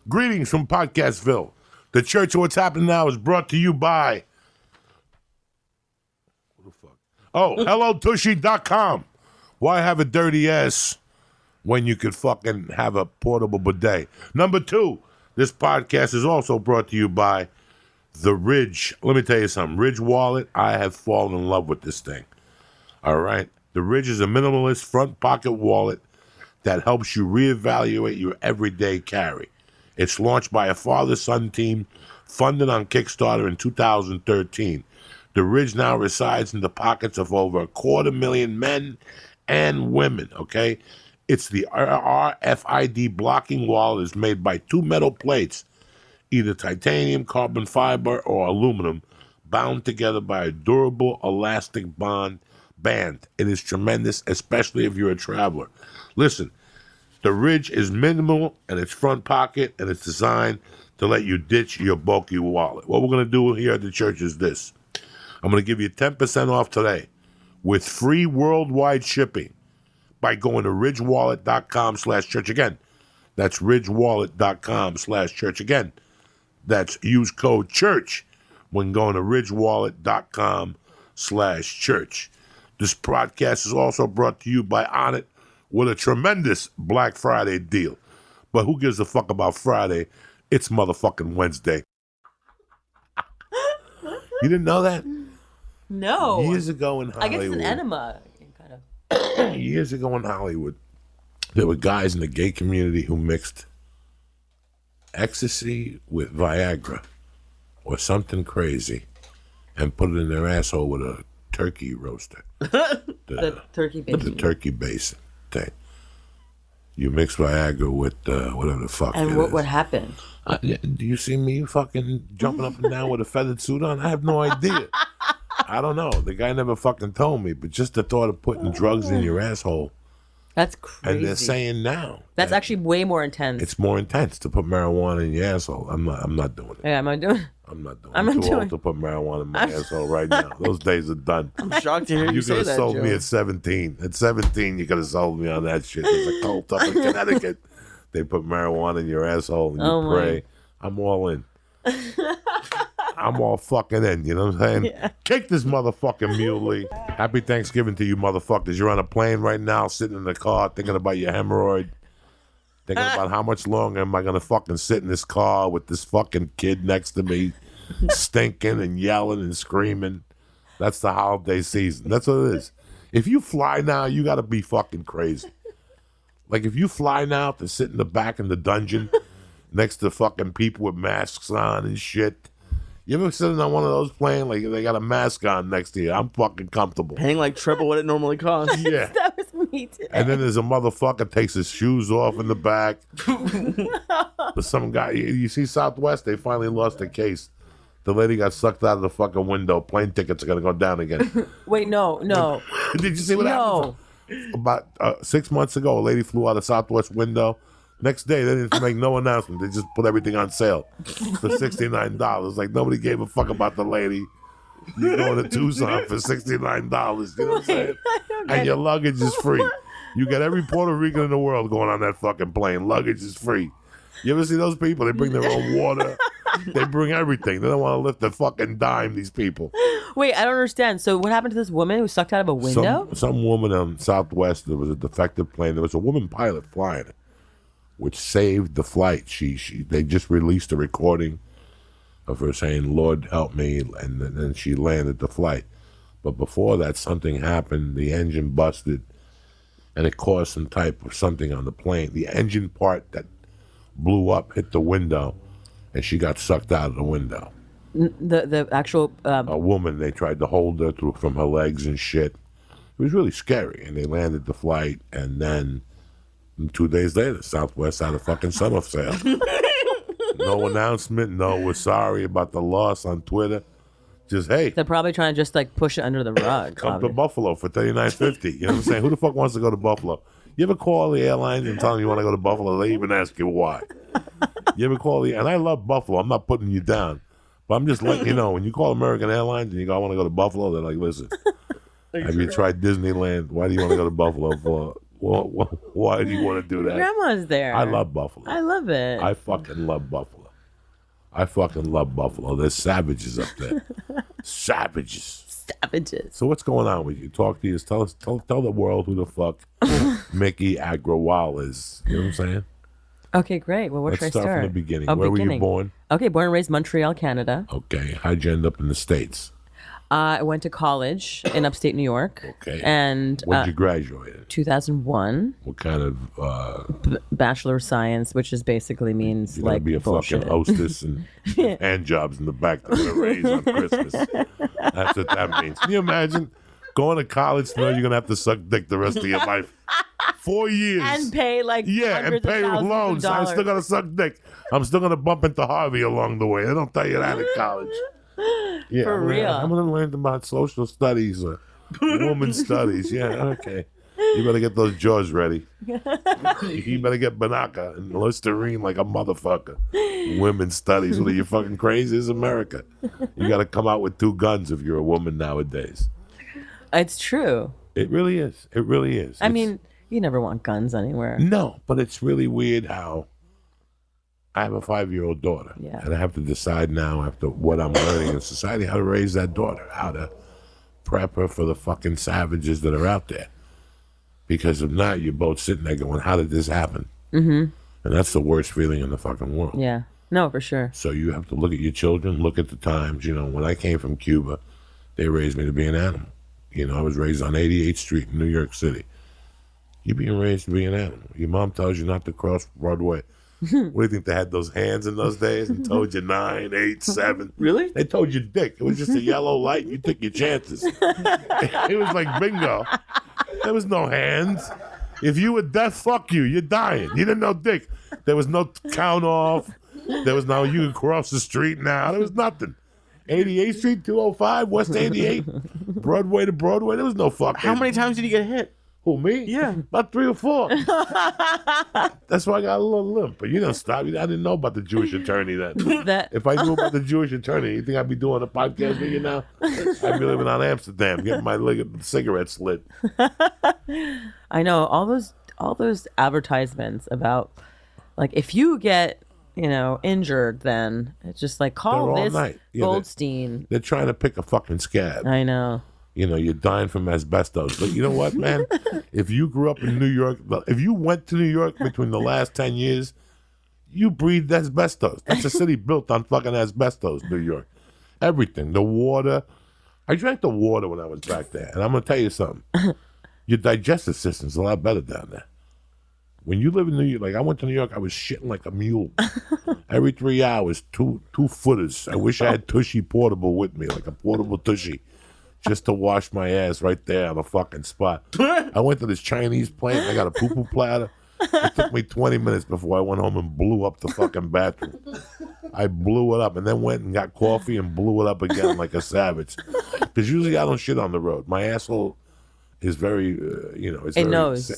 Greetings from Podcastville. The Church of What's Happening Now is brought to you by... What the fuck? Oh, HelloTushy.com. Why have a dirty ass when you could fucking have a portable bidet? Number 2, this podcast is also brought to you by the Ridge. Let me tell you something. Ridge Wallet, I have fallen in love with this thing. All right? The Ridge is a minimalist front pocket wallet that helps you reevaluate your everyday carry. It's launched by a father-son team funded on Kickstarter in 2013. The Ridge now resides in the pockets of over 250,000 men and women, okay? It's the RFID blocking wallet is made by 2 metal plates, either titanium, carbon fiber, or aluminum, bound together by a durable elastic band. It is tremendous, especially if you're a traveler. Listen, the Ridge is minimal in its front pocket, and it's designed to let you ditch your bulky wallet. What we're going to do here at the church is this. I'm going to give you 10% off today with free worldwide shipping by going to ridgewallet.com/church. Again, that's ridgewallet.com/church. Again, that's use code CHURCH when going to ridgewallet.com/church. This podcast is also brought to you by Onnit, with a tremendous Black Friday deal. But who gives a fuck about Friday? It's motherfucking Wednesday. You didn't know that? No. Years ago in Hollywood. I guess it's an enema. Kind of. Years ago in Hollywood, there were guys in the gay community who mixed ecstasy with Viagra or something crazy and put it in their asshole with a turkey roaster. The turkey basin. The turkey basin thing. You mix Viagra with whatever the fuck. And what happened? Do you see me fucking jumping up and down with a feathered suit on? I have no idea. I don't know. The guy never fucking told me, but just the thought of putting drugs in your asshole. That's crazy. And they're saying now. That's actually way more intense. It's more intense to put marijuana in your asshole. I'm not doing it. Yeah, am I doing it? I'm not doing it. I'm too old to put marijuana in my asshole right now. Those days are done. I'm shocked to hear you say that, could have sold Joe. me at 17. At 17, you could have sold me on that shit. There's a cult up in Connecticut. They put marijuana in your asshole and you pray. I'm all in. I'm all fucking in, you know what I'm saying? Yeah. Kick this motherfucking muley. Happy Thanksgiving to you motherfuckers. You're on a plane right now, sitting in the car, thinking about your hemorrhoid. Thinking about how much longer am I going to fucking sit in this car with this fucking kid next to me, stinking and yelling and screaming. That's the holiday season. That's what it is. If you fly now, you got to be fucking crazy. Like, if you fly now to sit in the back in the dungeon next to fucking people with masks on and shit. You ever sitting on one of those planes, like they got a mask on next to you? I'm fucking comfortable. Paying like triple what it normally costs. Yeah. That was me today. And then there's a motherfucker takes his shoes off in the back. But some guy, you see Southwest, they finally lost the case. The lady got sucked out of the fucking window. Plane tickets are going to go down again. Wait, no. Did you see what happened? About 6 months ago, a lady flew out a Southwest window. Next day, they didn't make no announcement. They just put everything on sale for $69. Like, nobody gave a fuck about the lady. You go to Tucson for $69. You know what I'm saying? And your luggage is free. You get every Puerto Rican in the world going on that fucking plane. Luggage is free. You ever see those people? They bring their own water. They bring everything. They don't want to lift a fucking dime, these people. Wait, I don't understand. So what happened to this woman who sucked out of a window? Some woman on Southwest, there was a defective plane. There was a woman pilot flying it, which saved the flight. They just released a recording of her saying, "Lord help me," and then she landed the flight. But before that, something happened. The engine busted, and it caused some type of something on the plane. The engine part that blew up hit the window, and she got sucked out of the window. The actual... A woman, they tried to hold her from her legs and shit. It was really scary, and they landed the flight, and then 2 days later, Southwest had a fucking summer sale. No announcement, no, we're sorry about the loss on Twitter. Just, hey. They're probably trying to just like push it under the rug. Come to Buffalo for $39.50. You know what I'm saying? Who the fuck wants to go to Buffalo? You ever call the airlines and tell them you want to go to Buffalo? They even ask you why. You ever call and I love Buffalo. I'm not putting you down. But I'm just letting you know, when you call American Airlines and you go, I want to go to Buffalo, they're like, listen, have you tried Disneyland? Why do you want to go to Buffalo for? Why do you want to do that? Grandma's there. I love Buffalo. I love it. I fucking love Buffalo. There's savages up there. Savages. Savages. So what's going on with you? Talk to us. Tell the world who the fuck Mikki Agrawal is. You know what I'm saying? Okay, great. Well, where should I Let's start? start from the beginning. Oh, Where were you beginning. born? Okay, born and raised Montreal, Canada. Okay. How'd you end up in the States? I went to college in upstate New York. Okay. And When did you graduate? 2001, What kind of Bachelor of Science, which is basically means you're gonna like be a bullshit. fucking hostess and hand jobs in the back to the raise on Christmas. That's what that means. Can you imagine going to college to know you're gonna have to suck dick the rest of your life? 4 years. And pay like and hundreds pay of thousands loans. of I'm dollars. still gonna suck dick. I'm still gonna bump into Harvey along the way. They don't tell you that in college. Yeah, For real. I'm gonna learn about social studies or woman studies. Yeah, okay. You better get those jaws ready. You better get Banaka and Listerine like a motherfucker. Women's studies. What are you fucking crazy? It's America. You got to come out with 2 guns if you're a woman nowadays. It's true. It really is. It really is. I mean, you never want guns anywhere. No, but it's really weird how I have a 5-year-old daughter. Yeah. And I have to decide now, after what I'm learning in society, how to raise that daughter, how to prep her for the fucking savages that are out there. Because if not, you're both sitting there going, how did this happen? Mm-hmm. And that's the worst feeling in the fucking world. Yeah. No, for sure. So you have to look at your children, look at the times. You know, when I came from Cuba, they raised me to be an animal. You know, I was raised on 88th Street in New York City. You're being raised to be an animal. Your mom tells you not to cross Broadway. What do you think, they had those hands in those days and told you 9, 8, 7? Really? They told you dick. It was just a yellow light. You took your chances. It was like bingo. There was no hands. If you were deaf, fuck you. You're dying. You didn't know dick. There was no count off. There was no you can cross the street now. There was nothing. 88th Street, 205, West 88, Broadway to Broadway. There was no fucking. How many times did you get hit? Who, me? Yeah. About 3 or 4. That's why I got a little limp. But you don't stop. I didn't know about the Jewish attorney then. If I knew about the Jewish attorney, you think I'd be doing a podcast with you now? I'd be living on Amsterdam, getting my cigarettes lit. I know all those advertisements about like if you get injured, then it's just like call They're all this night. Yeah, Goldstein. They're trying to pick a fucking scab. I know. You know, you're dying from asbestos. But you know what, man? If you grew up in New York, if you went to New York between the last 10 years, you breathed asbestos. That's a city built on fucking asbestos, New York. Everything. The water. I drank the water when I was back there. And I'm going to tell you something. Your digestive system's a lot better down there. When you live in New York, like I went to New York, I was shitting like a mule. Every 3 hours, two footers. I wish I had Tushy portable with me, like a portable Tushy. Just to wash my ass right there on the fucking spot. I went to this Chinese place. I got a poo-poo platter. It took me 20 minutes before I went home and blew up the fucking bathroom. I blew it up and then went and got coffee and blew it up again like a savage. Because usually I don't shit on the road. My asshole is very, it's It very knows.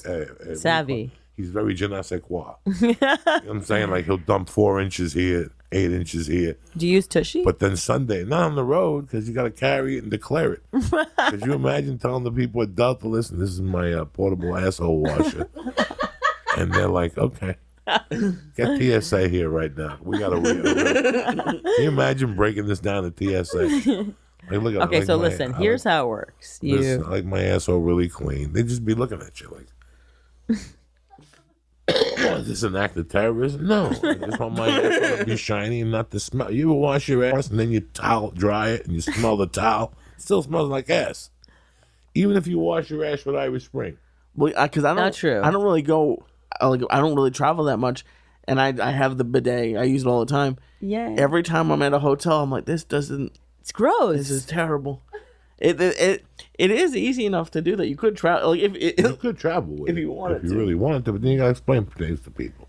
Savvy. He's very je ne sais quoi. You know what I'm saying? Like he'll dump 4 inches here, 8 inches here. Do you use Tushy? But then Sunday, not on the road, because you got to carry it and declare it. Could you imagine telling the people at Delta, listen, this is my portable asshole washer. And they're like, okay. Get TSA here right now. We got to Can you imagine breaking this down to TSA? Like, look at okay, so listen, here's how it works. Listen, I like my asshole really clean. They just be looking at you like... Is this an act of terrorism? No. I just want my ass to be shiny and not to smell. You ever wash your ass and then you towel dry it and you smell the towel? It still smells like ass. Even if you wash your ass with Irish Spring. Well, because I don't. Not true. I don't really go. I don't really travel that much, and I have the bidet. I use it all the time. Yeah. Every time I'm at a hotel, I'm like, this doesn't. It's gross. This is terrible. It is easy enough to do that. You could travel. Like You could travel with if it, you wanted if you to. really wanted to, but then you got to explain things to people.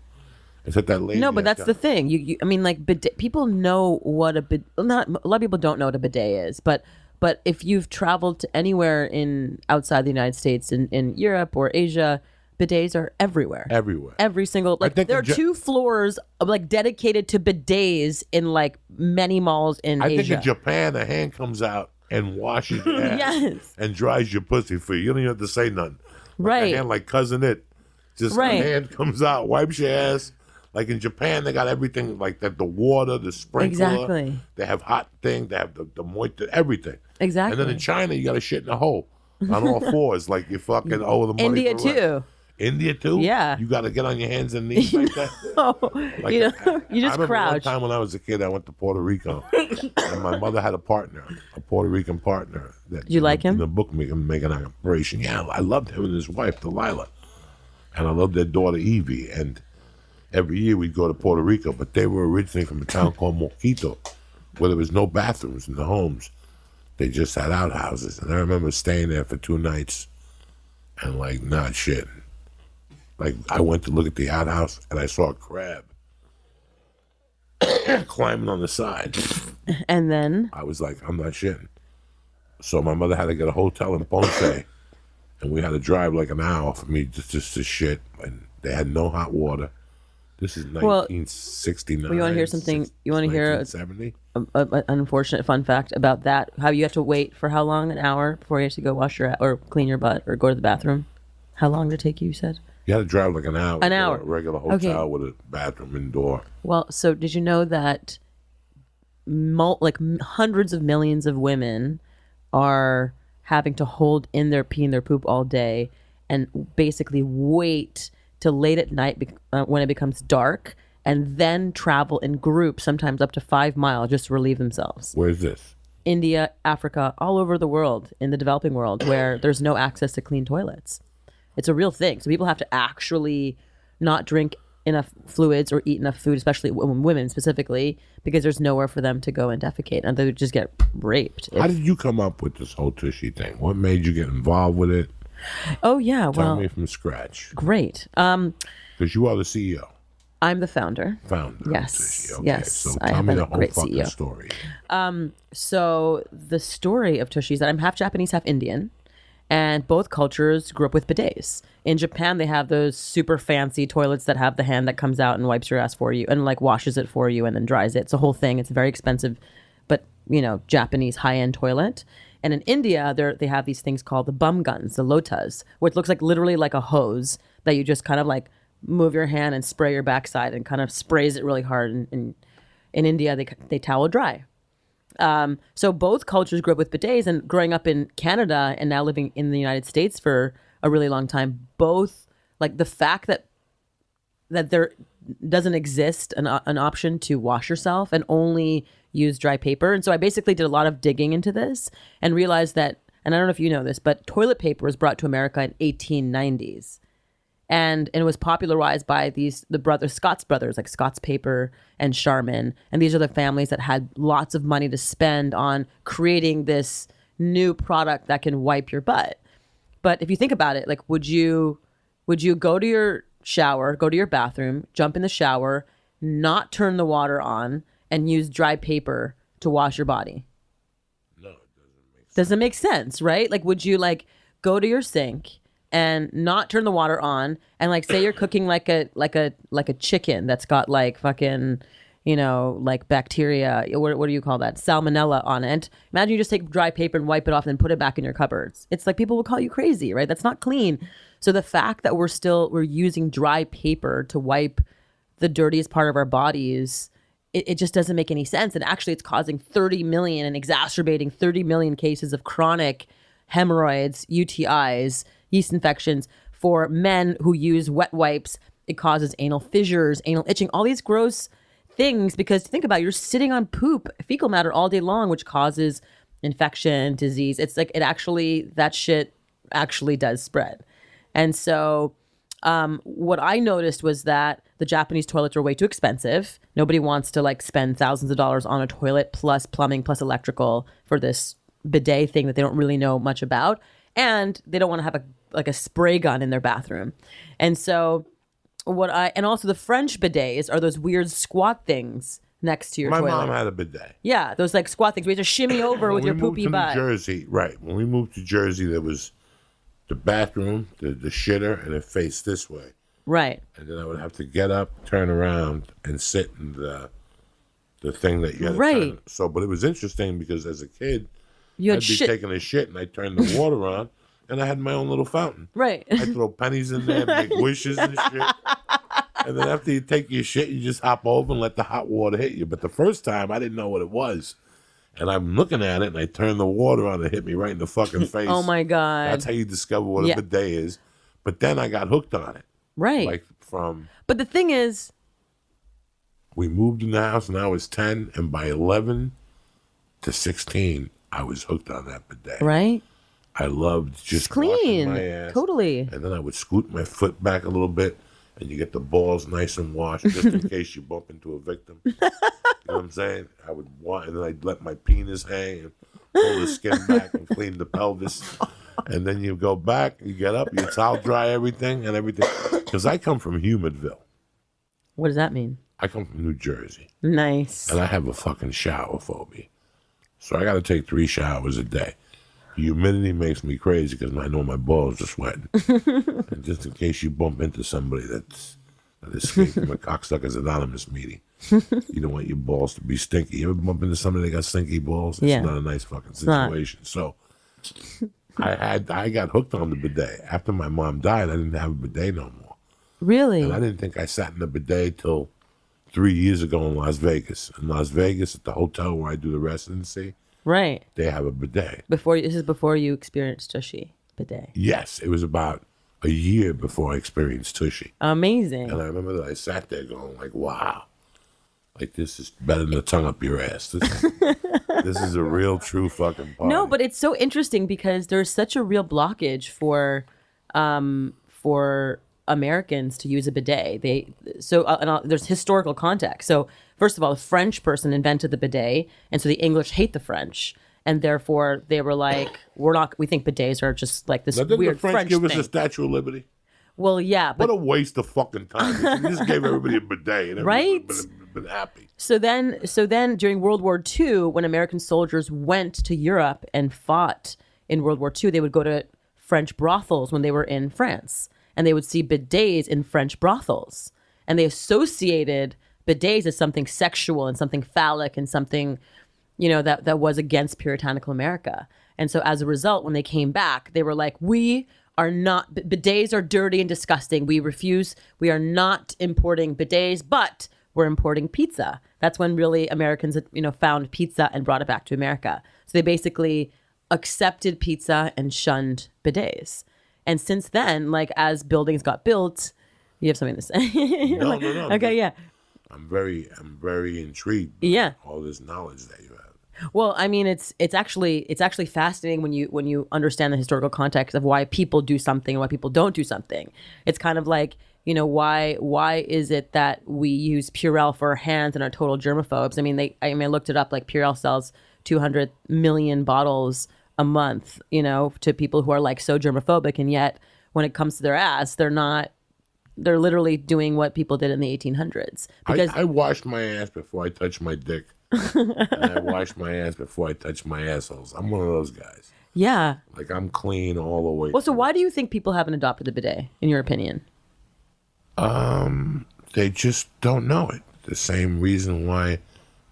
It's at that lady. No, but that's the thing. I mean, like bidet, people know what a bidet. Not a lot of people don't know what a bidet is, but if you've traveled to anywhere outside the United States, in Europe or Asia, bidets are everywhere. Everywhere. Every single there are 2 floors dedicated to bidets in like many malls in Asia. I think in Japan, a hand comes out and washes your ass Yes. and dries your pussy for you. You don't even have to say nothing. Right. A hand like Cousin It. Just Right. a hand comes out, wipes your ass. Like in Japan, they got everything like that, the water, the sprinkler. Exactly. They have hot thing. They have the moisture, everything. Exactly. And then in China, you got to shit in a hole on all fours. Like you fucking owe the money India for rent. too. India too? Yeah. You got to get on your hands and knees like that? Oh, Like, you know, you I just remember one crouch. time when I was a kid, I went to Puerto Rico, and my mother had a partner, a Puerto Rican partner. That, You like him? In the book, making an operation. Yeah, I loved him and his wife, Delilah. And I loved their daughter, Evie. And every year we'd go to Puerto Rico, but they were originally from a town called Moquito, where there was no bathrooms in the homes. They just had outhouses. And I remember staying there for 2 nights and, like, not shitting. Like, I went to look at the outhouse, and I saw a crab climbing on the side. And then I was like, I'm not shitting. So my mother had to get a hotel in Ponce, and we had to drive like an hour for me just to shit. And they had no hot water. This is 1969. Well, you want to hear something? You want to hear 1970? an unfortunate fun fact about that? How you have to wait for how long? An hour before you have to go wash your or clean your butt or go to the bathroom? How long did it take you? You said. You had to drive like an hour. An to hour. A regular hotel with a bathroom indoor. Well, so did you know that hundreds of millions of women are having to hold in their pee and their poop all day and basically wait till late at night when it becomes dark and then travel in groups, sometimes up to 5 miles, just to relieve themselves? Where's this? India, Africa, all over the world, in the developing world, where there's no access to clean toilets. It's a real thing. So people have to actually not drink enough fluids or eat enough food, especially women specifically, because there's nowhere for them to go and defecate, and they would just get raped. How did you come up with this whole Tushy thing? What made you get involved with it? Oh yeah, Tell me from scratch. Great. Because you are the CEO. I'm the founder. Founder. Yes. Of Tushy. Okay, Yes. So I tell have me a the whole great fucking CEO. story. So the story of Tushy is that I'm half Japanese, half Indian, and both cultures grew up with bidets. In Japan, they have those super fancy toilets that have the hand that comes out and wipes your ass for you and like washes it for you and then dries it. It's a whole thing. It's very expensive, but Japanese high-end toilet. And in India, they have these things called the bum guns, the lotas, which looks like literally like a hose that you just kind of like move your hand and spray your backside and kind of sprays it really hard. And in India, they towel dry. So both cultures grew up with bidets, and growing up in Canada and now living in the United States for a really long time, both like the fact that there doesn't exist an option to wash yourself and only use dry paper. And so I basically did a lot of digging into this and realized that, and I don't know if you know this, but toilet paper was brought to America in 1890s. And it was popularized by the Scott's brothers, like Scott's Paper and Charmin. And these are the families that had lots of money to spend on creating this new product that can wipe your butt. But if you think about it, like, would you go to your shower, go to your bathroom, jump in the shower, not turn the water on, and use dry paper to wash your body? No, it doesn't make sense. Doesn't make sense, right? Like, would you like go to your sink and not turn the water on, and like say you're cooking like a chicken that's got like fucking like bacteria, what do you call that, salmonella on it? Imagine you just take dry paper and wipe it off and then put it back in your cupboards. It's like people will call you crazy, right? That's not clean. So the fact that we're using dry paper to wipe the dirtiest part of our bodies, it just doesn't make any sense. And actually it's causing 30 million and exacerbating 30 million cases of chronic hemorrhoids, UTIs, yeast infections. For men who use wet wipes, it causes anal fissures, anal itching, all these gross things, because think about it, you're sitting on poop, fecal matter all day long, which causes infection, disease. It's like that shit actually does spread. And so what I noticed was that the Japanese toilets are way too expensive. Nobody wants to like spend thousands of dollars on a toilet plus plumbing plus electrical for this bidet thing that they don't really know much about. And they don't want to have a spray gun in their bathroom. And so and also the French bidets are those weird squat things next to your toilet. My mom had a bidet. Yeah, those like squat things where you just shimmy over with your poopy butt. New Jersey, right. When we moved to Jersey, there was the bathroom, the shitter, and it faced this way. Right. And then I would have to get up, turn around, and sit in the thing that you had to Right. turn. But it was interesting because as a kid, You had I'd be shit. taking a shit and I'd turn the water on and I had my own little fountain. Right. I throw pennies in there, make wishes and shit. And then after you take your shit, you just hop over and let the hot water hit you. But the first time, I didn't know what it was. And I'm looking at it, and I turn the water on, and it hit me right in the fucking face. Oh, my God. That's how you discover what a bidet is. But then I got hooked on it. Right. Like from... But the thing is... We moved in the house, and I was 10, and by 11 to 16, I was hooked on that bidet. Right. I loved just clean. washing my ass. Totally. And then I would scoot my foot back a little bit, and you get the balls nice and washed just in case you bump into a victim. You know what I'm saying? I would want, and then I'd let my penis hang and pull the skin back and clean the pelvis. And then you go back, you get up, you towel dry everything and everything. Because I come from Humidville. What does that mean? I come from New Jersey. Nice. And I have a fucking shower phobia. So I got to take 3 showers a day. Humidity makes me crazy because I know my balls are sweating. And just in case you bump into somebody that escaped from a Cocksuckers Anonymous meeting, you don't want your balls to be stinky. You ever bump into somebody that got stinky balls? It's not a nice fucking situation. So I got hooked on the bidet. After my mom died, I didn't have a bidet no more. Really? And I didn't think I sat in the bidet till 3 years ago in Las Vegas. In Las Vegas, at the hotel where I do the residency, right. They have a bidet. This is before you experienced Tushy bidet. Yes, it was about a year before I experienced Tushy. Amazing. And I remember that I sat there going like, wow, like this is better than a tongue up your ass. This is a real, true fucking party. No, but it's so interesting because there's such a real blockage for Americans to use a bidet. There's historical context. So first of all, the French person invented the bidet, and so the English hate the French, and therefore they were like, we think bidets are just like this now, didn't weird the French give thing. us the Statue of Liberty? Well, yeah, but what a waste of fucking time! You just gave everybody a bidet, and everybody would have been happy. So then, during World War II, when American soldiers went to Europe and fought in World War II, they would go to French brothels when they were in France. And they would see bidets in French brothels. And they associated bidets as something sexual and something phallic and something, that was against puritanical America. And so as a result, when they came back, they were like, bidets are dirty and disgusting. We refuse. We are not importing bidets, but we're importing pizza. That's when really Americans, found pizza and brought it back to America. So they basically accepted pizza and shunned bidets. And since then, like as buildings got built, you have something to say. No. Okay, yeah. I'm very intrigued by all this knowledge that you have. Well, I mean, it's actually fascinating when you understand the historical context of why people do something and why people don't do something. It's kind of like, why is it that we use Purell for our hands and are total germaphobes? I looked it up. Like Purell sells 200 million bottles a month, to people who are like so germophobic, and yet when it comes to their ass, they're literally doing what people did in the 1800s. Because I wash my ass before I touch my dick, and I wash my ass before I touch my assholes. I'm one of those guys. Yeah. Like I'm clean all the way. Well, so why do you think people haven't adopted the bidet, in your opinion? They just don't know it. The same reason why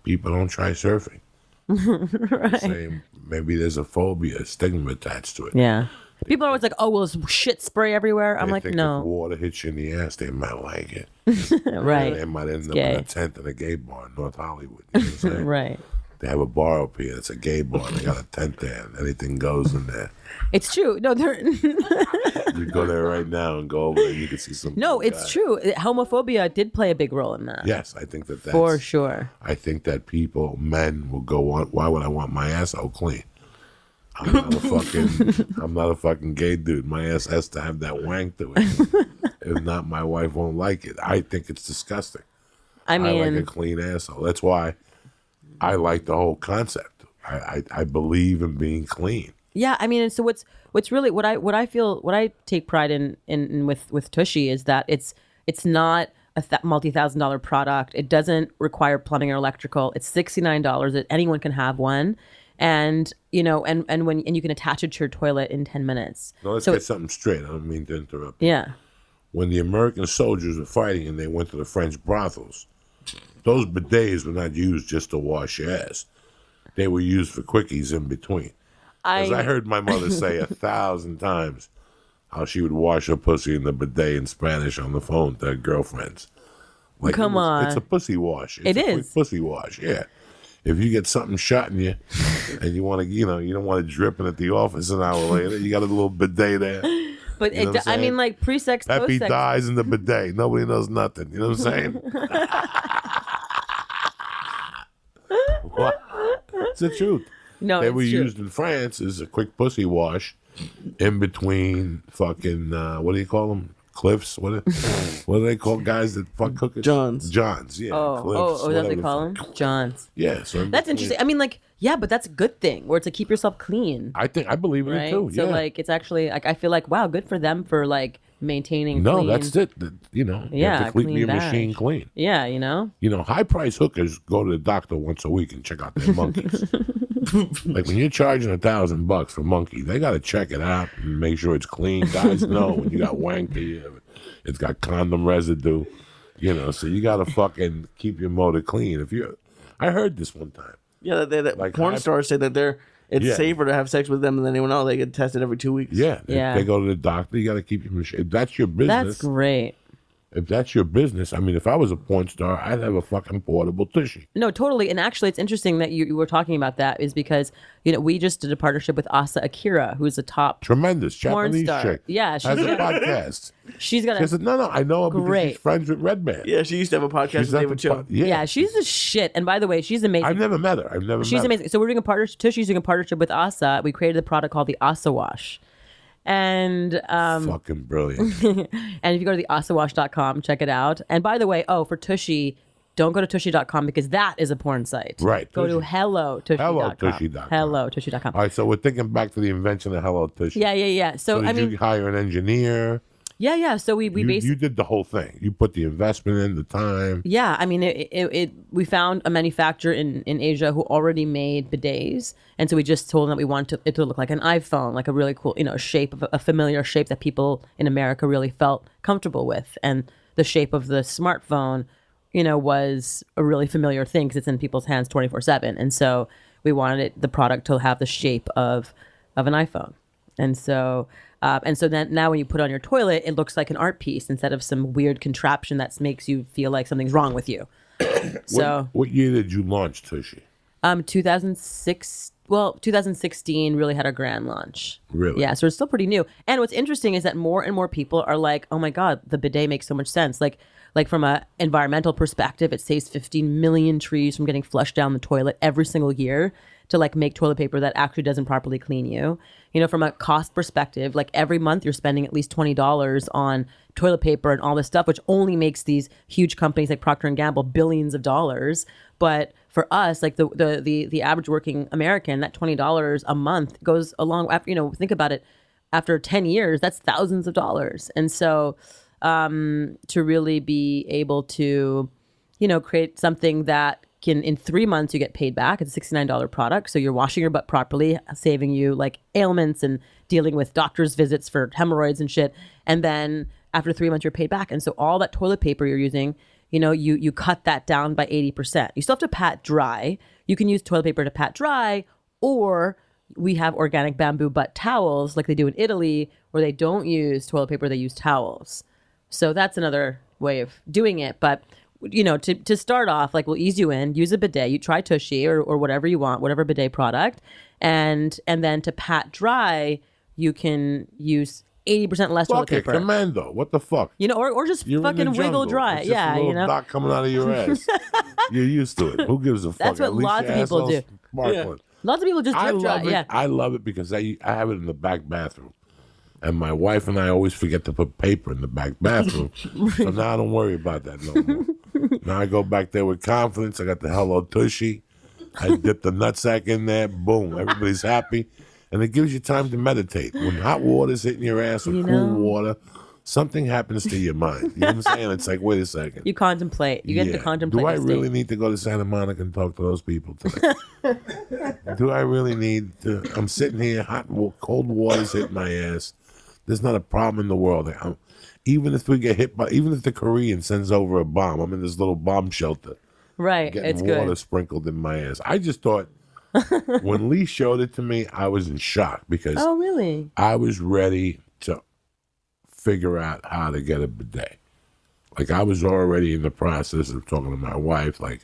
people don't try surfing. Right. Maybe there's a phobia, a stigma attached to it. Yeah. People are always like, oh, well, there's shit spray everywhere. I'm like, think no. If water hits you in the ass, they might like it. Right. They might end up gay. in a tent in a gay bar in North Hollywood. You know what I'm saying? Right. They have a bar up here. It's a gay bar. They got a tent there. And anything goes in there. It's true. No, You go there right now and go over there and you can see some. No, it's true. Homophobia did play a big role in that. Yes, I think that's. For sure. I think that men will go on, why would I want my asshole clean? I'm not a fucking gay dude. My ass has to have that wank to it. If not, my wife won't like it. I think it's disgusting. I like a clean asshole. That's why I like the whole concept. I believe in being clean. Yeah, and so what's really what I take pride in with Tushy is that it's not a multi-$1,000 product. It doesn't require plumbing or electrical. It's $69 that anyone can have one. And and you can attach it to your toilet in 10 minutes. Now let's get something straight. I don't mean to interrupt you. Yeah. When the American soldiers were fighting and they went to the French brothels, those bidets were not used just to wash your ass. They were used for quickies in between. As I heard my mother say 1,000 times how she would wash her pussy in the bidet in Spanish on the phone to her girlfriends. Like, Come on. It's a pussy wash. It's a quick pussy wash, yeah. If you get something shot in you and you want to, you don't want it dripping at the office an hour later, you got a little bidet there. But I mean, like pre-sex, Peppy post-sex. dies in the bidet. Nobody knows nothing. You know what I'm saying? What? It's the truth. No, they it's were true. used in France as a quick pussy wash in between fucking, what do you call them? Cliffs? What do they call guys that fuck hookers? Johns, yeah. Oh, that's what they call them? Johns. Yeah. So that's interesting. I mean, like, yeah, but that's a good thing, where it's to keep yourself clean. I believe in right? it too. So, yeah. like, it's actually, like, I feel like, wow, good for them for, like, maintaining No, clean. that's it. You have to keep clean your badge. machine clean. Yeah, High price hookers go to the doctor once a week and check out their monkeys. Like when you're charging $1,000 for monkey, they got to check it out and make sure it's clean. Guys know when you got wanky, it's got condom residue. So you got to fucking keep your motor clean. I heard this one time. Yeah, that Like porn stars say that it's safer to have sex with them than anyone else. They get tested every 2 weeks. Yeah, they go to the doctor. You got to keep your machine. If that's your business, That's great. If that's your business, I mean, if I was a porn star, I'd have a fucking portable tushy. No, totally. And actually, it's interesting that you were talking about that, is because we just did a partnership with Asa Akira, who's a top Tremendous porn Japanese star. chick. Yeah, has a podcast. She's got She said, no, I know her because Great. she's friends with Redman. Yeah, she used to have a podcast with David Cho. Yeah, she's the shit. And by the way, she's amazing. I've never met her. She's amazing. So we're doing a partnership. Tushy's doing a partnership with Asa. We created a product called the Asa Wash. And fucking brilliant. and if you go to the asawash.com, check it out. And by the way, for Tushy, don't go to tushy.com because that is a porn site. Right. Go to hellotushy.com. HelloTushy.com. HelloTushy.com. All right, so we're thinking back to the invention of Hello Tushy. Yeah. So I mean, you hire an engineer? Yeah. So we basically you did the whole thing. You put the investment in, the time. Yeah, I mean, we found a manufacturer in Asia who already made bidets, and so we just told them that we wanted it to look like an iPhone, like a really cool, shape of a familiar shape that people in America really felt comfortable with, and the shape of the smartphone, was a really familiar thing because it's in people's hands 24/7, and so we wanted the product to have the shape of an iPhone, and so. And so then now when you put it on your toilet, it looks like an art piece instead of some weird contraption that makes you feel like something's wrong with you. So what year did you launch Tushy? 2006. Well, 2016 really had our grand launch. Really? Yeah, so it's still pretty new. And what's interesting is that more and more people are like, oh my God, the bidet makes so much sense. Like from a environmental perspective, it saves 15 million trees from getting flushed down the toilet every single year to like make toilet paper that actually doesn't properly clean you. From a cost perspective, like every month you're spending at least $20 on toilet paper and all this stuff, which only makes these huge companies like Procter & Gamble billions of dollars. But for us, like the average working American, that $20 a month goes along. After think about it, after 10 years, that's thousands of dollars. And so to really be able to, create something that can, in 3 months, you get paid back. It's a $69 product. So you're washing your butt properly, saving you like ailments and dealing with doctor's visits for hemorrhoids and shit. And then after 3 months, you're paid back. And so all that toilet paper you're using, you cut that down by 80%. You still have to pat dry. You can use toilet paper to pat dry, or we have organic bamboo butt towels like they do in Italy, where they don't use toilet paper, they use towels. So that's another way of doing it. But to start off, like, we'll ease you in, use a bidet, you try Tushy or whatever you want, whatever bidet product. And then to pat dry, you can use 80% less toilet paper. Commando, what the fuck? Or just You're fucking wiggle dry. It's just a little dot coming out of your ass. You're used to it. Who gives a fuck? That's what lots of people do. Yeah. Lots of people just drip dry. Yeah. I love it because I have it in the back bathroom. And my wife and I always forget to put paper in the back bathroom. So now I don't worry about that no more. Now I go back there with confidence. I got the Hello Tushy. I dip the nutsack in there. Boom. Everybody's happy. And it gives you time to meditate. When hot water's hitting your ass or cool water, something happens to your mind. You know what I'm saying? It's like, wait a second. You contemplate. You get to contemplate. Do I really need to go to Santa Monica and talk to those people today? Do I really need to? I'm sitting here, cold water's hitting my ass. There's not a problem in the world. Even if we get hit even if the Korean sends over a bomb, I'm in this little bomb shelter. Right, Getting it's water good. sprinkled in my ass. I just thought When Lee showed it to me, I was in shock because Oh, really? I was ready to figure out how to get a bidet. Like, I was already in the process of talking to my wife, like,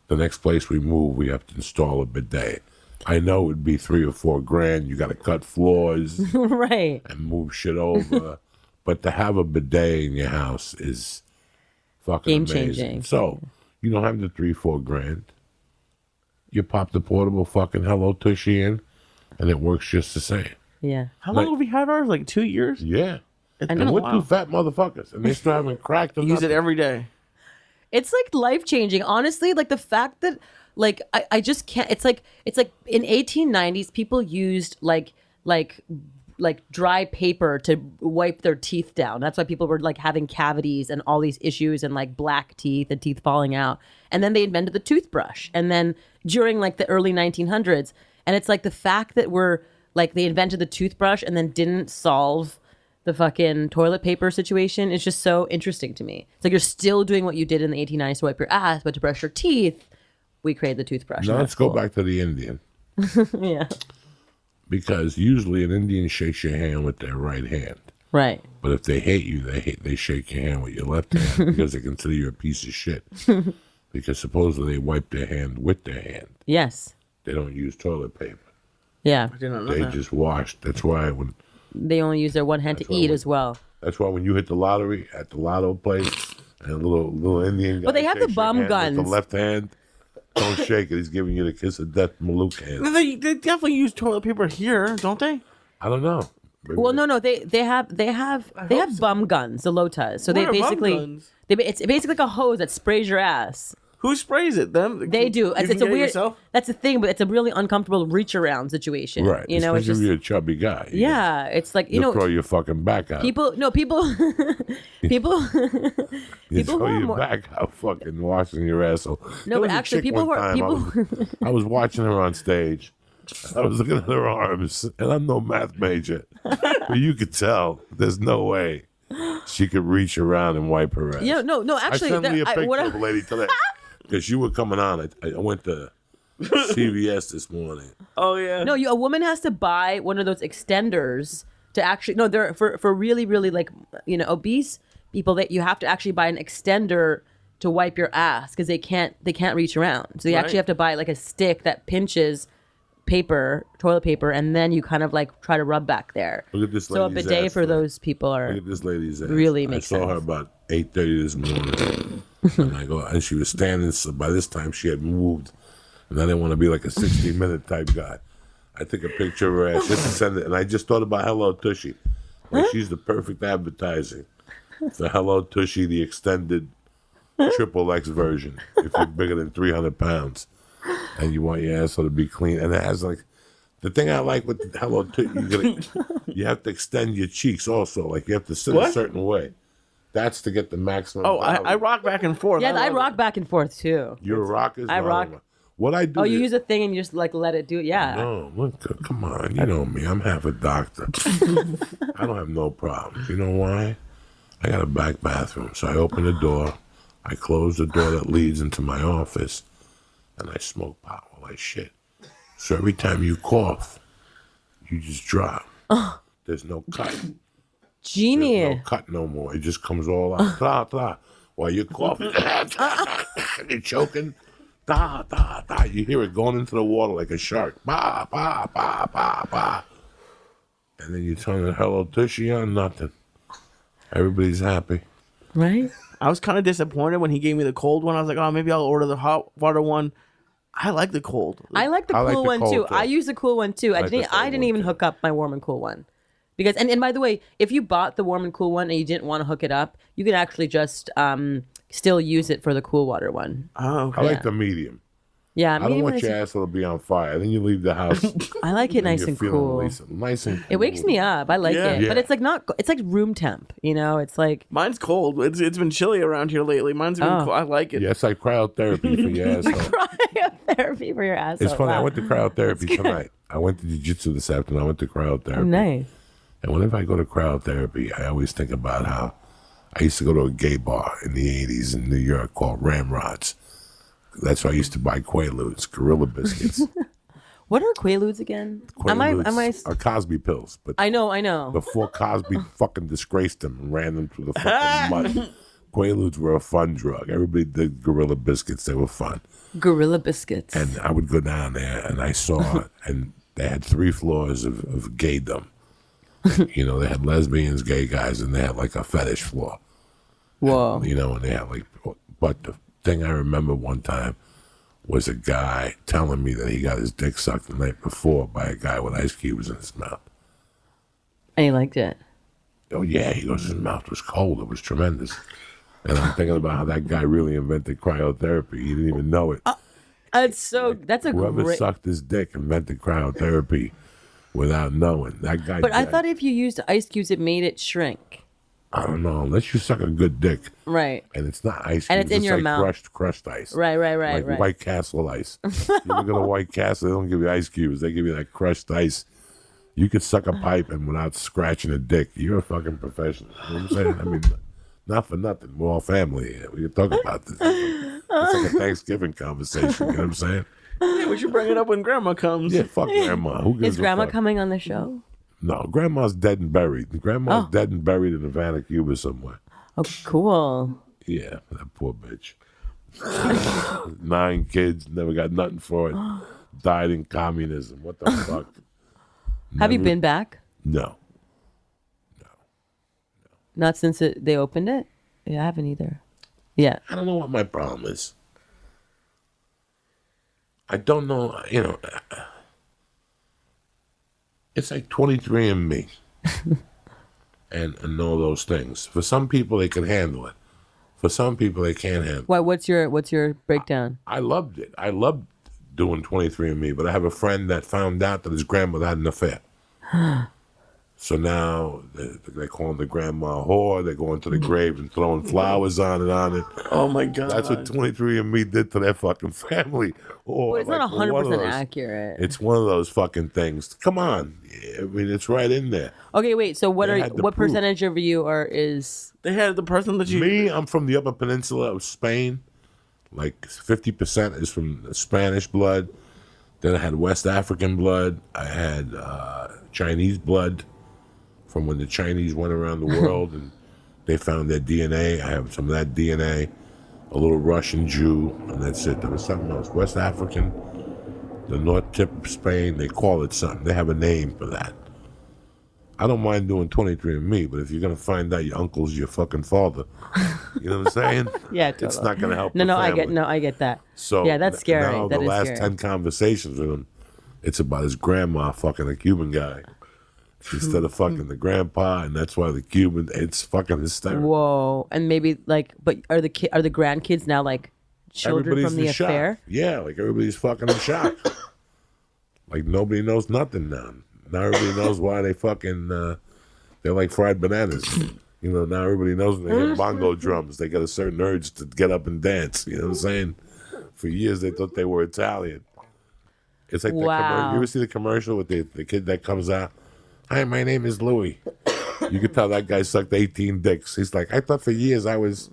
the next place we move, we have to install a bidet. I know it would be $3 or $4 grand. You got to cut floors Right. and move shit over. But to have a bidet in your house is fucking Game amazing. changing. So you don't have the $3-4 grand. You pop the portable fucking Hello Tushy in, and it works just the same. Yeah. How long have we had ours? Like 2 years? Yeah. It's I been know. a We're while. two fat motherfuckers, and they still haven't cracked or Use it nothing. every day. It's like life changing. Honestly, like the fact that like I just can't. It's like in 1890s people used like dry paper to wipe their teeth down. That's why people were like having cavities and all these issues and like black teeth and teeth falling out. And then they invented the toothbrush. And then during like the early 1900s, and it's like the fact that we're like they invented the toothbrush and then didn't solve the fucking toilet paper situation is just so interesting to me. It's like you're still doing what you did in the 1890s to wipe your ass, but to brush your teeth, we created the toothbrush. Now and let's that's go cool. back to the Indian. Yeah. Because usually an Indian shakes your hand with their right hand. Right. But if they hate you, they shake your hand with your left hand because they consider you a piece of shit. Because supposedly they wipe their hand with their hand. Yes. They don't use toilet paper. Yeah. I did not know They that. just wash. That's why They only use their one hand to eat as well. when you hit the lottery at the lotto place and a little Indian guy But they have the shakes your bum hand with guns. the left hand. Don't shake it. He's giving you the kiss of death Malouk hand. They definitely use toilet paper here, don't they? I don't know. Maybe Well, no, they have bum guns, the lotas. So they What are bum basically guns? it's basically like a hose that sprays your ass. Who sprays it? Them? They do. You It's can a get it weird. yourself? That's the thing, but it's a really uncomfortable reach around situation. Right. You know, it's Especially just if you're a chubby guy. yeah. It's like you You'll know, throw your fucking back out. people You people throw who are your more- back out fucking washing your asshole. No, There but was a actually, chick people one who are- time, I was watching her on stage. I was looking at her arms, and I'm no math major, but you could tell there's no way she could reach around and wipe her ass. Yeah, no, actually, I sent Lee a picture what of a lady today because you were coming on. I went to CVS this morning. Oh yeah. no, a woman has to buy one of those extenders to actually no, they're for really like obese people that you have to actually buy an extender to wipe your ass because they can't reach around. So you actually Right. have to buy like a stick that pinches toilet paper, and then you kind of like try to rub back there. Look at this So a lady's bidet ass, for man. those people Look are at this lady's ass. Really makes I saw her sense. about 8:30 this morning, and I go, and she was standing. So by this time, she had moved, and I didn't want to be like a 60-minute type guy. I took a picture of her ass just to send it, and I just thought about Hello Tushy. Like she's the perfect advertising for Hello Tushy, the extended XXX version. If you're bigger than 300 pounds, and you want your asshole to be clean, and it has like. The thing I like with the Hello Tushy, you have to extend your cheeks also. Like you have to sit a What? certain way. That's to get the maximum. Oh, I volume. rock back and forth. yeah. I love rock it. back and forth too. You're a rocker. I rock. What I do. Oh, you is- use a thing and you just like let it do it. Yeah. No, look, come on. You know me. I'm half a doctor. I don't have no problems. You know why? I got a back bathroom, so I open the door. I close the door that leads into my office, and I smoke pot while I shit. So every time you cough, you just drop. There's no cut. There's Genius. no cut no more. It just comes all out. Blah, blah. While you're coughing, you're choking. Da, da, da. You hear it going into the water like a shark. Ba, ba, ba, ba, ba. And then you turn the Hello Tushy on, nothing. Everybody's happy. Right. I was kind of disappointed when he gave me the cold one. I was like, oh, maybe I'll order the hot water one. I like the cold. I like the I like cool the one cold, too. too. I use the cool one too. I like the didn't. cold I didn't one, even too. hook up my warm and cool one, because and by the way, if you bought the warm and cool one and you didn't want to hook it up, you can actually just still use it for the cool water one. Oh, I okay. like the medium. Yeah, I don't medium want is- your asshole to be on fire. Then you leave the house. I like it nice you're and feeling cool. nice and cool. It wakes me up. I like Yeah. it, but Yeah. it's like not. It's like room temp. You know, it's like Mine's cold. It's been chilly around here lately. Mine's been Oh. cold. I like it. Yeah, it's like cryotherapy for your asshole. cryotherapy for your ass. It's funny. I Wow. went to cryotherapy tonight. I went to jiu-jitsu this afternoon. I went to cryotherapy. Oh, nice. And whenever I go to cryotherapy, I always think about how I used to go to a gay bar in the 80s in New York called Ramrods. That's where I used to buy Quaaludes, Gorilla Biscuits. What are Quaaludes again? Quaaludes are Cosby pills, but I know. before Cosby fucking disgraced them and ran them through the fucking mud, Quaaludes were a fun drug. Everybody did Gorilla Biscuits. They were fun. Gorilla Biscuits. And I would go down there and I saw, and they had 3 floors of gaydom. You know, they had lesbians, gay guys, and they had like a fetish floor. Whoa. And, you know, and they had like, but the thing I remember one time was a guy telling me that he got his dick sucked the night before by a guy with ice cubes in his mouth. And he liked it. Oh, yeah. He goes, his mouth was cold. It was tremendous. And I'm thinking about how that guy really invented cryotherapy. He didn't even know it. That's a Whoever great. sucked his dick invented cryotherapy without knowing. That guy. But I thought if you used ice cubes, it made it shrink. I don't know. Unless you suck a good dick. Right. And it's not ice cubes. And it's in your like mouth. Crushed ice. Right. Like White Castle ice. You look at a White Castle, they don't give you ice cubes. They give you that crushed ice. You could suck a pipe and without scratching a dick, you're a fucking professional. You know what I'm saying? I mean, not for nothing. We're all family here. We can talk about this. It's like a Thanksgiving conversation. You know what I'm saying? Yeah, we should bring it up when Grandma comes. Yeah, fuck Grandma. Who gives Is a Grandma fuck? coming on the show? No, Grandma's dead and buried. Grandma's dead and buried in Havana, Cuba somewhere. Oh, cool. Yeah, that poor bitch. 9 kids, never got nothing for it. Died in communism. What the fuck? Have you been back? No. Not since they opened it? Yeah, I haven't either. Yeah. I don't know what my problem is. I don't know, you know. It's like 23andMe and all those things. For some people, they can handle it. For some people, they can't handle it. Why? What's your breakdown? I loved it. I loved doing 23andMe, but I have a friend that found out that his grandmother had an affair. So now they call him the grandma whore. They're going to the grave and throwing flowers on it. Oh my God. That's what 23andMe did to their fucking family. Or But it's like not one of 100% those- accurate. It's one of those fucking things. Come on. I mean, it's right in there. Okay, wait. So They had the what proof. percentage of you is? They had the person that you. Me, I'm from the Upper Peninsula of Spain. Like 50% is from Spanish blood. Then I had West African blood. I had Chinese blood from when the Chinese went around the world and they found their DNA. I have some of that DNA. A little Russian Jew, and that's it. There was something else. West African, the north tip of Spain, they call it something. They have a name for that. I don't mind doing 23andMe, but if you're going to find out your uncle's your fucking father, you know what I'm saying? Yeah, It's totally. not going to help No, the I family. get that. So yeah, that's scary. Now That the is last scary. 10 conversations with him, it's about his grandma fucking a Cuban guy instead of fucking the grandpa, and that's why the Cuban, it's fucking hysterical. Whoa, and maybe like, but are the grandkids now like children Everybody's from the in shock. affair? Yeah, like everybody's fucking in shock. Like nobody knows nothing now. Now everybody knows why they fucking, they're like fried bananas. You know, now everybody knows when they hit bongo drums, they got a certain urge to get up and dance. You know what I'm saying? For years they thought they were Italian. It's like that Wow. you ever see the commercial with the kid that comes out? Hi, my name is Louis. You can tell that guy sucked 18 dicks. He's like, I thought for years I was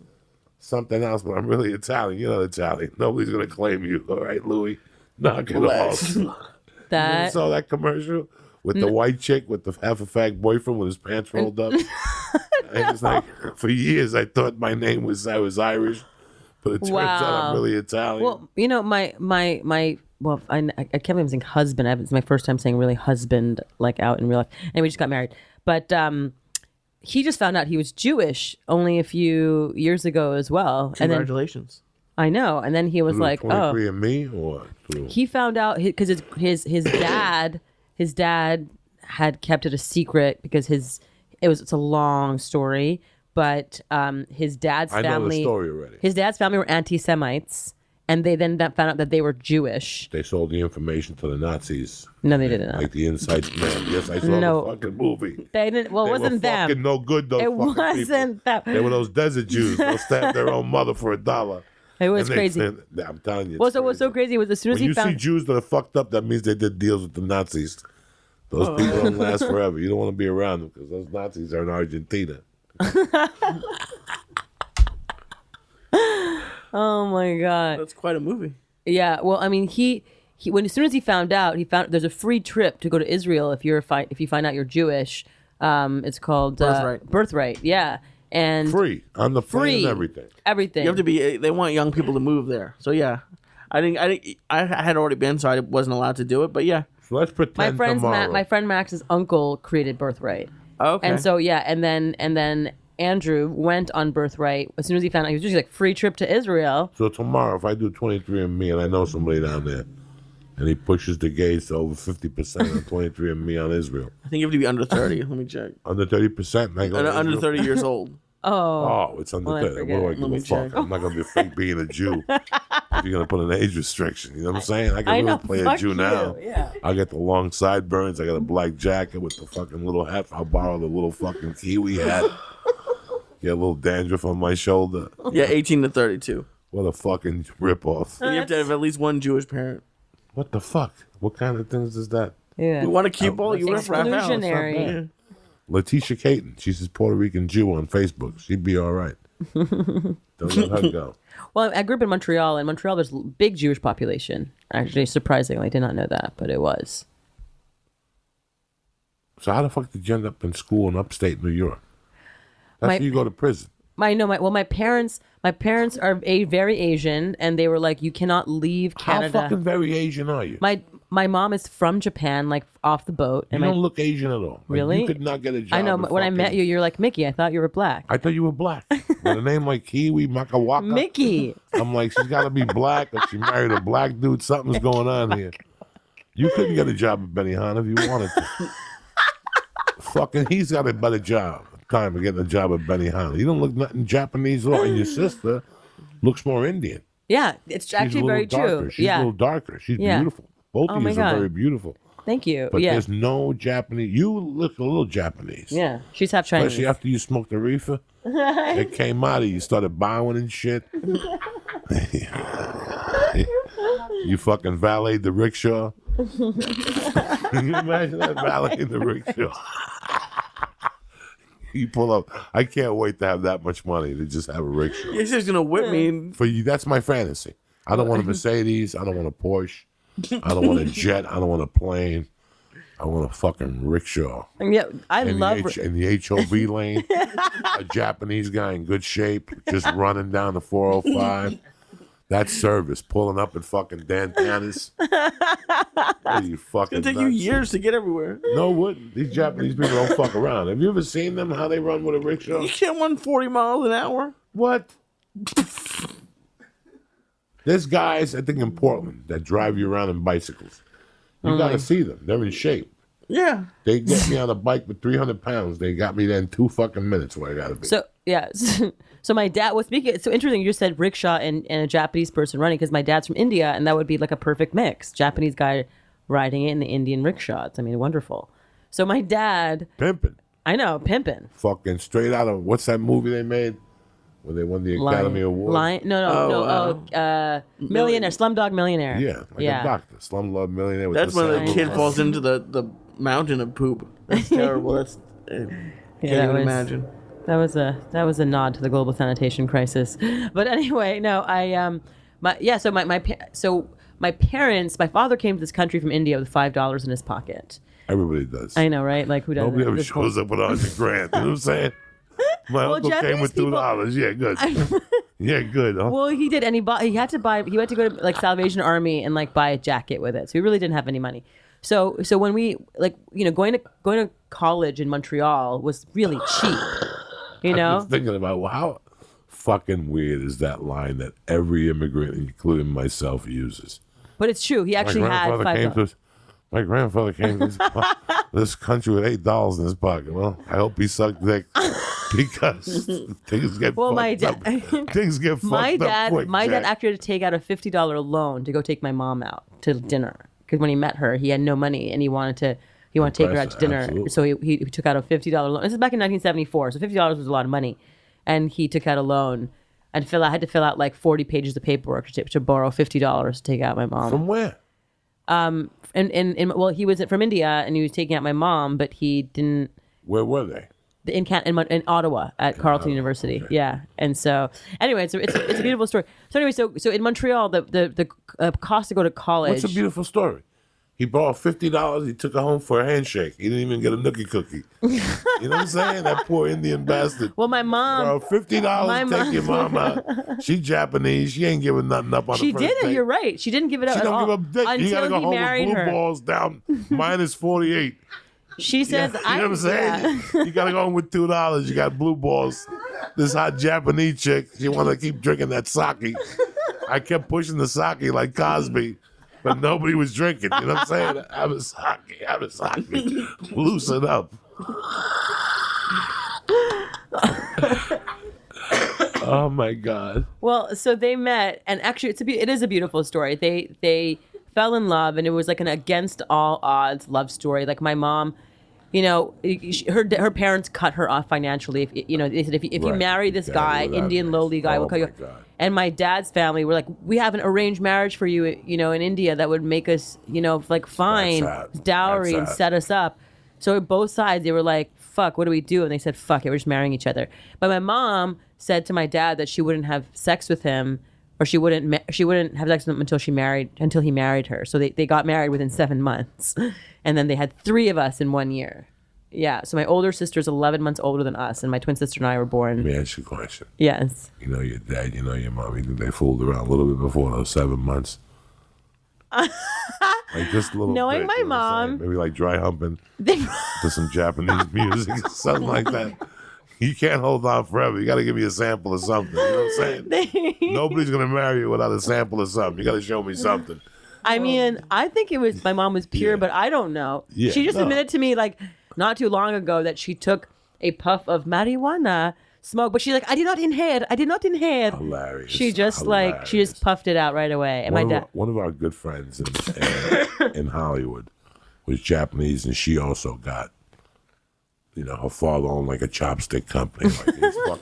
something else, but I'm really Italian. You're not Italian. Nobody's going to claim you. All right, Louis? Knock it off. That Saw that commercial with the white chick with the half a fag boyfriend with his pants rolled up? And it's like, for years I thought I was Irish, but it turns out Wow. I'm really Italian. well, you know, my well, I can't believe I'm saying husband. It's my first time saying really husband like out in real life. And we just got married, but he just found out he was Jewish only a few years ago as well. And then Congratulations. I know, and then he was Through like, oh. 23andMe or through? He found out because his dad had kept it a secret because it's a long story, but his dad's I family know the story already. His dad's family were anti-Semites, and they then found out that they were Jewish. They sold the information to the Nazis. No, they didn't. Like the Inside Man. Yes, I saw No. the fucking movie. They didn't. Well, it They wasn't were them. fucking no good, those It fucking wasn't people. them. They were those desert Jews. They'll stab their own mother for $1. It was And crazy. I'm telling you. Well, it's so what's so crazy was as soon as When he you see found Jews that are fucked up, that means they did deals with the Nazis. Those people don't last forever. You don't want to be around them because those Nazis are in Argentina. oh my god. That's quite a movie. Yeah, well, I mean, he as soon as he found out, there's a free trip to go to Israel if you find out you're Jewish. It's called Birthright. Yeah, and Free on the plane and everything. Everything. You have to be. They want young people to move there. So yeah, I had already been, so I wasn't allowed to do it. But yeah, So let's pretend tomorrow. my friend Max's uncle created Birthright. okay. And so yeah, and then Andrew went on Birthright as soon as he found out he was just like free trip to Israel. So tomorrow, if I do 23andMe and I know somebody down there, and he pushes the gays to over 50% on 23andMe on Israel, I think you have to be under 30. Let me check. under 30%, and I go to Under Israel? 30 years old. Oh, it's under Well, I 30. What do I forget. give a fuck? I'm not gonna be fake being a Jew. If you're gonna put an age restriction, you know what I'm saying? I can really play a fuck Jew you, now. yeah. I got the long sideburns. I got a black jacket with the fucking little hat. I'll borrow the little fucking kiwi hat. Get a little dandruff on my shoulder. Yeah, 18 to 32. What a fucking ripoff. You have to have at least one Jewish parent. What the fuck? What kind of things is that? Yeah. You want to keep all you have Exclusionary. Letitia Caton. She's a Puerto Rican Jew on Facebook. She'd be all right. Don't let her go. Well, I grew up in Montreal. In Montreal, there's a big Jewish population. Actually, surprisingly, I did not know that, but it was. So how the fuck did you end up in school in upstate New York? That's My- where you go to prison. My parents are very Asian, and they were like, you cannot leave Canada. How fucking very Asian are you? My mom is from Japan, like off the boat. You And don't look Asian at all. Like, Really? you could not get a job. I know. with When I met fucking- you, you're like, Mickey, I thought you were black. I thought you were black. With a name like Kiwi, Makawaka. Mickey. I'm like, she's got to be black, or she married a black dude. Something's going on here. You couldn't get a job at Benihana if you wanted to. Fucking, he's got a better job. Time of getting a job at Benihana. You don't look nothing Japanese, or and your sister looks more Indian. Yeah, it's She's a actually little very darker. true. She's a Yeah. little darker. She's Yeah. beautiful. Both Oh of my you God. are very beautiful. Thank you. But Yeah. there's no Japanese. You look a little Japanese. Yeah. She's half Chinese. Especially after you smoked the reefer. It came out of you. You started bowing and shit. You fucking valeted the rickshaw. Can you imagine that valeting the rickshaw? You pull up. I can't wait to have that much money to just have a rickshaw. He's just going to whip me. And For you, that's my fantasy. I don't want a Mercedes. I don't want a Porsche. I don't want a jet. I don't want a plane. I want a fucking rickshaw. Yeah, I In love. in the HOV lane, a Japanese guy in good shape, just running down the 405. That service, pulling up at fucking Dan Tannis. Are you fucking It's going to take you nuts? years to get everywhere. No, what? These Japanese people don't fuck around. Have you ever seen them, how they run with a rickshaw? You can't run 40 miles an hour. What? There's guys, I think, in Portland that drive you around in bicycles. You got to see them. They're in shape. Yeah. They get me on a bike with 300 pounds. They got me there in 2 fucking minutes where I got to be. So yeah, so my dad was speaking. It's so interesting. You just said rickshaw and a Japanese person running because my dad's from India, and that would be like a perfect mix. Japanese guy riding it in the Indian rickshaw. It's, I mean, wonderful. So my dad, Pimping. I know, pimping. Fucking straight out of, what's that movie they made? Where they won the Academy Award? Millionaire, Slumdog Millionaire. Yeah, like a doctor. Slumdog Millionaire. With That's when the Sandler kid Bullock. falls into the mountain of poop. That's terrible. That's can't even imagine. That was a nod to the global sanitation crisis. But anyway, no, so my parents, my father came to this country from India with $5 in his pocket. Everybody does. I know, right? Like who doesn't? Nobody ever This shows up with $100,000. You know what I'm saying? My uncle came with $2. Yeah, good. Yeah, good. Huh? Well, he did, and he had to go to like Salvation Army and like buy a jacket with it. So he really didn't have any money. So when we going to college in Montreal was really cheap. You I know, was thinking about, well, how fucking weird is that line that every immigrant, including myself, uses? but it's true. He actually had $5. My grandfather came to this country with $8 in his pocket. Well, I hope he sucked dick because things get fucked up. Things get fucked up quick. My dad Jack. actually had to take out a $50 loan to go take my mom out to dinner because when he met her, he had no money and he wanted to take her out to dinner. Absolutely. So he took out a $50 loan. This is back in 1974, so $50 was a lot of money, and he took out a loan and had to fill out like 40 pages of paperwork to borrow $50 to take out my mom. From where? Well, he was from India and he was taking out my mom, but he didn't. Where were they? in Ottawa at Carleton University. Okay. Yeah, and so anyway, it's a beautiful story. So anyway, so in Montreal, the cost to go to college. What's a beautiful story? He borrowed $50. He took it home for a handshake. He didn't even get a nookie cookie. You know what I'm saying? That poor Indian bastard. Well, my mom. Bro, $50. Take your mama. She Japanese. She ain't giving nothing up on She the first didn't. date. You're right. She didn't give it up She at don't all give up dick. You until gotta go he home with married blue her. balls down minus 48. She says, You know what I'm saying? You gotta go home with $2. You got blue balls. This hot Japanese chick, she wanna keep drinking that sake. I kept pushing the sake like Cosby, but nobody was drinking. You know what I'm saying? Have a sake. Loosen up. Oh my God. Well, so they met, and actually, it is a beautiful story. They fell in love, and it was like an against all odds love story. Like my mom, you know, her parents cut her off financially. They said if you Right. marry this guy, Exactly. Indian lowly guy, Oh will cut you. my God. And my dad's family were like, we have an arranged marriage for you, in India that would make us, like fine That's dowry sad. and set us up. So both sides, they were like, fuck, what do we do? And they said, fuck it, we're just marrying each other. But my mom said to my dad that she wouldn't have sex with him, or she wouldn't have sex with him until he married her. So they got married within 7 months. And then they had 3 of us in 1 year. Yeah. So my older sister's 11 months older than us, and my twin sister and I were born. Let me ask you a question. Yes. You know your dad, you know your mom. You think they fooled around a little bit before those 7 months? Like just a little Knowing bit. my You know what I'm mom. saying? Maybe like dry humping They- to some Japanese music, something like that. You can't hold on forever. You got to give me a sample of something. You know what I'm saying? Nobody's going to marry you without a sample of something. You got to show me something. I mean, I think it was my mom was pure, Yeah. but I don't know. Yeah, She just no. admitted to me like not too long ago that she took a puff of marijuana smoke, but she's like, I did not inhale. Hilarious. She just puffed it out right away. And One of our good friends in Hollywood was Japanese, and she also got, her father owned like a chopstick company. Like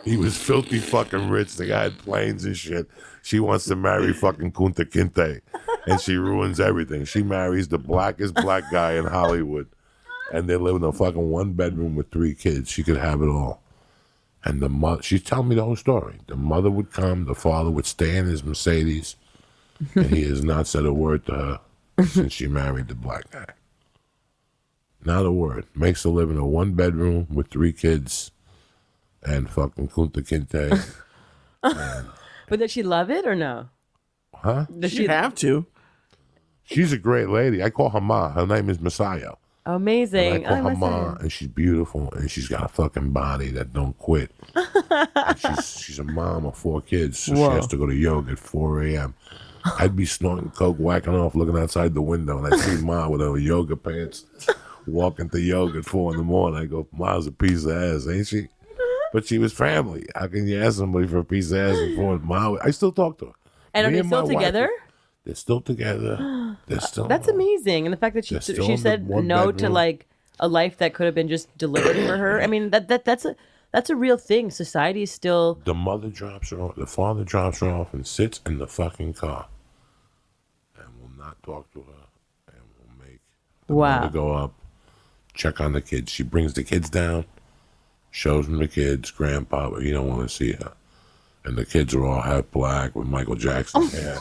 he was filthy fucking rich. The guy had planes and shit. She wants to marry fucking Kunta Kinte, and she ruins everything. She marries the blackest black guy in Hollywood, and they live in a fucking 1-bedroom with 3 kids. She could have it all. And the mother, she's telling me the whole story. The mother would come, the father would stay in his Mercedes, and he has not said a word to her since she married the black guy. Not a word. Makes a living in a 1-bedroom with 3 kids and fucking Kunta Kinte. But does she love it or no? Huh? Does You have to. She's a great lady. I call her Ma. Her name is Masayo. Amazing. And I call her listen. Ma, and she's beautiful, and she's got a fucking body that don't quit. And she's a mom of 4 kids, so Whoa. she has to go to yoga at 4 a.m. I'd be snorting coke, whacking off, looking outside the window, and I'd see Ma with her yoga pants walking to yoga at 4 in the morning. I go, Ma's a piece of ass, ain't she? But she was family. How can you ask somebody for a piece of ass before Ma? I still talk to her. And are Me they my still wife, together? They're still together. They're still. That's amazing. And the fact that They're still she in said the 1 no to bedroom. like a life that could have been just delivered for her. I mean, that's a real thing. Society is still. The mother drops her off, the father drops her off and sits in the fucking car and will not talk to her and will make the Wow. mother go up, check on the kids. She brings the kids down, shows them the kids, grandpa, but you don't want to see her. And the kids are all half black with Michael Jackson hair.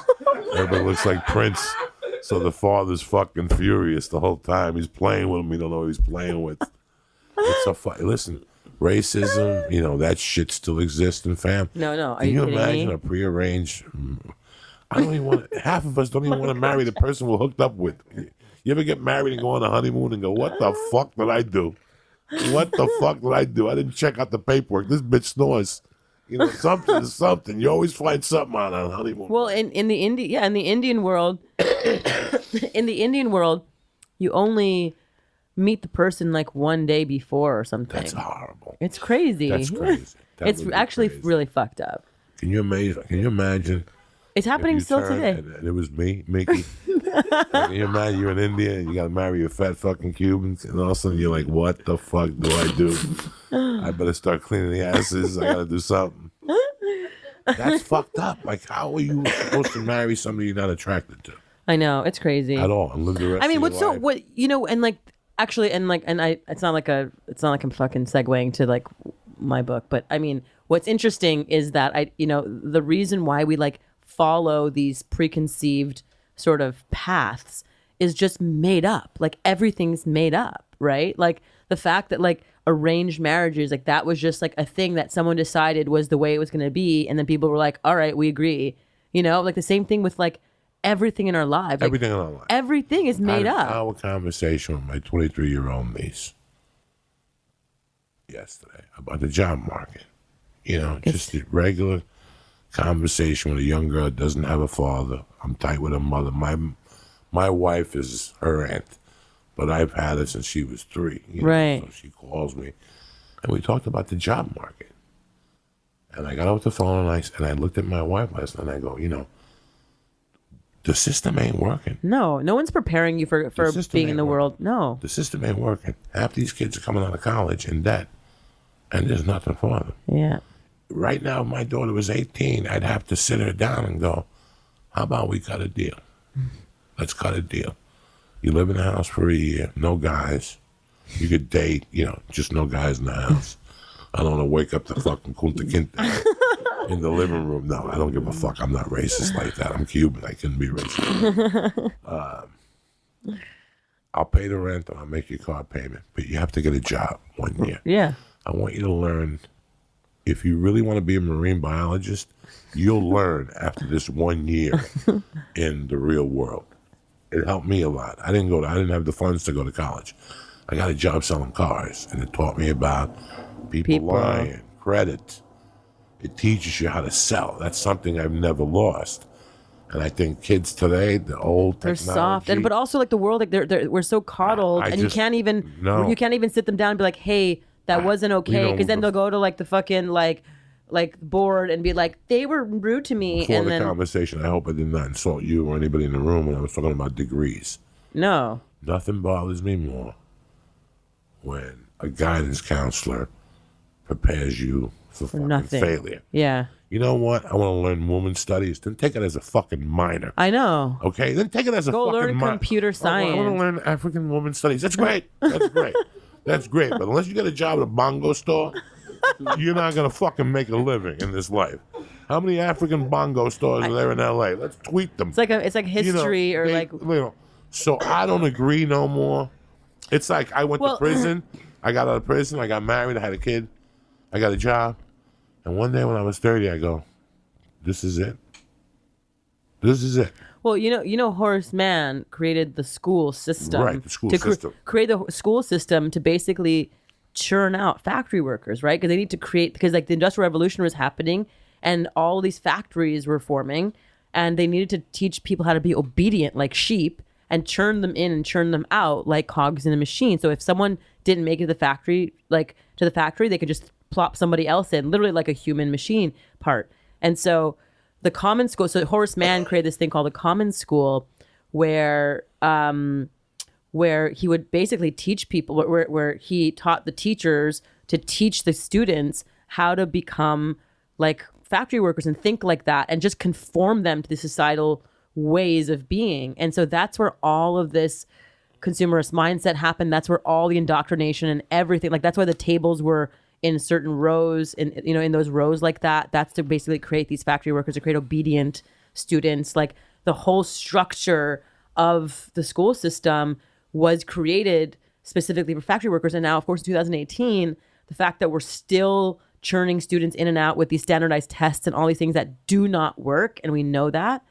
Everybody looks like Prince. So the father's fucking furious the whole time. He's playing with him. He don't know who he's playing with. It's so funny. Listen, racism, that shit still exists in fam. No. Are Can you kidding imagine me? a prearranged? I don't even want. Half of us don't even want to marry the person we're hooked up with. You ever get married and go on a honeymoon and go, "What the fuck did I do? What the fuck did I do? I didn't check out the paperwork. This bitch snores." Something is something. You always find something on a honeymoon. Well, in the Indian world, you only meet the person like one day before or something. That's horrible. It's crazy. That's crazy. That It's would be actually crazy. really fucked up. Can you imagine? It's happening if you still turned today. and it was me, Mickey. Can you imagine you're in India and you got to marry a fat fucking Cubans, and all of a sudden you're like, "What the fuck do I do? I better start cleaning the asses. I got to do something." That's fucked up. Like, how are you supposed to marry somebody you're not attracted to I know, it's crazy. at all and live the rest? I mean, of what's your so life? what and like actually, it's not like I'm fucking segueing to like my book, but I mean, what's interesting is that the reason why we like follow these preconceived sort of paths is just made up. Like everything's made up, right? Like the fact that like arranged marriages, like that was just like a thing that someone decided was the way it was going to be, and then people were like, all right, we agree. Like the same thing with like everything in our lives. Like, Everything in our life. everything is made up. Our conversation with my 23-year-old niece yesterday about the job market. Just a regular conversation with a young girl that doesn't have a father. I'm tight with her mother. My wife is her aunt, but I've had her since she was 3. Right. So she calls me, and we talked about the job market. And I got off the phone and I looked at my wife last night and I go, the system ain't working. No one's preparing you for being in the world. No. The system ain't working. Half these kids are coming out of college in debt, and there's nothing for them. Yeah. Right now, if my daughter was 18, I'd have to sit her down and go, how about we cut a deal? Let's cut a deal. You live in the house for a year, no guys. You could date, just no guys in the house. I don't want to wake up to fucking Kunta Kinte in the living room. No, I don't give a fuck. I'm not racist like that. I'm Cuban. I couldn't be racist. I'll pay the rent and I'll make your car payment, but you have to get a job 1 year. Yeah. I want you to learn. If you really want to be a marine biologist, you'll learn after this 1 year in the real world. It helped me a lot. I didn't have the funds to go to college. I got a job selling cars, and it taught me about people lying, credit. It teaches you how to sell. That's something I've never lost. And I think kids today, the old technology, they're soft, but also like the world, like we're so coddled, and you can't even sit them down and be like, hey, that wasn't okay, because then they'll go to like the fucking like board and be like, they were rude to me. Before the conversation, I hope I did not insult you or anybody in the room when I was talking about degrees. No. Nothing bothers me more when a guidance counselor prepares you for fucking nothing. Failure. Yeah. You know what? I want to learn women's studies. Then take it as a fucking minor. I know. Okay? Then take it as a Go fucking learn computer science. I want to learn African women's studies. That's great. That's great. That's great. But unless you get a job at a bongo store, you're not going to fucking make a living in this life. How many African bongo stores are there in L.A.? Let's tweet them. It's like history So I don't agree no more. It's like I went to prison. I got out of prison. I got married. I had a kid. I got a job. And one day when I was 30, I go, this is it. This is it. Well, Horace Mann created the school system. Right, the school system. Create the school system to basically churn out factory workers, right? Because they need to because like the Industrial Revolution was happening and all these factories were forming and they needed to teach people how to be obedient like sheep and churn them in and churn them out like cogs in a machine. So if someone didn't make it to the factory, they could just plop somebody else in, literally like a human machine part. And so the common school, so Horace Mann created this thing called the common school where he would basically teach people, where he taught the teachers to teach the students how to become like factory workers and think like that and just conform them to the societal ways of being. And so that's where all of this consumerist mindset happened. That's where all the indoctrination and everything, like that's why the tables were in certain rows, in those rows like that. That's to basically create these factory workers, to create obedient students. Like the whole structure of the school system was created specifically for factory workers. And now, of course, in 2018, the fact that we're still churning students in and out with these standardized tests and all these things that do not work, and we know that,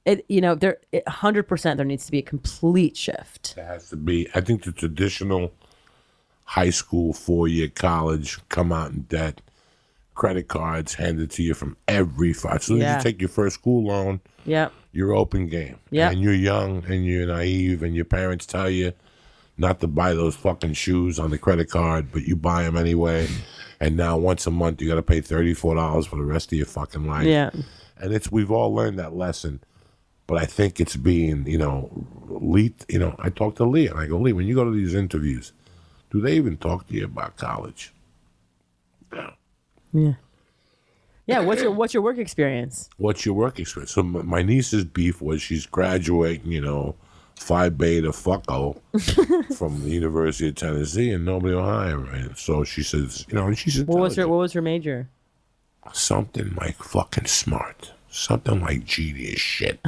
100% there needs to be a complete shift. There has to be. I think the traditional high school, 4-year college, come out in debt, credit cards handed to you from every as soon as you take your first school loan, you're open game. And you're young and you're naive and your parents tell you not to buy those fucking shoes on the credit card, but you buy them anyway. And now once a month you got to pay $34 for the rest of your fucking life. Yeah. And we've all learned that lesson. But I think it's being, Lee, I talked to Lee and I go, Lee, when you go to these interviews, do they even talk to you about college? No. Yeah. Yeah. What's your work experience? What's your work experience? So my niece's beef was she's graduating, Phi Beta fucko from the University of Tennessee, and nobody will hire her. And so she says, you know, and she's intelligent. What was her major? Something like fucking smart. Something like genius shit.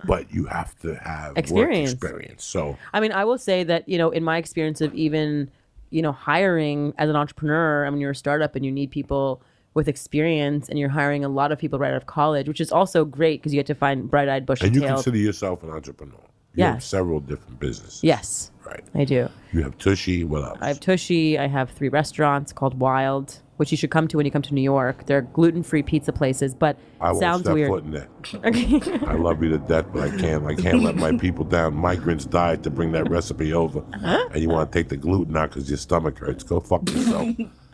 But you have to have Experience. work experience. So I mean, I will say that, you know, in my experience of even, you know, hiring as an entrepreneur, I mean, you're a startup and you need people with experience, and you're hiring a lot of people right out of college, which is also great because you get to find bright-eyed, bushy-tailed. And you consider yourself an entrepreneur. You have several different businesses. Yes. Right. I do. You have Tushy. What else? I have Tushy. I have 3 restaurants called Wild, which you should come to when you come to New York. They're gluten-free pizza places, but I won't sounds step weird. foot in there. I love you to death, but I can't let my people down. Migrants died to bring that recipe over, and you want to take the gluten out because your stomach hurts. Go fuck yourself.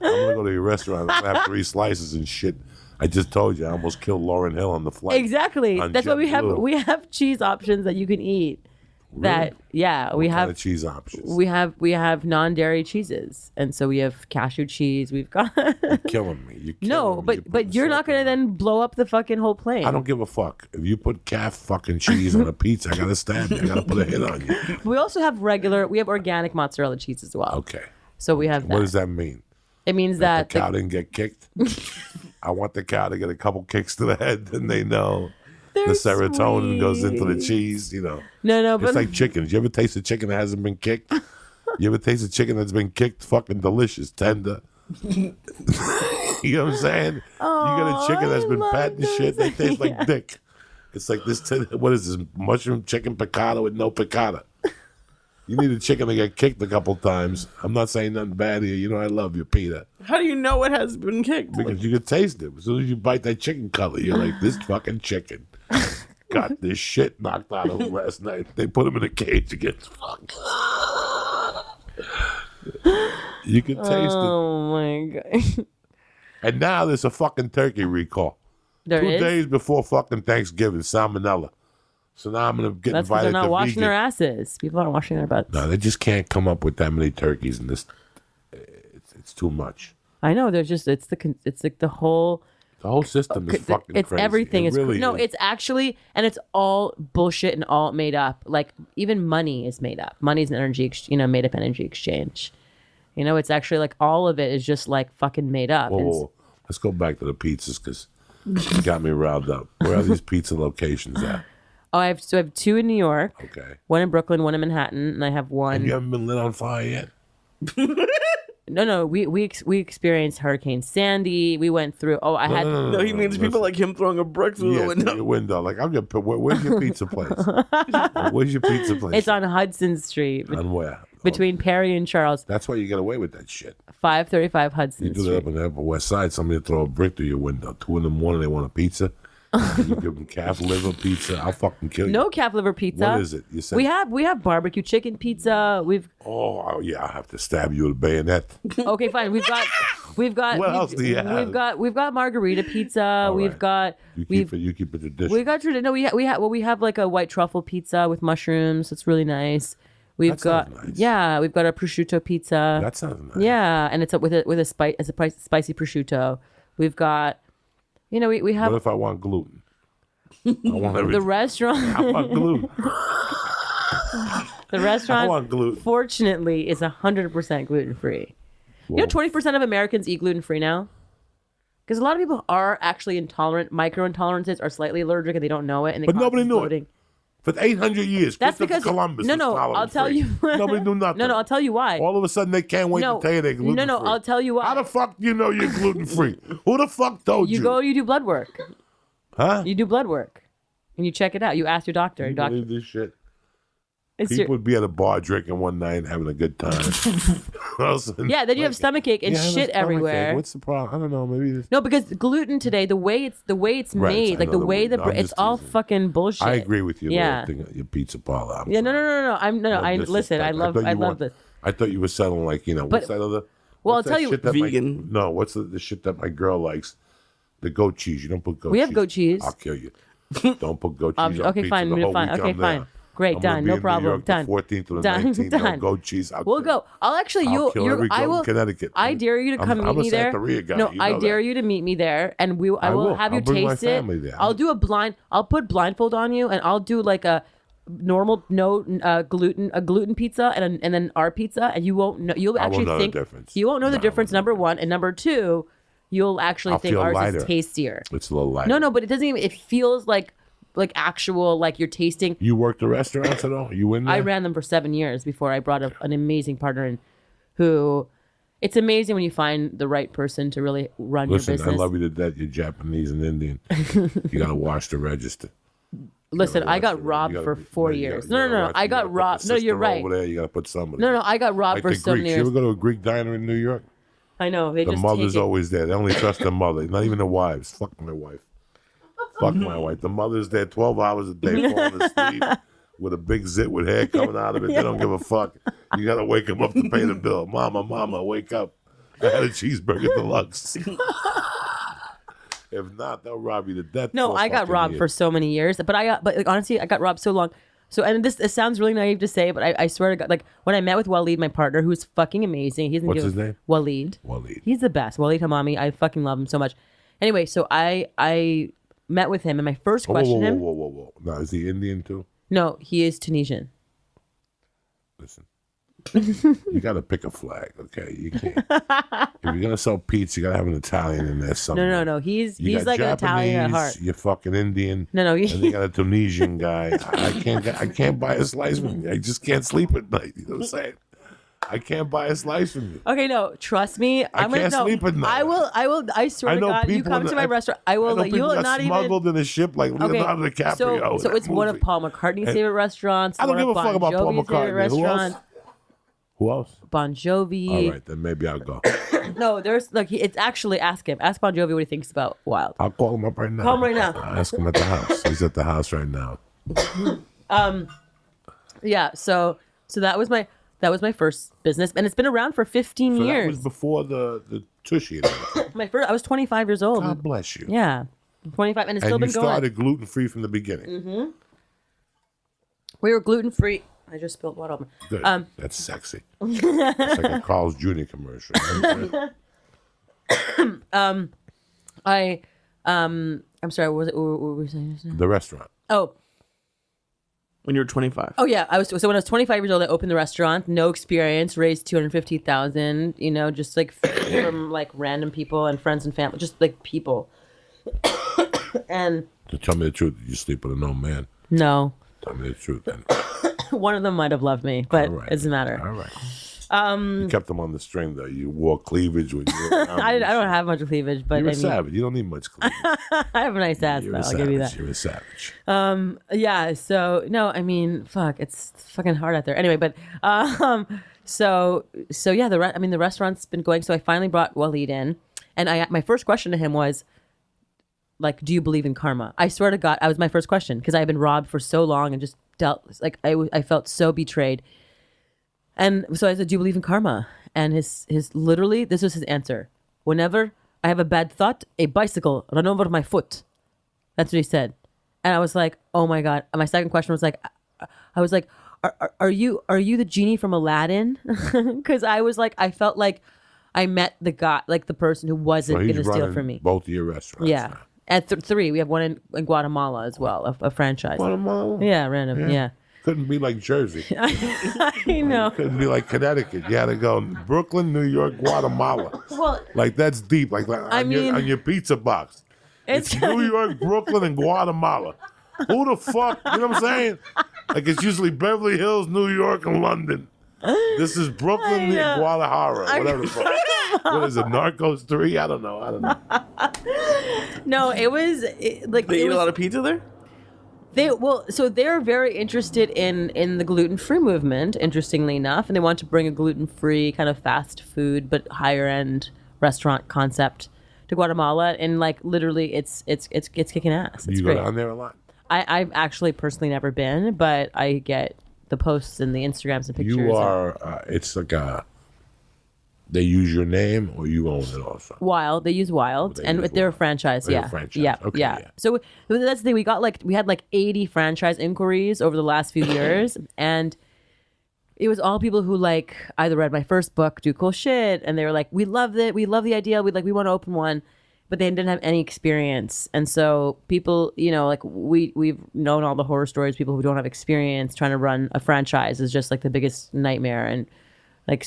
I'm gonna go to your restaurant. I'm gonna have 3 slices and shit. I just told you I almost killed Lauryn Hill on the flight. Exactly. That's why we have cheese options that you can eat. Really? That we What have kind of cheese options. we have non-dairy cheeses, and so we have cashew cheese. We've got You're killing me. You're killing me. but you're not gonna then blow up the fucking whole plane. I don't give a fuck. If you put calf fucking cheese on a pizza, I gotta stab you. I gotta put a hit on you. We also have organic mozzarella cheese as well. Okay. So we have that. What does that mean? It means That that the cow didn't get kicked? I want the cow to get a couple kicks to the head, then they know the serotonin goes into the cheese, you know. No, It's but like chickens. You ever taste a chicken that hasn't been kicked? You ever taste a chicken that's been kicked? Fucking delicious, tender. You know what I'm saying? You got a chicken that's been pat and shit. They taste like dick. It's like this. What is this? Mushroom chicken piccata with no piccata. You need a chicken to get kicked a couple times. I'm not saying nothing bad here. You know I love you, Peter. How do you know it has been kicked? Because you can taste it. As soon as you bite that chicken cutlet, you're like, this fucking chicken got this shit knocked out of him last night. They put him in a cage against fuck. You can taste it. oh my god, And now there's a fucking turkey recall. there 2 is. days before fucking Thanksgiving, salmonella. So now I'm gonna get That's because invited they're not to washing vegan. their asses. People aren't washing their butts. No, they just can't come up with that many turkeys in this. It's too much. I know. There's just it's like the whole. The whole system is fucking It's crazy. everything. It It's really no. is. It's actually, and it's all bullshit and all made up. Like even money is made up. Money is an energy, made up energy exchange. You know, it's actually like all of it is just like fucking made up. And Whoa. Let's go back to the pizzas because you got me riled up. Where are these pizza locations at? I have 2 in New York, Okay. 1 in Brooklyn, 1 in Manhattan, and I have 1. And you haven't been lit on fire yet? No, we experienced Hurricane Sandy. We went through. Oh, I had. No, he means people like him throwing a brick through the Yeah, window. through your window. Like, where's your pizza place? Where's your pizza place? It's on Hudson Street On where? between Perry and Charles. That's why you get away with that shit. 535 Hudson You do that Street. up on the Upper West Side, somebody throw a brick through your window. 2 in the morning, they want a pizza. You give them calf liver pizza. I'll fucking kill you. No calf liver pizza. What is it? You said We have barbecue chicken pizza. Oh yeah, I have to stab you with a bayonet. Okay, fine. We've got. What else do you have? We've got margarita pizza. All We've right. got. You keep it traditional. We got no. We have like a white truffle pizza with mushrooms. It's really nice. We've That sounds got nice. we've got a prosciutto pizza. That sounds nice. Yeah, and it's with a spicy prosciutto. We've got, we have What if I want gluten? I want the everything. restaurant. I want gluten. The restaurant, I want gluten. fortunately, is 100% gluten free. You know, 20% of Americans eat gluten free now. Because a lot of people are actually intolerant. Micro intolerances are slightly allergic and they don't know it. And they But cause nobody knew it. bloating. For 800 years, That's Christopher because Columbus no, was no. tolerant I'll tell free. you. Nobody knew nothing. No, I'll tell you why. All of a sudden, they can't wait No, to tell you they're gluten free. no, I'll tell you why. How the fuck do you know you're gluten free? Who the fuck told you? You do blood work. Huh? You do blood work, and you check it out. You ask your doctor. You Your doctor. believe this shit? It's People would be at a bar drinking one night, having a good time. yeah, then you have stomachache and Yeah, I have a shit stomachache. everywhere. What's the problem? I don't know. Maybe this. No, because gluten today, the way it's Right, made, I like know the the way way- that I'm it's just all teasing. fucking bullshit. I agree with you. Yeah. Your pizza parlor. I'm Yeah, sorry. no. I No listen. I disrespect. love thought you love want- this. I thought you were selling like what's that other? Well, what's I'll tell that you- shit that Vegan. No, what's the shit that my girl likes? The goat cheese. You don't put goat. We cheese. have goat cheese. I'll kill you. Don't put goat cheese on Okay, pizza fine. the whole Fine. week Okay, I'm fine. there. Great, I'm gonna done. be No in New problem. York Done. The 14th to the Done. 19th. Done. No goat cheese. We'll go. I'll actually I'll kill every I goat will in Connecticut. I dare you to come I'm meet me a there. Santeria guy. No, You I know dare that. you to meet me there, and I will will. have I'll you bring my taste family it. there. I'll do a blind. I'll put blindfold on you, and I'll do like a normal gluten pizza and then our pizza, and you won't know. You'll actually know think the difference. you won't know the difference. Number one, and number two, you'll actually think feel ours lighter. is tastier. It's a little lighter. No, but it doesn't even. It feels like actual, like you're tasting. You worked the restaurants at all? You in there? I ran them for 7 years before I brought an amazing partner in, who. It's amazing when you find the right person to really run your business. I love you to death. You're Japanese and Indian. You got to wash the register. Listen, I got robbed for 4 years. No. I got robbed. No, you're right. Over there, you got to put somebody. No, I got robbed for so many Greeks. years. You ever go to a Greek diner in New York? I know. The mother's always there. They only trust their mother, not even the wives. Fuck my wife. Fuck my wife. The mother's there 12 hours a day, falling asleep with a big zit with hair coming out of it. They don't give a fuck. You got to wake them up to pay the bill. Mama, wake up. I had a cheeseburger deluxe. If not, they'll rob you to death. No, I got robbed for so many years, but honestly, I got robbed so long. So, and it sounds really naive to say, but I swear to God, like when I met with Waleed, my partner, who's fucking amazing. What's his name? Waleed. He's the best. Waleed Hamami. I fucking love him so much. Anyway, so I met with him, and my first question Whoa. Now, is he Indian too? No, he is Tunisian. Listen, you got to pick a flag, okay? You can't. If you're gonna sell pizza, you got to have an Italian in there somewhere. No. He's got like Japanese, an Italian at heart. You're fucking Indian. No. And you got a Tunisian guy. I can't buy a slice from you. I just can't sleep at night. You know what I'm saying? I can't buy a slice from you. Okay, no, trust me. I can't sleep at night. I will. I swear to God, you come to my restaurant. I will. You will not even. Smuggled in a ship like Leonardo DiCaprio. So it's one of Paul McCartney's favorite restaurants. I don't give a fuck about Paul McCartney. Who else? Bon Jovi. All right, then maybe I'll go. No, it's actually ask him. Ask Bon Jovi what he thinks about Wild. I'll call him up right now. Call him right now. I'll ask him at the house. He's at the house right now. Yeah. So that was my first business, and it's been around for 15 years. That was before the Tushy. I was 25 years old. God bless you. Yeah, 25, and it's still been going. And you started gluten-free from the beginning. Mm-hmm. We were gluten-free. I just spilled water on me. Good. That's sexy. It's like a Carl's Jr. commercial. I'm sorry. What were we saying? The restaurant. Oh. When you were 25. Oh yeah, when I was 25 years old, I opened the restaurant. No experience, raised $250,000. You know, just like from like random people and friends and family, just like people. And to tell me the truth, did you sleep with a known man? No. Tell me the truth, then. One of them might have loved me, but it doesn't matter. All right. You kept them on the string, though. You wore cleavage when you were I don't have much cleavage, but you're a savage. You don't need much cleavage. I have a nice ass, though. I'll give you that. You're a savage. Yeah. So no, I mean, fuck, it's fucking hard out there. Anyway, but so yeah, the restaurant's been going. So I finally brought Waleed in, and my first question to him was, like, do you believe in karma? I swear to God, that was my first question because I had been robbed for so long and just I felt so betrayed. And so I said, do you believe in karma? And his literally, this was his answer. Whenever I have a bad thought, a bicycle run over my foot. That's what he said. And I was like, oh my God. And my second question was like, are you the genie from Aladdin? Because I was like, I felt like I met the guy, like the person who wasn't going to steal from me. Both of your restaurants. Yeah. Now. At 3, we have one in Guatemala as well, a franchise. Guatemala? Yeah, random. Yeah. Couldn't be like Jersey. I know. Couldn't be like Connecticut. You had to go Brooklyn, New York, Guatemala. Well, like that's deep. Like on your pizza box. It's New York, Brooklyn, and Guatemala. Who the fuck? You know what I'm saying? Like it's usually Beverly Hills, New York, and London. This is Brooklyn, Guadalajara, whatever the fuck. What is it, Narcos 3? I don't know. No, it was like... They eat a lot of pizza there? They're very interested in the gluten-free movement, interestingly enough, and they want to bring a gluten-free kind of fast food but higher-end restaurant concept to Guatemala, and like literally it's kicking ass. It's you great. Go down there a lot? I've actually personally never been, but I get the posts and the Instagrams and pictures. You are, it's like they use your name or you own it also? Wild. They use Wild. They're a franchise. They're yeah. a franchise. Yeah. Okay, yeah. So that's the thing. We had like 80 franchise inquiries over the last few years. And it was all people who like either read my first book, Do Cool Shit. And they were like, we love it. We love the idea. We want to open one. but they didn't have any experience. And so people, like we've known all the horror stories. People who don't have experience trying to run a franchise is just like the biggest nightmare, and like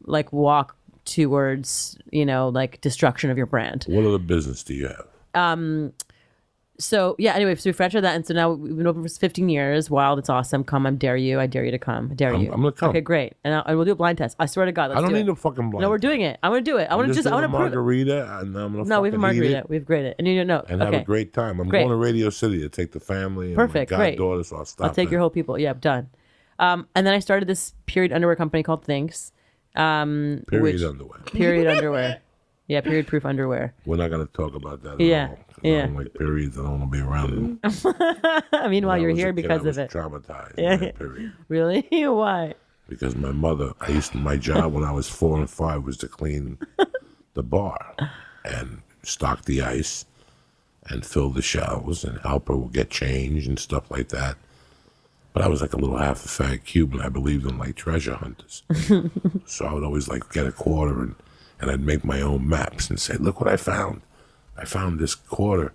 like walk towards like destruction of your brand. What other business do you have? So yeah, anyway, so we franchised that, and so now we've been open for 15 years. Wild, it's awesome. Come, I dare you to come. I dare you. I'm gonna come. Okay, great, and we'll do a blind test. I swear to God, let's I don't do need it. a fucking blind. No, we're doing it. I'm gonna do it. I want to prove it. margarita, and I'm gonna No, we have a margarita. We've graded, and and have a great time. I'm going to Radio City to take the family and Perfect, my great. goddaughter, so I'll stop. I'll take your whole people. Yeah, done. And then I started this period underwear company called Thinks. Period underwear. Period underwear. Yeah, period proof underwear. We're not going to talk about that Yeah, at all. yeah. I don't like periods. I don't want to be around them. Meanwhile, you're When I was here a kid, because I was of it. traumatized. Yeah. By period. Really? Why? Because my mother, my job when I was 4 and 5 was to clean the bar and stock the ice and fill the shelves and help her get change and stuff like that. But I was like a little half a fat Cuban. I believed in like treasure hunters. So I would always like get a quarter and I'd make my own maps and say, look what I found. I found this quarter.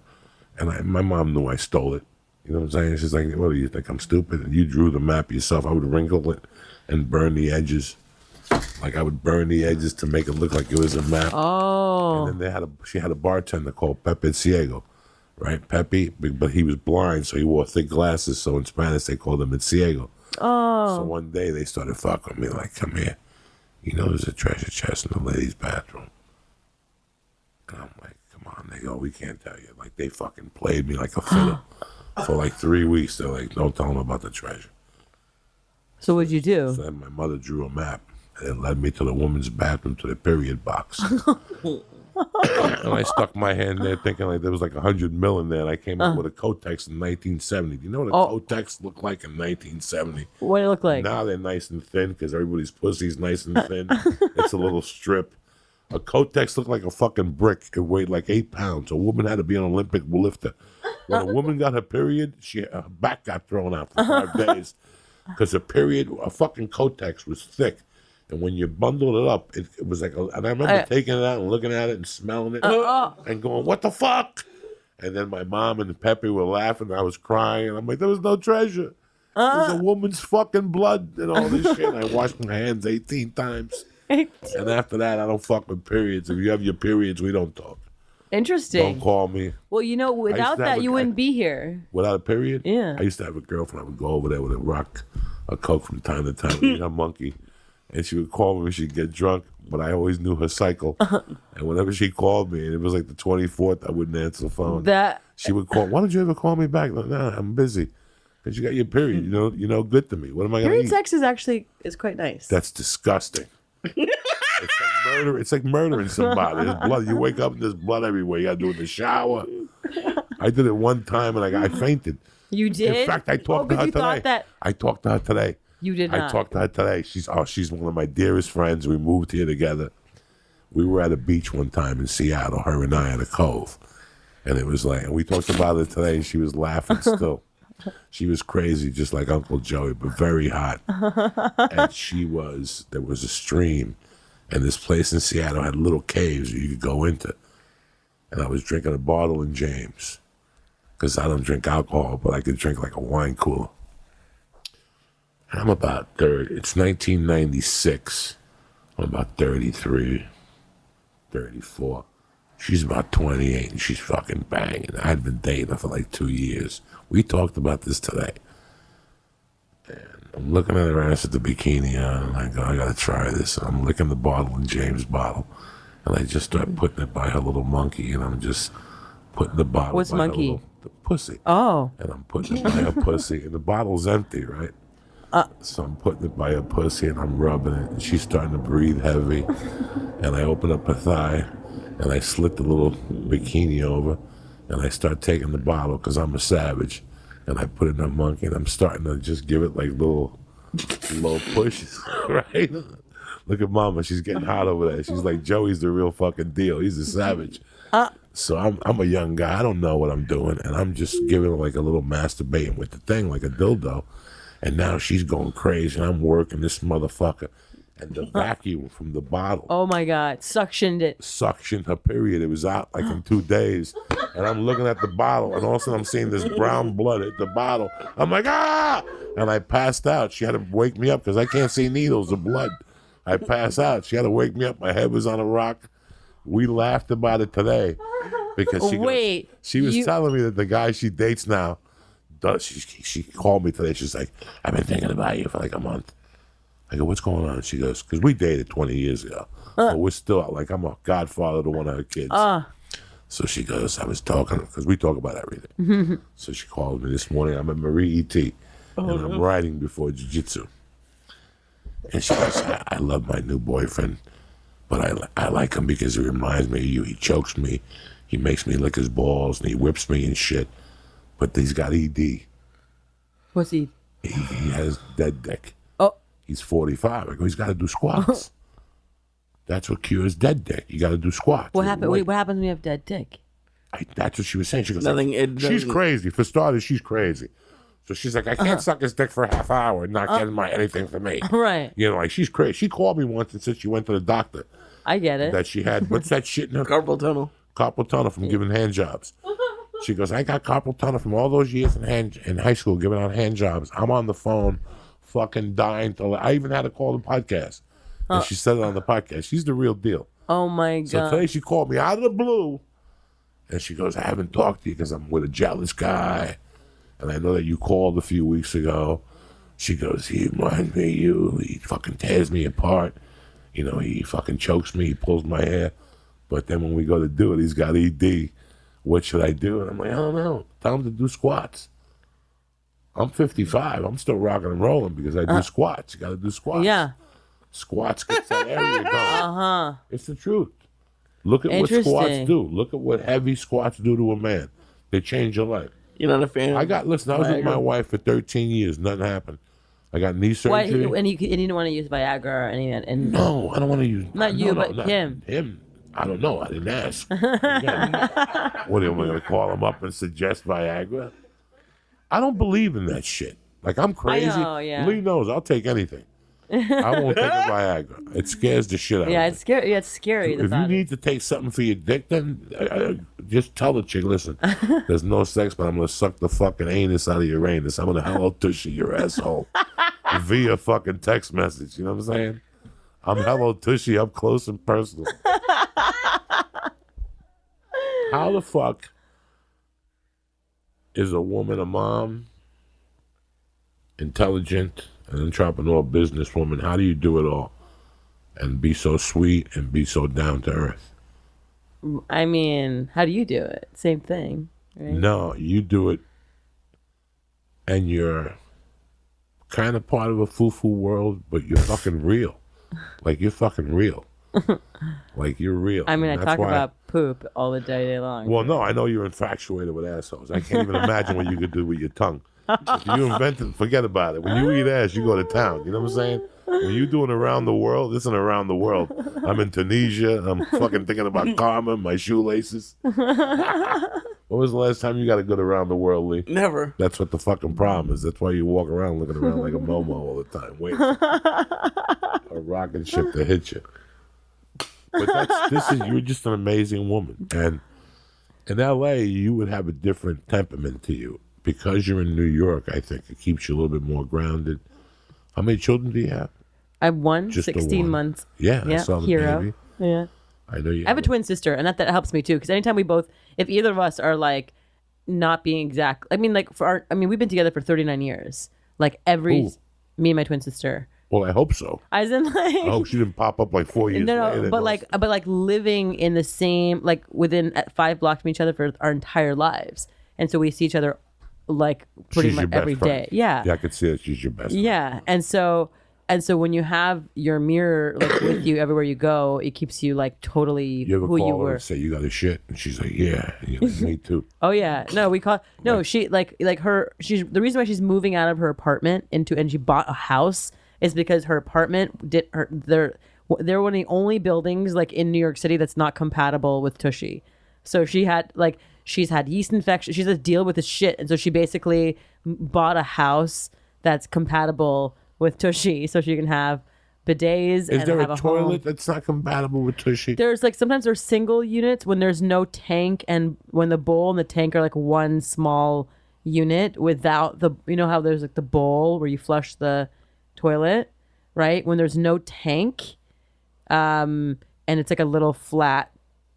And my mom knew I stole it. You know what I'm saying? She's like, what do you think, I'm stupid? And you drew the map yourself. I would wrinkle it and burn the edges. Like I would burn the edges to make it look like it was a map. Oh. And then she had a bartender called Pepe Ciego, right? Pepe, but he was blind, so he wore thick glasses. So in Spanish, they called him Ciego. Oh. So one day they started fucking with me, like, come here. You know there's a treasure chest in the ladies' bathroom. And I'm like, come on. They go, we can't tell you. Like, they fucking played me like a fiddle for like 3 weeks. They're like, don't tell them about the treasure. So what'd you do? So then my mother drew a map, and it led me to the woman's bathroom to the period box. And I stuck my hand there thinking like there was like 100 mil in there, and I came up with a Kotex in 1970. Do you know what a Kotex looked like in 1970? What did it look like? Now they're nice and thin because everybody's pussy's nice and thin. It's a little strip. A Kotex looked like a fucking brick. It weighed like 8 pounds. A woman had to be an Olympic lifter. When a woman got her period, her back got thrown out for 5 days because a fucking Kotex was thick. And when you bundled it up, it was like, and I remember taking it out and looking at it and smelling it and going, what the fuck? And then my mom and Pepe were laughing. I was crying. And I'm like, there was no treasure. There's a woman's fucking blood and all this shit. And I washed my hands 18 times. And after that, I don't fuck with periods. If you have your periods, we don't talk. Interesting. Don't call me. Well, without that, you wouldn't be here. Without a period? Yeah. I used to have a girlfriend. I would go over there with a Coke from time to time, eat a monkey. And she would call me when she'd get drunk, but I always knew her cycle. And whenever she called me, and it was like the 24th, I wouldn't answer the phone. She would call, why don't you ever call me back? Like, no, I'm busy. Because you got your period, you're no good to me. What am I going to eat? Period sex is quite nice. That's disgusting. It's like murdering somebody. There's blood. You wake up and there's blood everywhere. You got to do it in the shower. I did it one time and I fainted. You did? In fact, I talked to her today. I talked to her today. You did not. I talked to her today. She's one of my dearest friends. We moved here together. We were at a beach one time in Seattle, her and I, in a cove. And it was like, and we talked about it today, and she was laughing still. She was crazy, just like Uncle Joey, but very hot. And there was a stream, and this place in Seattle had little caves you could go into. And I was drinking a bottle in James, because I don't drink alcohol, but I could drink like a wine cooler. I'm about 30. It's 1996. I'm about 33, 34. She's about 28, and she's fucking banging. I'd been dating her for like 2 years. We talked about this today. And I'm looking at her ass with the bikini on, and I go, I gotta try this. And I'm licking the bottle in James' bottle. And I just start putting it by her little monkey, and I'm just putting the bottle What's by monkey? the pussy. Oh. And I'm putting it by her pussy, and the bottle's empty, right? So I'm putting it by her pussy and I'm rubbing it, and she's starting to breathe heavy. And I open up her thigh and I slit the little bikini over, and I start taking the bottle because I'm a savage, and I put it in her monkey, and I'm starting to just give it like little pushes, right? Look at Mama, she's getting hot over there. She's like, Joey's the real fucking deal. He's a savage. So I'm a young guy. I don't know what I'm doing, and I'm just giving her like a little masturbating with the thing, like a dildo. And now she's going crazy, and I'm working this motherfucker. and the vacuum from the bottle Oh my God, suctioned it. suctioned her period. It was out like in 2 days. And I'm looking at the bottle, and all of a sudden I'm seeing this brown blood hit the bottle. I'm like, ah! And I passed out. She had to wake me up because I can't see needles of blood. I passed out. She had to wake me up. My head was on a rock. We laughed about it today because she was telling me that the guy she dates now, she called me today. She's like, I've been thinking about you for like a month. I go, what's going on? She goes, because we dated 20 years ago. But we're still, like, I'm a godfather to one of her kids. So she goes, I was talking, because we talk about everything. So she called me this morning. I'm at Marie E.T. And I'm writing before jiu-jitsu. And she goes, I love my new boyfriend, but I like him because he reminds me of you. He chokes me. He makes me lick his balls, and he whips me and shit. But he's got ED. What's he? He has dead dick. Oh. He's 45. I go, he's got to do squats. That's what cures dead dick. You got to do squats. What happened? Wait, what happens when you have dead dick? That's what she was saying. She goes, Nothing. she's crazy. For starters, she's crazy. So she's like, I can't suck his dick for a half hour and not get anything for me. Right. You know, like she's crazy. She called me once and said she went to the doctor. I get it. That she had, what's that shit in her? Carpal tunnel. Carpal tunnel from giving hand jobs. She goes, I got carpal tunnel from all those years in high school giving out hand jobs. I'm on the phone fucking dying to. I even had to call the podcast. And she said it on the podcast. She's the real deal. Oh my God. So today she called me out of the blue. And she goes, I haven't talked to you because I'm with a jealous guy. And I know that you called a few weeks ago. She goes, he reminds me of you. He fucking tears me apart. You know, he fucking chokes me. He pulls my hair. But then when we go to do it, he's got ED. What should I do? And I'm like, I don't know. Tell him to do squats. I'm 55. I'm still rocking and rolling because I do squats. You got to do squats. Yeah. Squats gets that area going. It's the truth. Look at what squats do. Look at what heavy squats do to a man. They change your life. You're not a fan? Listen, I was with my wife for 13 years. Nothing happened. I got knee surgery. And you didn't want to use Viagra or anything? No, I don't want to use. Not you, but him. Him. I don't know. I didn't ask. What am I going to call him up and suggest Viagra? I don't believe in that shit. Like, I'm crazy. I know, yeah. Lee knows. I'll take anything. I won't take a Viagra. It scares the shit out of me. Yeah, it's scary. Yeah, it's scary. If you need to take something for your dick, then just tell the chick, listen, there's no sex, but I'm going to suck the fucking anus out of your anus. I'm going to hello tushy your asshole via fucking text message. You know what I'm saying? I'm hello tushy up close and personal. How the fuck is a woman a mom, intelligent, an entrepreneur, businesswoman? How do you do it all and be so sweet and be so down to earth? I mean, how do you do it? Same thing, right? No, you do it and you're kind of part of a foo-foo world, but you're fucking real. Like, you're fucking real. Like, you're real. I mean, I talk about poop all the day long. Well, no, I know you're infatuated with assholes. I can't even imagine what you could do with your tongue. If you invented, forget about it. When you eat ass, you go to town. You know what I'm saying? When you doing around the world, this isn't around the world. I'm in Tunisia. I'm fucking thinking about karma, my shoelaces. When was the last time you got to go around the world, Lee? Never. That's what the fucking problem is. That's why you walk around looking around like a Momo all the time, waiting for a rocket ship to hit you. But you're just an amazing woman. And in LA, you would have a different temperament to you. Because you're in New York, I think it keeps you a little bit more grounded. How many children do you have? I have one, Just 16 months. Yeah, I saw the hero. baby. Yeah. I know you. I have a twin sister, and that helps me too. Because anytime if either of us are like not being exact, I mean, like we've been together for 39 years. Like me and my twin sister. Well, I hope so. As in, like, I hope she didn't pop up like 4 years later. No, but like living in the same, like within 5 blocks from each other for our entire lives, and so we see each other like pretty She's much your best every friend. day. Yeah. Yeah, I could see that she's your best friend. Yeah, and so when you have your mirror like with you everywhere you go, it keeps you like totally You ever who call you her were. and say, you got a shit? And she's like, yeah. And you're like, me too. Oh yeah, no, she like her. She's the reason why she's moving out of her apartment and she bought a house is because her apartment they're one of the only buildings like in New York City that's not compatible with Tushy. So she's had yeast infection. She's a deal with this shit, and so she basically bought a house that's compatible with Tushy, so she can have bidets. Is and there have a a toilet home. that's not compatible with Tushy? There's like sometimes there's single units when there's no tank, and when the bowl and the tank are like one small unit without the, you know how there's like the bowl where you flush the toilet, right? When there's no tank, and it's like a little flat,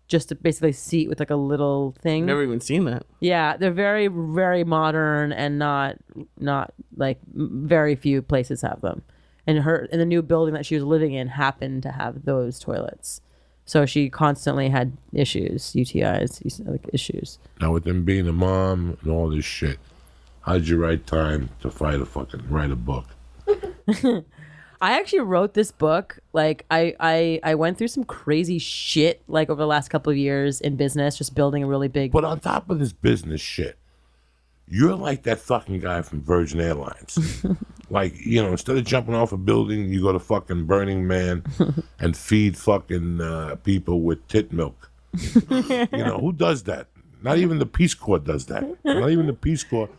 just a basically seat with like a little thing. Never even seen that. Yeah, they're very, very modern and not like very few places have them. And the new building that she was living in happened to have those toilets. So she constantly had issues, UTIs, like issues. Now, with them being a mom and all this shit, how'd you write time to write a book? I actually wrote this book. Like I went through some crazy shit like over the last couple of years in business, just building a really big. But on top of this business shit, you're like that fucking guy from Virgin Airlines. Like, you know, instead of jumping off a building, you go to fucking Burning Man and feed fucking people with tit milk. You know, who does that? Not even the Peace Corps does that. Not even the Peace Corps.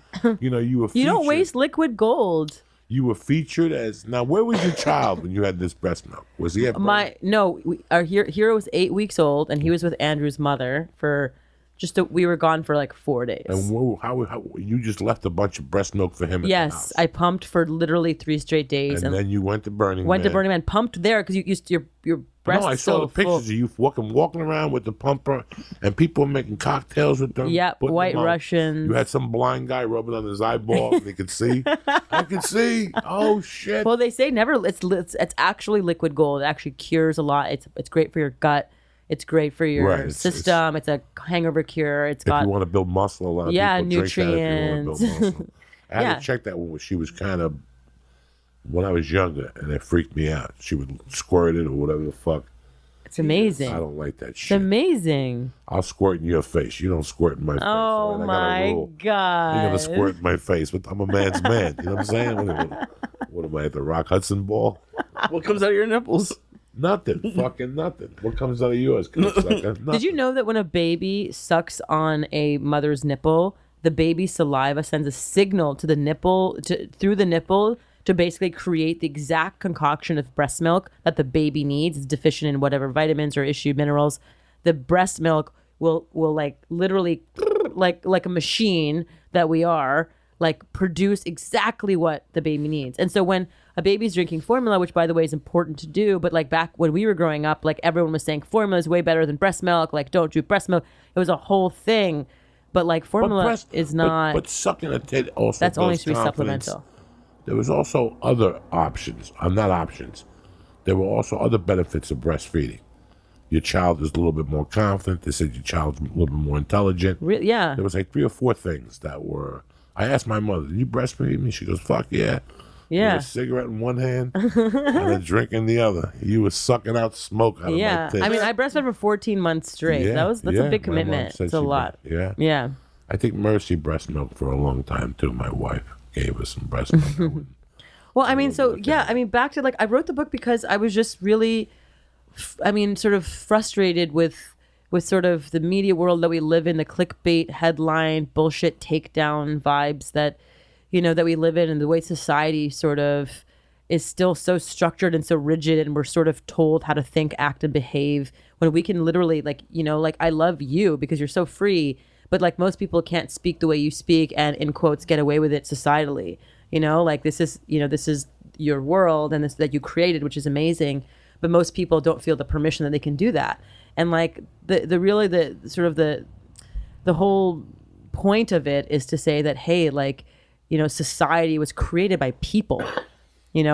You know, you were featured. You don't waste liquid gold. You were featured as... Now, where was your child when you had this breast milk? Was he at Our hero was 8 weeks old, and he was with Andrew's mother for... we were gone for like 4 days. And how you just left a bunch of breast milk for him at the house? Yes, I pumped for literally 3 straight days. And then you went to Burning Man. Went to Burning Man, pumped there because your breast. No, I saw the pictures of you walking around with the pumper, and people making cocktails with them. Yep, White Russians. You had some blind guy rubbing on his eyeball, and he could see. I could see. Oh shit. Well, they say never. It's actually liquid gold. It actually cures a lot. It's great for your gut. It's great for your system. It's a hangover cure. If you want to build muscle, a lot of people nutrients. drink that if you want to build muscle. I had to check that when she was kind of, when I was younger, and it freaked me out. She would squirt it or whatever the fuck. It's amazing. I don't like that shit. It's amazing. I'll squirt in your face. You don't squirt in my face. Oh my God. You're going to squirt in my face, but I'm a man's man. You know what I'm saying? What am I, at the Rock Hudson Ball? What comes out of your nipples? Nothing. Fucking nothing. What comes out of yours? Did you know that when a baby sucks on a mother's nipple, the baby's saliva sends a signal to the nipple, through the nipple, to basically create the exact concoction of breast milk that the baby needs? It's deficient in whatever vitamins or issue minerals. The breast milk will like literally like a machine that we are, like produce exactly what the baby needs. And so when a baby's drinking formula, which by the way is important to do, but like back when we were growing up, like everyone was saying formula is way better than breast milk, like don't do breast milk. It was a whole thing. But like formula is not. But sucking a tit also. That's only to be confidence. supplemental. There was also other options. Not options. There were also other benefits of breastfeeding. Your child is a little bit more confident. They said your child's a little bit more intelligent. Yeah. There was like 3 or 4 things that were. I asked my mother, "Did you breastfeed me?" She goes, "Fuck yeah." Yeah. With a cigarette in one hand and a drink in the other. You were sucking out smoke out of my tits. I mean, I breastfed for 14 months straight. Yeah, That's a big commitment. It's a lot. Yeah. I think Mercy breast milk for a long time too. My wife gave us some breast milk. Well, I mean, back to like, I wrote the book because I was just really, sort of frustrated with sort of the media world that we live in, the clickbait headline bullshit takedown vibes that, that we live in, and the way society sort of is still so structured and so rigid, and we're sort of told how to think, act, and behave, when we can literally like I love you because you're so free, but like most people can't speak the way you speak and in quotes get away with it societally. Like this is your world and this that you created, which is amazing, but most people don't feel the permission that they can do that. And like the whole point of it is to say that, hey, like, society was created by people,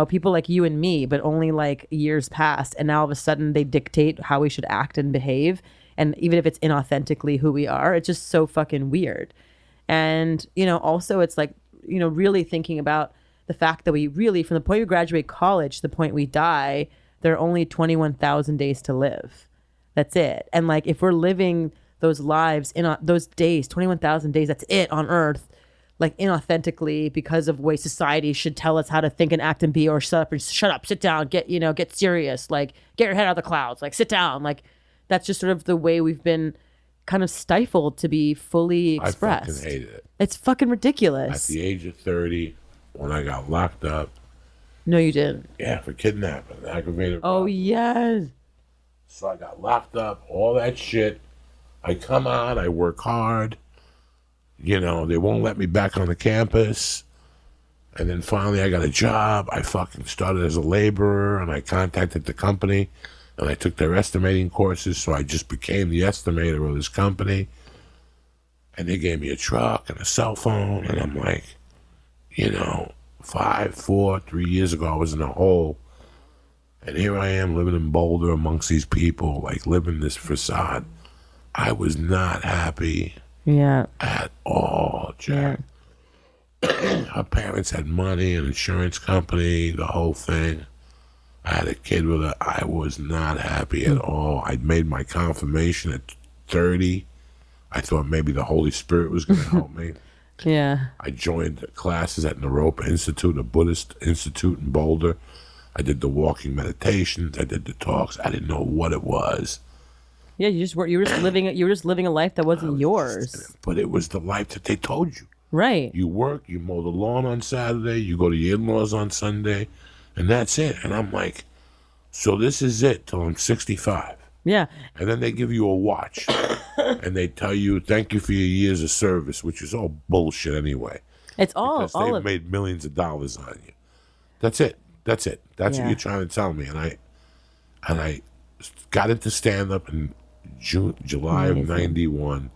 people like you and me, but only like years passed, and now all of a sudden they dictate how we should act and behave. And even if it's inauthentically who we are, it's just so fucking weird. And, also it's like, really thinking about the fact that we really, from the point we graduate college to the point we die, there are only 21,000 days to live. That's it. And like, if we're living those lives in those days, 21,000 days, that's it on earth, like inauthentically, because of way society should tell us how to think and act and be, or shut up, sit down, get serious, like get your head out of the clouds, like sit down. Like that's just sort of the way we've been kind of stifled to be fully expressed. I fucking hated it. It's fucking ridiculous. At the age of 30, when I got locked up, No, you didn't. Yeah, for kidnapping, aggravated Oh, robbery. yes. So I got locked up, all that shit. I come out, I work hard. You know, they won't let me back on the campus. And then finally I got a job. I fucking started as a laborer, and I contacted the company, and I took their estimating courses, so I just became the estimator of this company. And they gave me a truck and a cell phone, and I'm like, you know, 3 years ago I was in a hole. And here I am living in Boulder amongst these people, like living this facade. I was not happy Yeah. at all, Jack. Her parents had money, an insurance company, the whole thing. I had a kid with her. I was not happy at all. I'd made my confirmation at 30. I thought maybe the Holy Spirit was going to help me. Yeah. I joined classes at Naropa Institute, a Buddhist institute in Boulder. I did the walking meditations. I did the talks. I didn't know what it was. Yeah, you were just living a life that wasn't yours. But it was the life that they told you. Right. You work, you mow the lawn on Saturday, you go to your in-laws on Sunday, and that's it. And I'm like, so this is it till I'm 65. Yeah. And then they give you a watch, and they tell you, thank you for your years of service, which is all bullshit anyway. It's all They've made millions of dollars on you. That's it. That's what you're trying to tell me. And I got into stand-up in July of 91,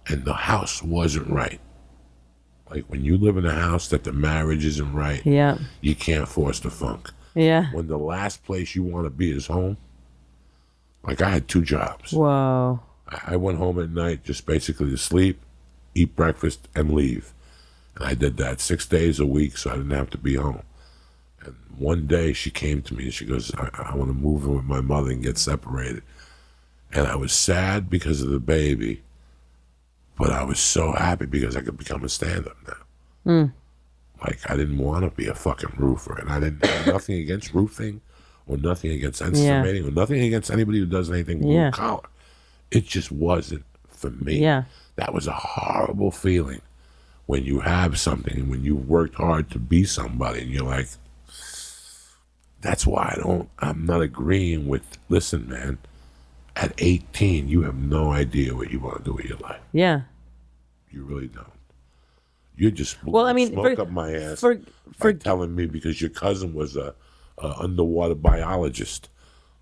and the house wasn't right. Like, when you live in a house that the marriage isn't right, Yeah. you can't force the funk. Yeah. When the last place you want to be is home, like, I had 2 jobs. Whoa. I went home at night just basically to sleep, eat breakfast, and leave. And I did that 6 days a week so I didn't have to be home. And one day she came to me and she goes, I want to move in with my mother and get separated. And I was sad because of the baby, but I was so happy because I could become a stand-up now. Like, I didn't want to be a fucking roofer, and I didn't have nothing against roofing or nothing against estimating or nothing against anybody who does anything blue collar. It just wasn't for me. Yeah. That was a horrible feeling when you have something and when you've worked hard to be somebody, and you're like, that's why I'm not agreeing with, listen, man, at 18, you have no idea what you want to do with your life. Yeah. You really don't. You're just smoke up my ass by telling me because your cousin was a underwater biologist.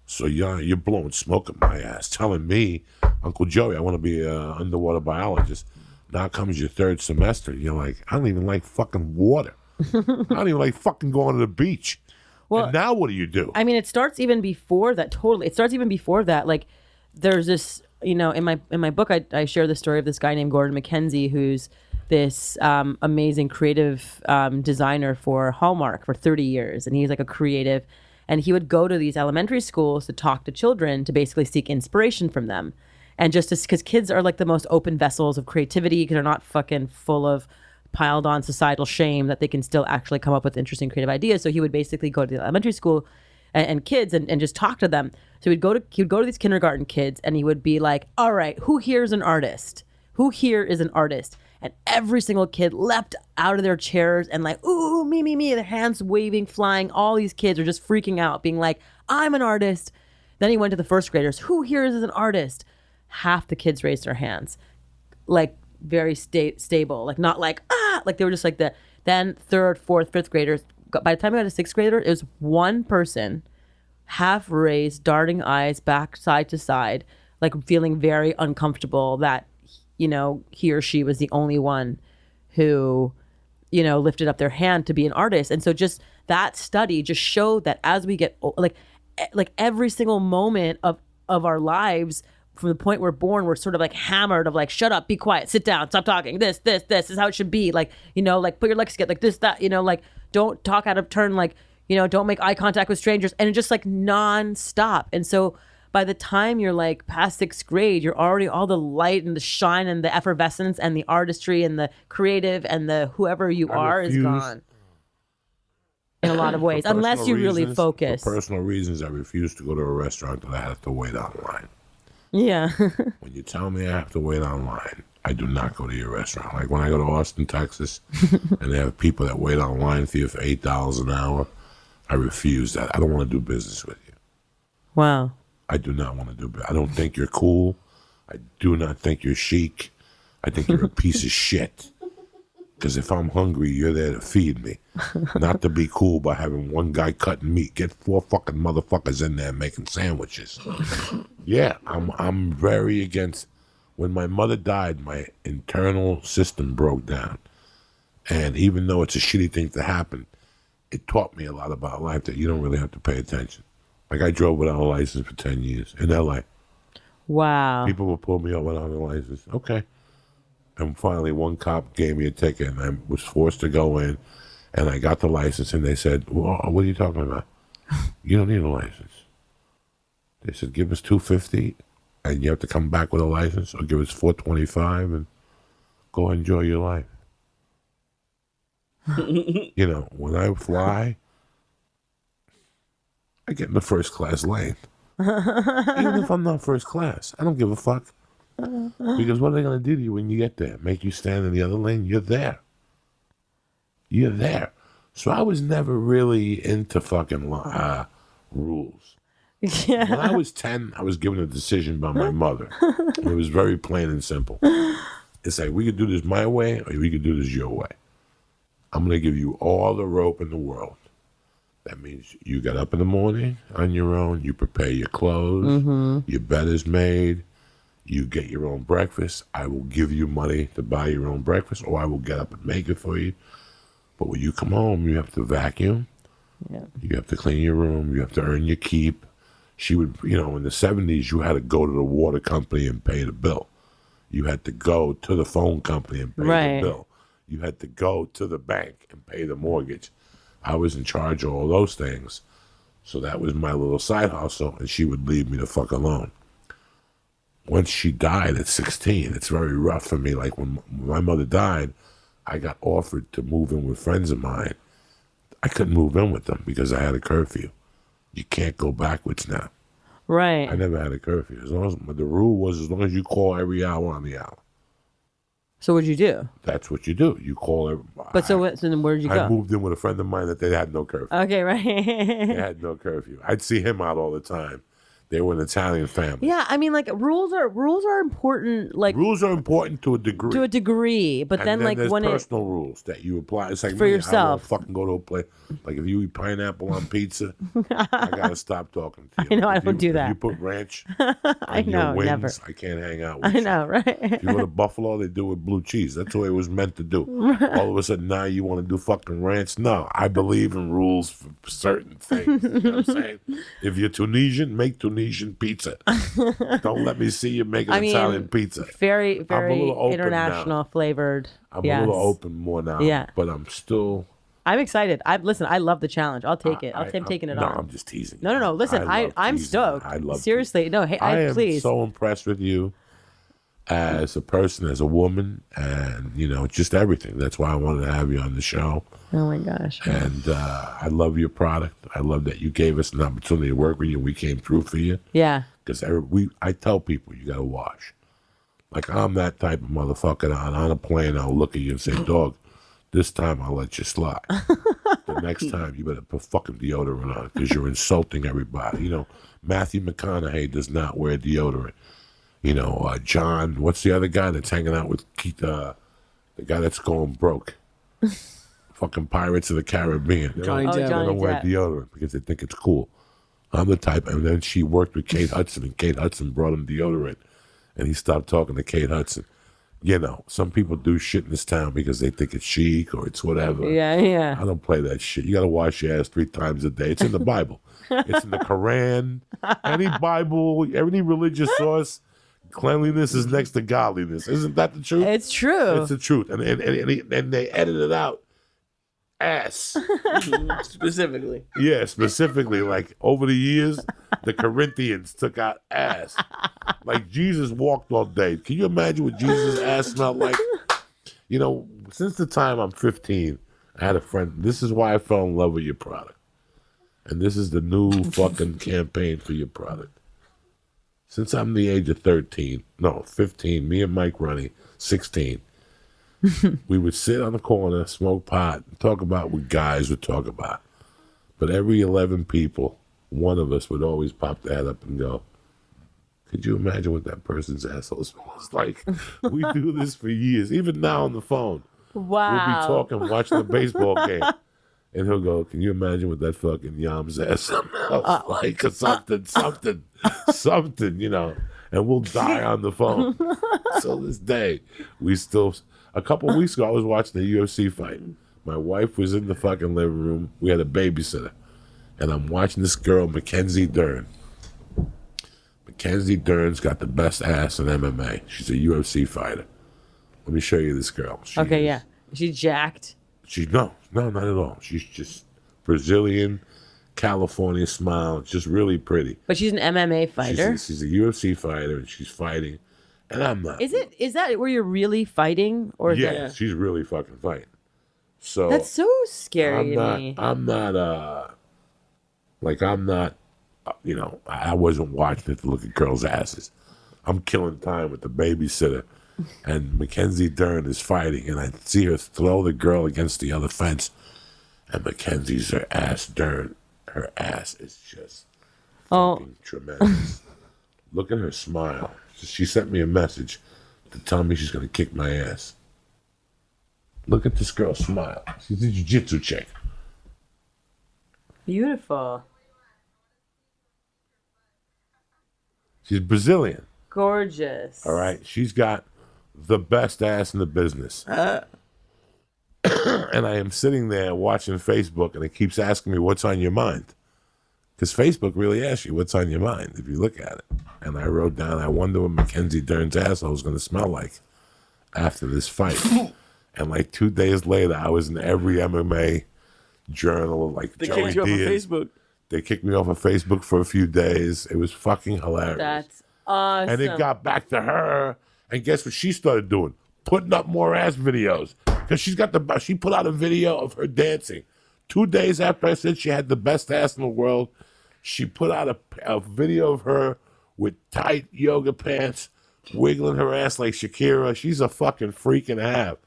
So you're blowing smoke up my ass, telling me, Uncle Joey, I want to be an underwater biologist. Now comes your 3rd semester, and you're like, I don't even like fucking water. I don't even like fucking going to the beach. Well, and now what do? I mean, it starts even before that. Totally, it starts even before that. Like, there's this, in my book, I share the story of this guy named Gordon McKenzie, who's this amazing creative designer for Hallmark for 30 years, and he's like a creative, and he would go to these elementary schools to talk to children to basically seek inspiration from them, and just because kids are like the most open vessels of creativity because they're not fucking full of piled on societal shame, that they can still actually come up with interesting creative ideas. So he would basically go to the elementary school and kids and just talk to them. So he would go to these kindergarten kids, and he would be like, all right, who here is an artist? Who here is an artist? And every single kid leapt out of their chairs and like, ooh, me, their hands waving, flying. All these kids are just freaking out, being like, I'm an artist. Then he went to the first graders. Who here is an artist? Half the kids raised their hands, like very stable, like not like, like they were just like the, then 3rd, 4th, 5th graders. By the time I got a 6th grader, it was one person, half raised, darting eyes back side to side, like feeling very uncomfortable that, he or she was the only one who, lifted up their hand to be an artist. And so just that study just showed that as we get like every single moment of our lives, from the point we're born, we're sort of like hammered of like, shut up, be quiet, sit down, stop talking, this is how it should be. Like, like put your legs together, like this, that, like don't talk out of turn, like, don't make eye contact with strangers, and just like non-stop. And so by the time you're like past 6th grade, you're already all the light and the shine and the effervescence and the artistry and the creative and the whoever you are is gone in a lot of ways, unless you really focus. For personal reasons, I refuse to go to a restaurant that I have to wait online. Yeah. When you tell me I have to wait online, I do not go to your restaurant. Like when I go to Austin, Texas, and they have people that wait online for you for $8 an hour, I refuse that. I don't want to do business with you. Wow. I do not want to do business. I don't think you're cool. I do not think you're chic. I think you're a piece of shit. Because if I'm hungry, you're there to feed me. Not to be cool by having one guy cutting meat. Get 4 fucking motherfuckers in there making sandwiches. Yeah, I'm very against. When my mother died, my internal system broke down. And even though it's a shitty thing to happen, it taught me a lot about life that you don't really have to pay attention. Like I drove without a license for 10 years in LA. Wow. People would pull me up without a license. Okay. And finally, one cop gave me a ticket, and I was forced to go in, and I got the license, and they said, well, what are you talking about? You don't need a license. They said, give us $250, and you have to come back with a license, or give us $425, and go enjoy your life. You know, when I fly, I get in the first class lane. Even if I'm not first class, I don't give a fuck. Because what are they going to do to you when you get there? Make you stand in the other lane? You're there. You're there. So I was never really into fucking rules. Yeah. When I was 10, I was given a decision by my mother. It was very plain and simple. It's like, we could do this my way or we could do this your way. I'm going to give you all the rope in the world. That means you get up in the morning on your own, you prepare your clothes, your bed is made, you get your own breakfast. I will give you money to buy your own breakfast, or I will get up and make it for you. But when you come home, you have to vacuum. Yeah. You have to clean your room. You have to earn your keep. She would, you know, in the 70s, you had to go to the water company and pay the bill. You had to go to the phone company and pay the bill. You had to go to the bank and pay the mortgage. I was in charge of all those things. So that was my little side hustle, and she would leave me the fuck alone. Once she died at 16, it's very rough for me. Like when my mother died, I got offered to move in with friends of mine. I couldn't move in with them because I had a curfew. You can't go backwards now. Right. I never had a curfew. The rule was as long as you call every hour on the hour. So what'd you do? That's what you do. You call every. But so then where'd you go? I moved in with a friend of mine that they had no curfew. Okay, right. They had no curfew. I'd see him out all the time. They were an Italian family. Yeah, I mean, like rules are important. Like rules are important to a degree. To a degree, but then like there's when personal rules that you apply. It's like for me, yourself. I don't fucking go to a place. Like if you eat pineapple on pizza, I gotta stop talking to you. I know I don't do that. If you put ranch on your wings, never. I can't hang out with you. I know, right? If you go to Buffalo, they do it with blue cheese. That's the way it was meant to do. All of a sudden now you want to do fucking ranch? No, I believe in rules for certain things. You know what I'm saying? If you're Tunisian, make Tunisian pizza. Don't let me see you making Italian pizza. Very, very international flavored. I'm a little open more now. Yeah. But I'm still. I'm excited. I love the challenge. I'll take it. I'm taking it on. No, I'm just teasing. No. Listen, I'm stoked. I love seriously. No, hey, I am please. so impressed with you as a person, as a woman, and just everything. That's why I wanted to have you on the show. Oh my gosh. And I love your product. I love that you gave us an opportunity to work with you. We came through for you. Yeah. Because I tell people you got to wash. Like I'm that type of motherfucker. On a plane, I'll look at you and say, dog, this time I'll let you slide. The next time you better put fucking deodorant on because you're insulting everybody. Matthew McConaughey does not wear deodorant. John, what's the other guy that's hanging out with Keith, the guy that's going broke? Fucking Pirates of the Caribbean. They don't wear deodorant because they think it's cool. I'm the type, and then she worked with Kate Hudson, and Kate Hudson brought him deodorant, and he stopped talking to Kate Hudson. Some people do shit in this town because they think it's chic or it's whatever. Yeah. I don't play that shit. You got to wash your ass 3 times a day. It's in the Bible. It's in the Quran. Any Bible, any religious source, cleanliness is next to godliness. Isn't that the truth? It's true. It's the truth. And they edit it out. Ass. Specifically. Yeah, specifically. Like over the years, the Corinthians took out ass. Like Jesus walked all day. Can you imagine what Jesus' ass smelled like? Since the time I'm 15, I had a friend. This is why I fell in love with your product. And this is the new fucking campaign for your product. Since I'm the age of 15, me and Mike Runny, 16, we would sit on the corner, smoke pot, and talk about what guys would talk about. But every 11 people, one of us would always pop the head up and go, could you imagine what that person's asshole smells like? We do this for years. Even now on the phone. Wow. We'll be talking, watching the baseball game. And he'll go, can you imagine what that fucking yam's ass smells like? Or something, you know. And we'll die on the phone. So this day, a couple of weeks ago, I was watching the UFC fight. My wife was in the fucking living room. We had a babysitter. And I'm watching this girl, Mackenzie Dern. Mackenzie Dern's got the best ass in MMA. She's a UFC fighter. Let me show you this girl. Yeah. She's jacked. No, not at all. She's just Brazilian, California smile. Just really pretty. But she's an MMA fighter. She's a UFC fighter, and she's fighting. And I'm not. Is that where you're really fighting, or is Yeah, that... she's really fucking fighting. So That's so scary to me. I'm not. You know, I wasn't watching it to look at girls' asses. I'm killing time with the babysitter. And Mackenzie Dern is fighting, and I see her throw the girl against the other fence. And Mackenzie's her ass is just fucking tremendous. Look at her smile. She sent me a message to tell me she's going to kick my ass. Look at this girl smile. She's a jiu-jitsu chick. Beautiful. She's Brazilian. Gorgeous. All right? She's got the best ass in the business. And I am sitting there watching Facebook, and it keeps asking me, what's on your mind? Because Facebook really asks you what's on your mind if you look at it. And I wrote down, I wonder what Mackenzie Dern's asshole is going to smell like after this fight. And like 2 days later, I was in every MMA journal, like They Joey kicked you off of Diaz. Facebook. They kicked me off of Facebook for a few days. It was fucking hilarious. That's awesome. And it got back to her. And guess what she started doing? Putting up more ass videos. Because she put out a video of her dancing. 2 days after I said she had the best ass in the world, she put out a video of her with tight yoga pants, wiggling her ass like Shakira. She's a fucking freak and a half.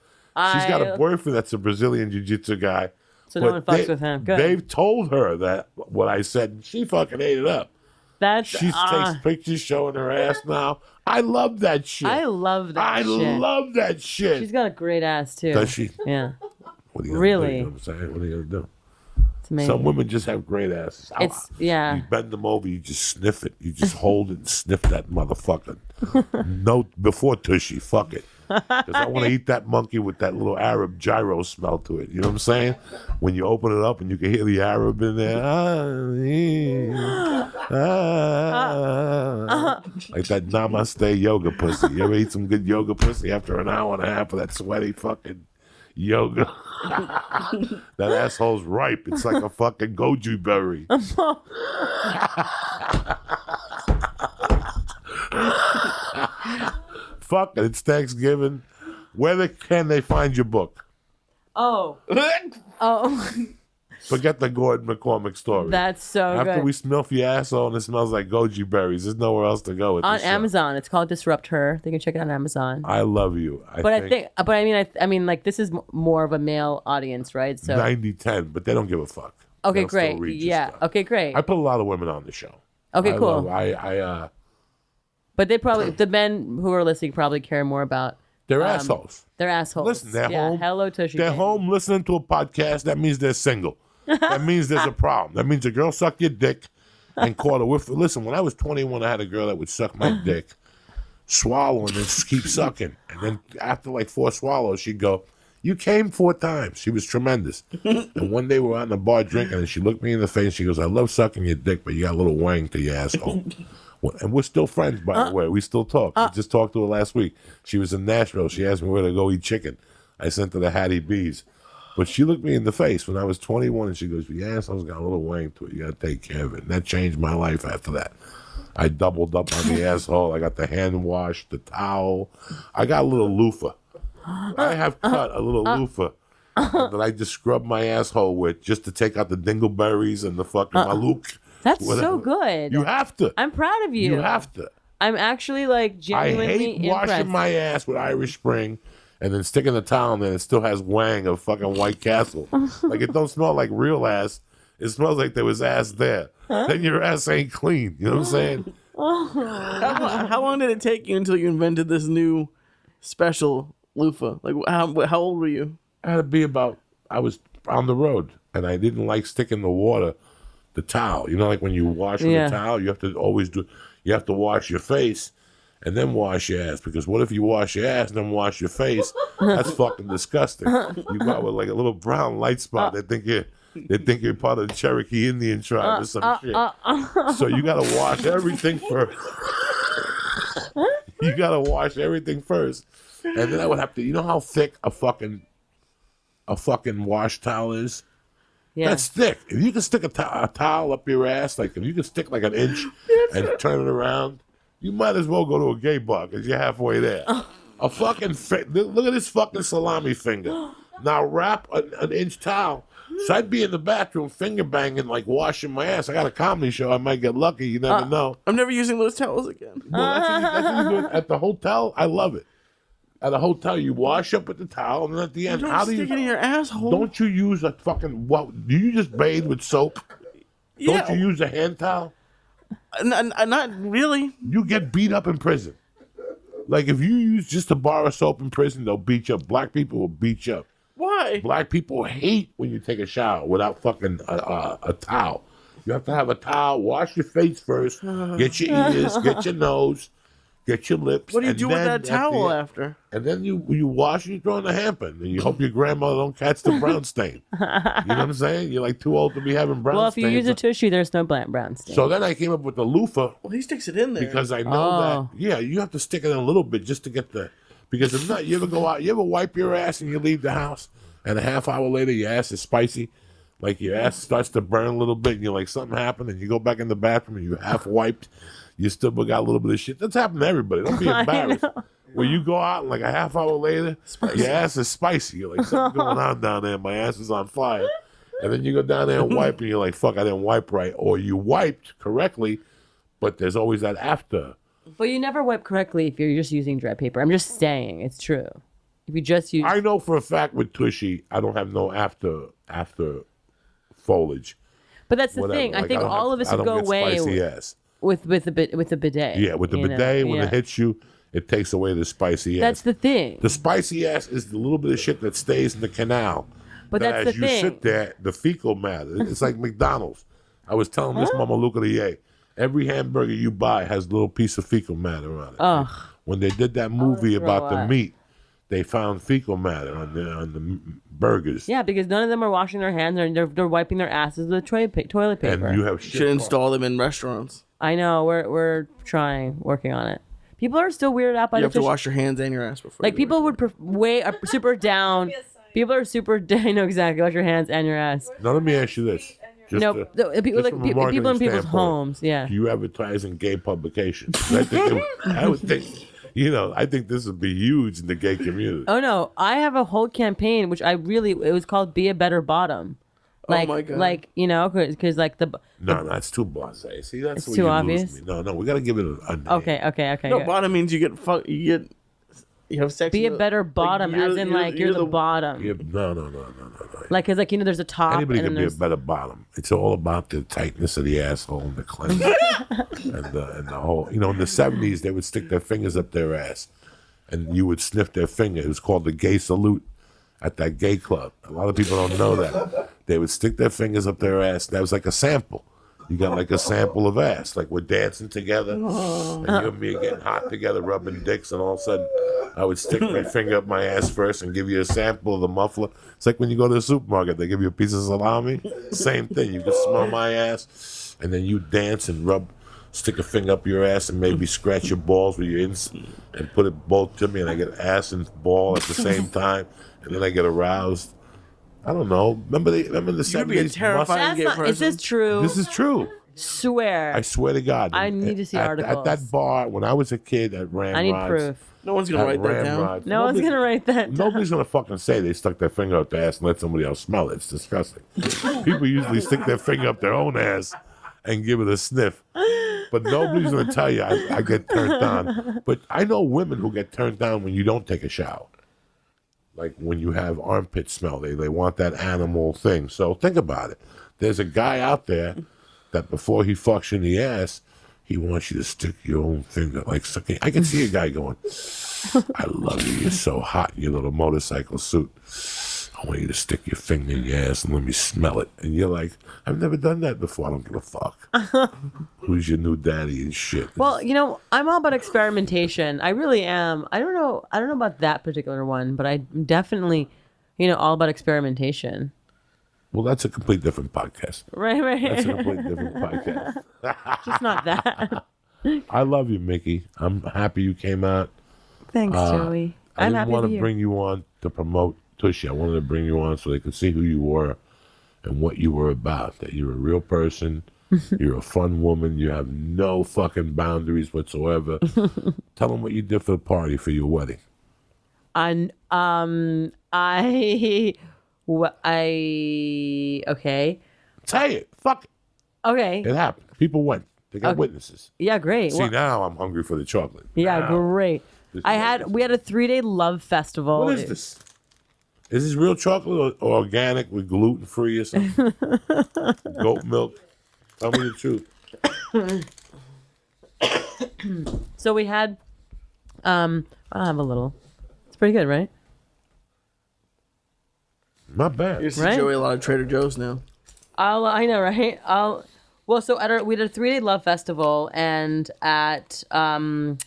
She's got a boyfriend that's a Brazilian jiu-jitsu guy. So no one fucks with him. Good. They've told her that what I said, and she fucking ate it up. She takes pictures showing her ass now. I love that shit. I love that shit. I love that shit. She's got a great ass, too. Does she? Yeah. What are you gonna Really? do? You know what I'm saying? What are you going to do? It's amazing. Some women just have great asses. Yeah. You bend them over, you just sniff it. You just hold it and sniff that motherfucker. No, before Tushy, fuck it. Because I want to eat that monkey with that little Arab gyro smell to it. You know what I'm saying? When you open it up and you can hear the Arab in there. Like that namaste yoga pussy. You ever eat some good yoga pussy after an hour and a half of that sweaty fucking yoga? That asshole's ripe. It's like a fucking goji berry. Fuck it, it's Thanksgiving. Where can they find your book? Oh. Forget the Gordon McCormick story. That's so good. After we sniff your asshole and it smells like goji berries, there's nowhere else to go with On this show. Amazon. It's called Disrupt Her. They can check it out on Amazon. I love you. I mean, like, this is more of a male audience, right? So 90-10, but they don't give a fuck. Okay, They'll still great. read your Yeah. stuff. Okay, great. I put a lot of women on the show. Okay, cool. But they probably, the men who are listening probably care more about they're assholes. They're assholes. Listen, they're home. Hello, Tushy. They're baby. home listening to a podcast. That means they're single. That means there's a problem. That means a girl sucked your dick and caught her. Listen, when I was 21, I had a girl that would suck my dick, swallow, and then keep sucking. And then after like 4 swallows, she'd go, "You came 4 times." She was tremendous. And one day we were out in the bar drinking, and she looked me in the face. And she goes, "I love sucking your dick, but you got a little wang to your asshole." And we're still friends, by the way. We still talk. We just talked to her last week. She was in Nashville. She asked me where to go eat chicken. I sent her to Hattie B's. But she looked me in the face when I was 21, and she goes, "Your asshole's got a little wang to it. You got to take care of it." And that changed my life after that. I doubled up on the asshole. I got the hand wash, the towel. I got a little loofah. I have cut a little loofah that I just scrub my asshole with just to take out the dingleberries and the fucking malouk. That's whatever. so good. You have to. I'm proud of you. You have to. I'm actually like I genuinely hate washing impressed. my ass with Irish Spring and then sticking the towel in there and it still has wang of fucking White Castle. Like it don't smell like real ass. it smells like there was ass there. Then your ass ain't clean. You know what I'm saying? How long did it take you until you invented this new special loofah? Like, how old were you? I had to be I was on the road, and I didn't like sticking the towel. You know, like when you wash with a towel, you have to wash your face and then wash your ass, because what if you wash your ass and then wash your face? That's fucking disgusting. You go out with like a little brown light spot. They think you're part of the Cherokee Indian tribe or some shit. So you gotta wash everything first. You gotta wash everything first, and then I would have to. You know how thick a fucking wash towel is? Yeah. That's thick. If you can stick a towel up your ass, like if you can stick like an inch and turn it around, you might as well go to a gay bar because you're halfway there. A fucking look at this fucking salami finger. Now wrap an inch towel. So I'd be in the bathroom finger banging, like washing my ass. I got a comedy show. I might get lucky. You never know. I'm never using those towels again. Well, that's what you do at the hotel. I love it. At a hotel, you wash up with the towel, and then at the end, Don't stick it in your asshole. Don't you use a fucking do you just bathe with soap? Yeah. Don't you use a hand towel? Not really. You get beat up in prison. Like if you use just a bar of soap in prison, they'll beat you up. Black people will beat you up. Why? Black people hate when you take a shower without fucking a towel. You have to have a towel. Wash your face first. Get your ears. Get your nose. Get your lips. What do you do with that towel after? And then you wash and you throw in the hamper. And you hope your grandmother don't catch the brown stain. You know what I'm saying? You're like too old to be having brown stains. Well, if you use a tushy, there's no brown stain. So then I came up with the loofah. Well, he sticks it in there. Because I know that, you have to stick it in a little bit just to get because if not, you ever go out, you ever wipe your ass and you leave the house, and a half hour later your ass is spicy? Like your ass starts to burn a little bit, and you're like, something happened, and you go back in the bathroom and you half wiped. You still got a little bit of shit. That's happened to everybody. Don't be embarrassed. When you go out and like a half hour later, your ass is spicy. You're like, something's going on down there. My ass is on fire. And then you go down there and wipe, and you're like, fuck, I didn't wipe right. Or you wiped correctly, but there's always that after. But you never wipe correctly if you're just using dry paper. I'm just saying, it's true. If you just use... I know for a fact with Tushy, I don't have no after foliage. But that's the thing. Like, I think all of us would go away with the bidet. Yeah, with the bidet, when it hits you, it takes away the spicy ass. That's the thing. The spicy ass is the little bit of shit that stays in the canal. But that's the thing. As you sit there, the fecal matter. It's like McDonald's. I was telling this Mama Luca every hamburger you buy has a little piece of fecal matter on it. Ugh. When they did that movie about the meat, they found fecal matter on the burgers. Yeah, because none of them are washing their hands, or they're wiping their asses with toilet paper. And you have shit. Should install them in restaurants. I know, we're working on it. People are still weirded out by you have to wash your hands and your ass before. Like people would super down. People are super. I know exactly. Wash your hands and your ass. Now let me ask you this. People in people's homes. Yeah. Do you advertise in gay publications? I would think. I think this would be huge in the gay community. Oh no, I have a whole campaign which it was called "Be a Better Bottom." Like, oh my God. Because No, that's too blasé. See, that's it's too obvious. Lose me. No, we got to give it a name. Okay. No, bottom means you have sex. Be a better bottom, as in you're the bottom. Yeah, no. Like, cause there's a top. Anybody and can be a better bottom. It's all about the tightness of the asshole and the cleansing and the whole. In the 70s they would stick their fingers up their ass, and you would sniff their finger. It was called the gay salute at that gay club. A lot of people don't know that. They would stick their fingers up their ass. That was like a sample. You got like a sample of ass. Like we're dancing together, and you and me are getting hot together, rubbing dicks, and all of a sudden I would stick my finger up my ass first and give you a sample of the muffler. It's like when you go to the supermarket, they give you a piece of salami. Same thing. You can smell my ass, and then you dance and stick a finger up your ass and maybe scratch your balls with your and put it both to me, and I get ass and ball at the same time, and then I get aroused. I don't know. Remember the 70s? You'd be a terrifying gay person. Is this true? This is true. Swear. I swear to God. I need to see articles. At that bar, when I was a kid at Ramrods. I need proof. No one's going to write that down. No one's going to write that down. Nobody's going to fucking say they stuck their finger up their ass and let somebody else smell it. It's disgusting. People usually stick their finger up their own ass and give it a sniff. But nobody's going to tell you I get turned on. But I know women who get turned on when you don't take a shower. Like when you have armpit smell, they want that animal thing. So think about it. There's a guy out there that before he fucks you in the ass, he wants you to stick your own finger like sucking. I can see a guy going, "I love you. You're so hot in your little motorcycle suit. I want you to stick your finger in your ass and let me smell it." And you're like, "I've never done that before. I don't give a fuck." Who's your new daddy and shit? Well, I'm all about experimentation. I really am. I don't know about that particular one, but I'm definitely, all about experimentation. Well, that's a complete different podcast. Right. That's a complete different podcast. Just not that. I love you, Mickey. I'm happy you came out. Thanks, Joey. I I'm didn't happy want to to be bring you on to promote Tushy. I wanted to bring you on so they could see who you were and what you were about. That you're a real person. You're a fun woman. You have no fucking boundaries whatsoever. Tell them what you did for the party for your wedding. Okay. Say it. Fuck it. Okay. It happened. People went. They got witnesses. Yeah, great. See, now I'm hungry for the chocolate. Yeah, Now. great. We had a 3-day love festival. What is this? Is this real chocolate or organic with gluten-free or something? Goat milk? Tell me the truth. So we had, I'll have a little. It's pretty good, right? Not bad. You see Right? Joey a lot of Trader Joe's now. I know, right? We did a 3-day love festival, and on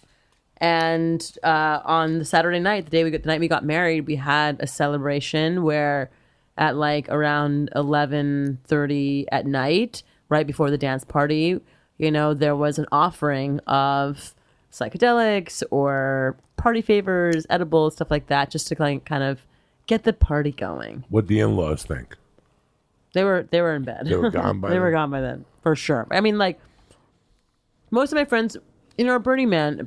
the Saturday night, the night we got married, we had a celebration where at like around 11:30 at night, right before the dance party, there was an offering of psychedelics or party favors, edibles, stuff like that, just to kind of get the party going. What the in-laws think? They were in bed. They were gone by They then? were gone by then, for sure. I mean, like, most of my friends, are Burning Man.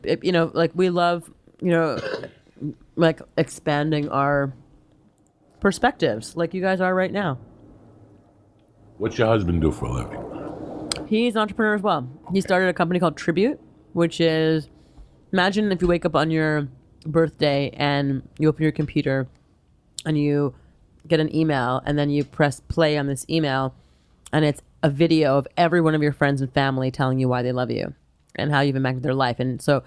Like, we love, like, expanding our perspectives, like you guys are right now. What's your husband do for a living? He's an entrepreneur as well. He started a company called Tribute, which is, imagine if you wake up on your birthday and you open your computer and you get an email, and then you press play on this email, and it's a video of every one of your friends and family telling you why they love you and how you've impacted their life. And so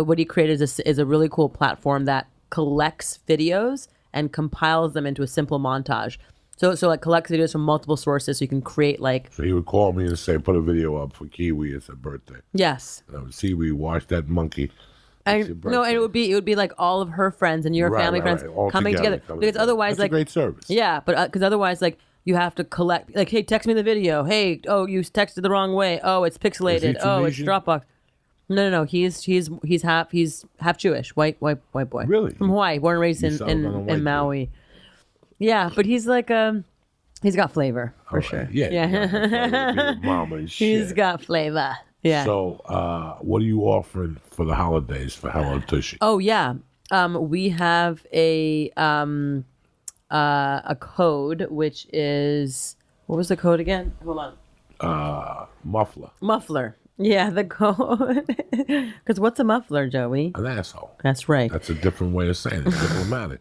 what he created is a really cool platform that collects videos and compiles them into a simple montage. So like collects videos from multiple sources, so you can create like. So he would call me and say, "Put a video up for Kiwi. It's her birthday." Yes. And I would see we watch that monkey. And it would be like all of her friends and your family friends all coming together. Because otherwise, that's like, a great service. Yeah, but because otherwise, like, you have to collect. Like, hey, text me the video. Hey, oh, you texted the wrong way. Oh, it's pixelated. Oh, it's Tunisian? Dropbox. No. He's half Jewish, white boy. Really? From Hawaii, born and raised You sound like a white in Maui. Yeah, but he's like he's got flavor for sure. Yeah. Mama and shit. He's got flavor. Yeah. So, what are you offering for the holidays for Hello Tushy? Oh yeah, we have a code which is, what was the code again? Hold on. Muffler. Yeah, the code. Because what's a muffler, Joey? An asshole. That's right. That's a different way of saying it. Diplomatic.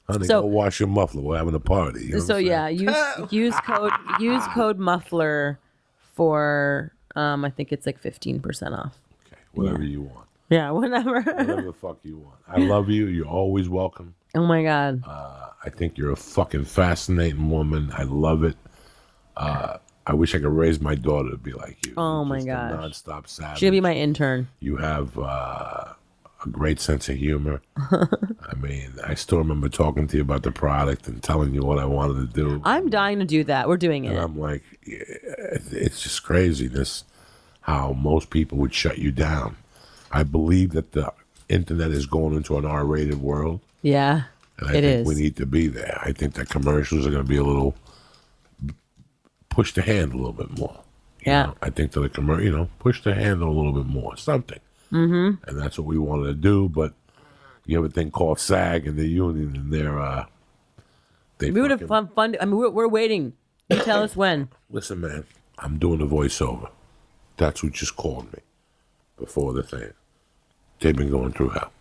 Honey, So- go wash your muffler. We're having a party. You know So what I'm yeah, saying? use code muffler for I think it's like 15% off. Okay, whatever you want. Yeah, whatever. Whatever the fuck you want. I love you. You're always welcome. Oh my god. I think you're a fucking fascinating woman. I love it. I wish I could raise my daughter to be like you. Oh You're my just gosh. a nonstop savage. She'll be my intern. You have a great sense of humor. I mean, I still remember talking to you about the product and telling you what I wanted to do. I'm dying to do that. We're doing And it. I'm like, yeah, it's just craziness how most people would shut you down. I believe that the internet is going into an R-rated world. Yeah. And I It think is. we need to be there. I think that commercials are going to be a little push the hand a little bit more. You Yeah. know? I think that push the hand a little bit more, something. Mm-hmm. And that's what we wanted to do. But you have a thing called SAG and the union, and they We would have fucking- fun. I mean, we're waiting. You tell us when. Listen, man, I'm doing a voiceover. That's who just called me before the thing. They've been going through hell.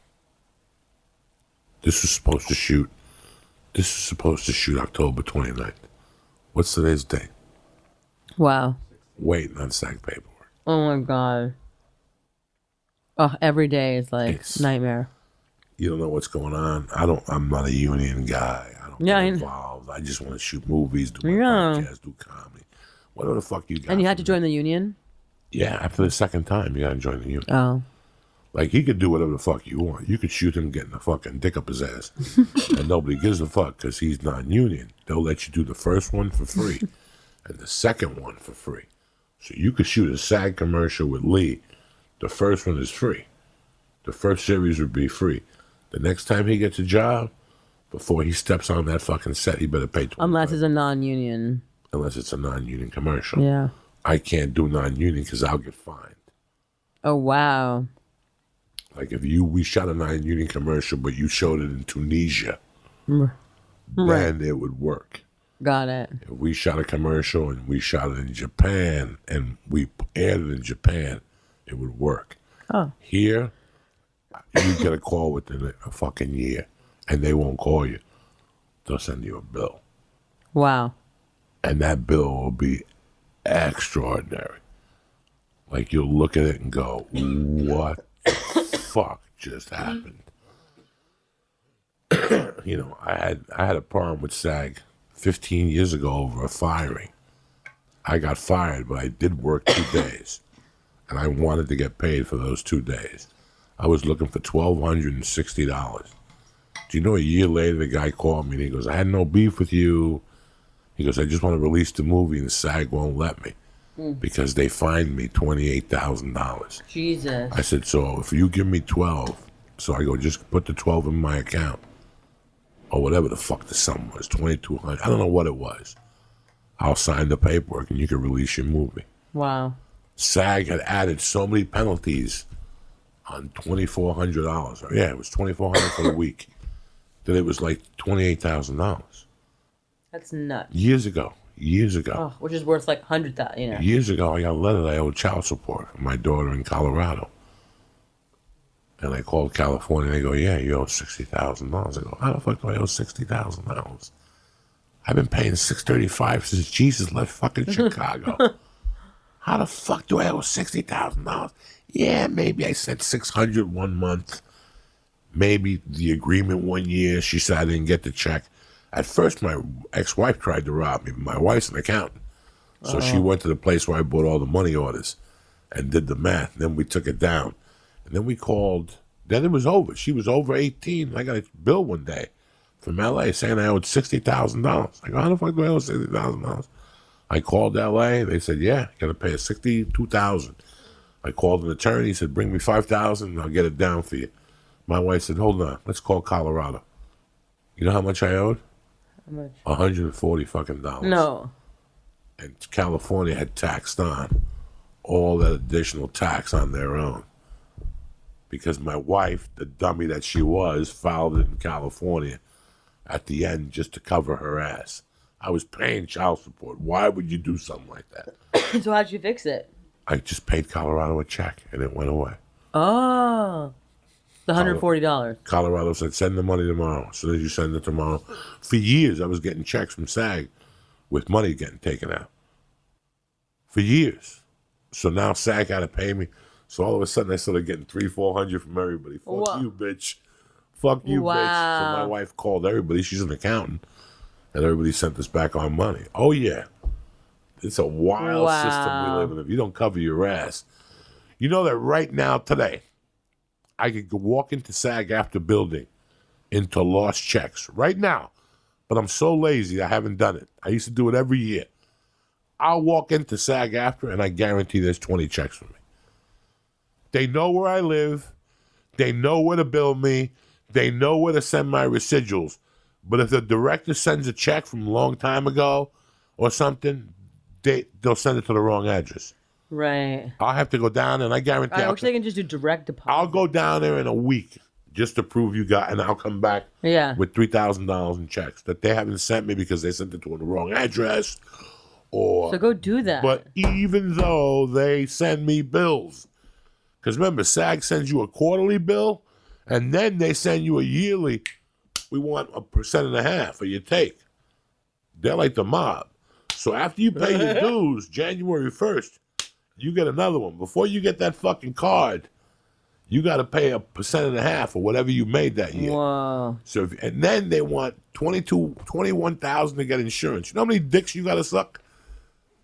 This was supposed to shoot October 29th. What's today's date? Wow. waiting on SAG paperwork. Oh my god. Oh, every day is like It's- nightmare. You don't know what's going on. I'm not a union guy. I don't Yeah, get I- involved. I just want to shoot movies, do my Yeah. podcast, do comedy. Whatever the fuck you got. And you had for to me. join the union? Yeah, after the second time, you got to join the union. Oh. Like, he could do whatever the fuck you want. You could shoot him getting a fucking dick up his ass. And nobody gives a fuck because he's non-union. They'll let you do the first one for free and the second one for free. So you could shoot a SAG commercial with Lee. The first one is free. The first series would be free. The next time he gets a job, before he steps on that fucking set, he better pay $25. Unless it's a non-union. Unless it's a non-union commercial. Yeah. I can't do non-union because I'll get fined. Oh, wow. Like if we shot a non-union commercial, but you showed it in Tunisia, Right. then it would work. Got it. If we shot a commercial and we shot it in Japan and we aired it in Japan, it would work. Oh. Here, you get a call within a fucking year, and they won't call you. They'll send you a bill, Wow. and that bill will be extraordinary. Like you'll look at it and go, "What the fuck just happened?" You know, I had a problem with SAG 15 years ago over a firing. I got fired, but I did work 2 days, and I wanted to get paid for those 2 days. I was looking for $1,260. Do you know, a year later, the guy called me and he goes, "I had no beef with you." He goes, "I just want to release the movie, and the SAG won't let me because they fined me $28,000. Jesus. I said, "So if you give me 12, so I go, just put the 12 in my account, or whatever the fuck the sum was, 2,200. I don't know what it was. I'll sign the paperwork and you can release your movie." Wow. SAG had added so many penalties on $2,400. Yeah, it was $2,400 for the week. That it was like $28,000 That's nuts. years ago. Oh, which is worth like 100,000, you know. Years ago, I got a letter that I owed child support for my daughter in Colorado. And I called California, and they go, "Yeah, you owe $60,000. I go, "How the fuck do I owe $60,000? I've been paying $635 since Jesus left fucking Chicago. How the fuck do I owe $60,000? Yeah, maybe I said $600 one month. Maybe the agreement 1 year." She said I didn't get the check. At first, my ex-wife tried to rob me. My wife's an accountant. So she went to the place where I bought all the money orders and did the math. Then we took it down. And then we called. Then it was over. She was over 18. I got a bill one day from L.A. saying I owed $60,000. I go, "How the fuck do I owe $60,000? I called L.A. They said, "Yeah, you got to pay $62,000. I called an attorney. He said, "Bring me $5,000 and I'll get it down for you." My wife said, "Hold on. Let's call Colorado." You know how much I owed? How much? $140 fucking dollars. No. And California had taxed on all that additional tax on their own. Because my wife, the dummy that she was, filed it in California at the end just to cover her ass. I was paying child support. Why would you do something like that? So how'd you fix it? I just paid Colorado a check and it went away. Oh. The $140. Colorado said, "Send the money tomorrow." As soon as you send it tomorrow. For years, I was getting checks from SAG with money getting taken out. For years. So now SAG had to pay me. So all of a sudden, I started getting $300-400 from everybody. Fuck Whoa. you, bitch. Fuck you, bitch. So my Wow. wife called everybody. She's an accountant. And everybody sent us back our money. Oh, yeah. It's a wild system we live in. If you don't cover your ass. You know that right now, today, I could go walk into SAG after building into lost checks right now. But I'm so lazy, I haven't done it. I used to do it every year. I'll walk into SAG after, and I guarantee there's 20 checks for me. They know where I live. They know where to bill me. They know where to send my residuals. But if the director sends a check from a long time ago or something, they'll send it to the wrong address. Right. I'll have to go down, and I guarantee I wish they can just do direct deposit. I'll go down there in a week just to prove you got, and I'll come back Yeah. with $3,000 in checks that they haven't sent me because they sent it to the wrong address. Or, So go do that. but even though they send me bills, because remember, SAG sends you a quarterly bill, and then they send you a yearly. We want 1.5% of your take. They're like the mob. So after you pay your dues, January 1st, you get another one. Before you get that fucking card, you got to pay 1.5% or whatever you made that year. Whoa. So and then they want 21,000 to get insurance. You know how many dicks you got to suck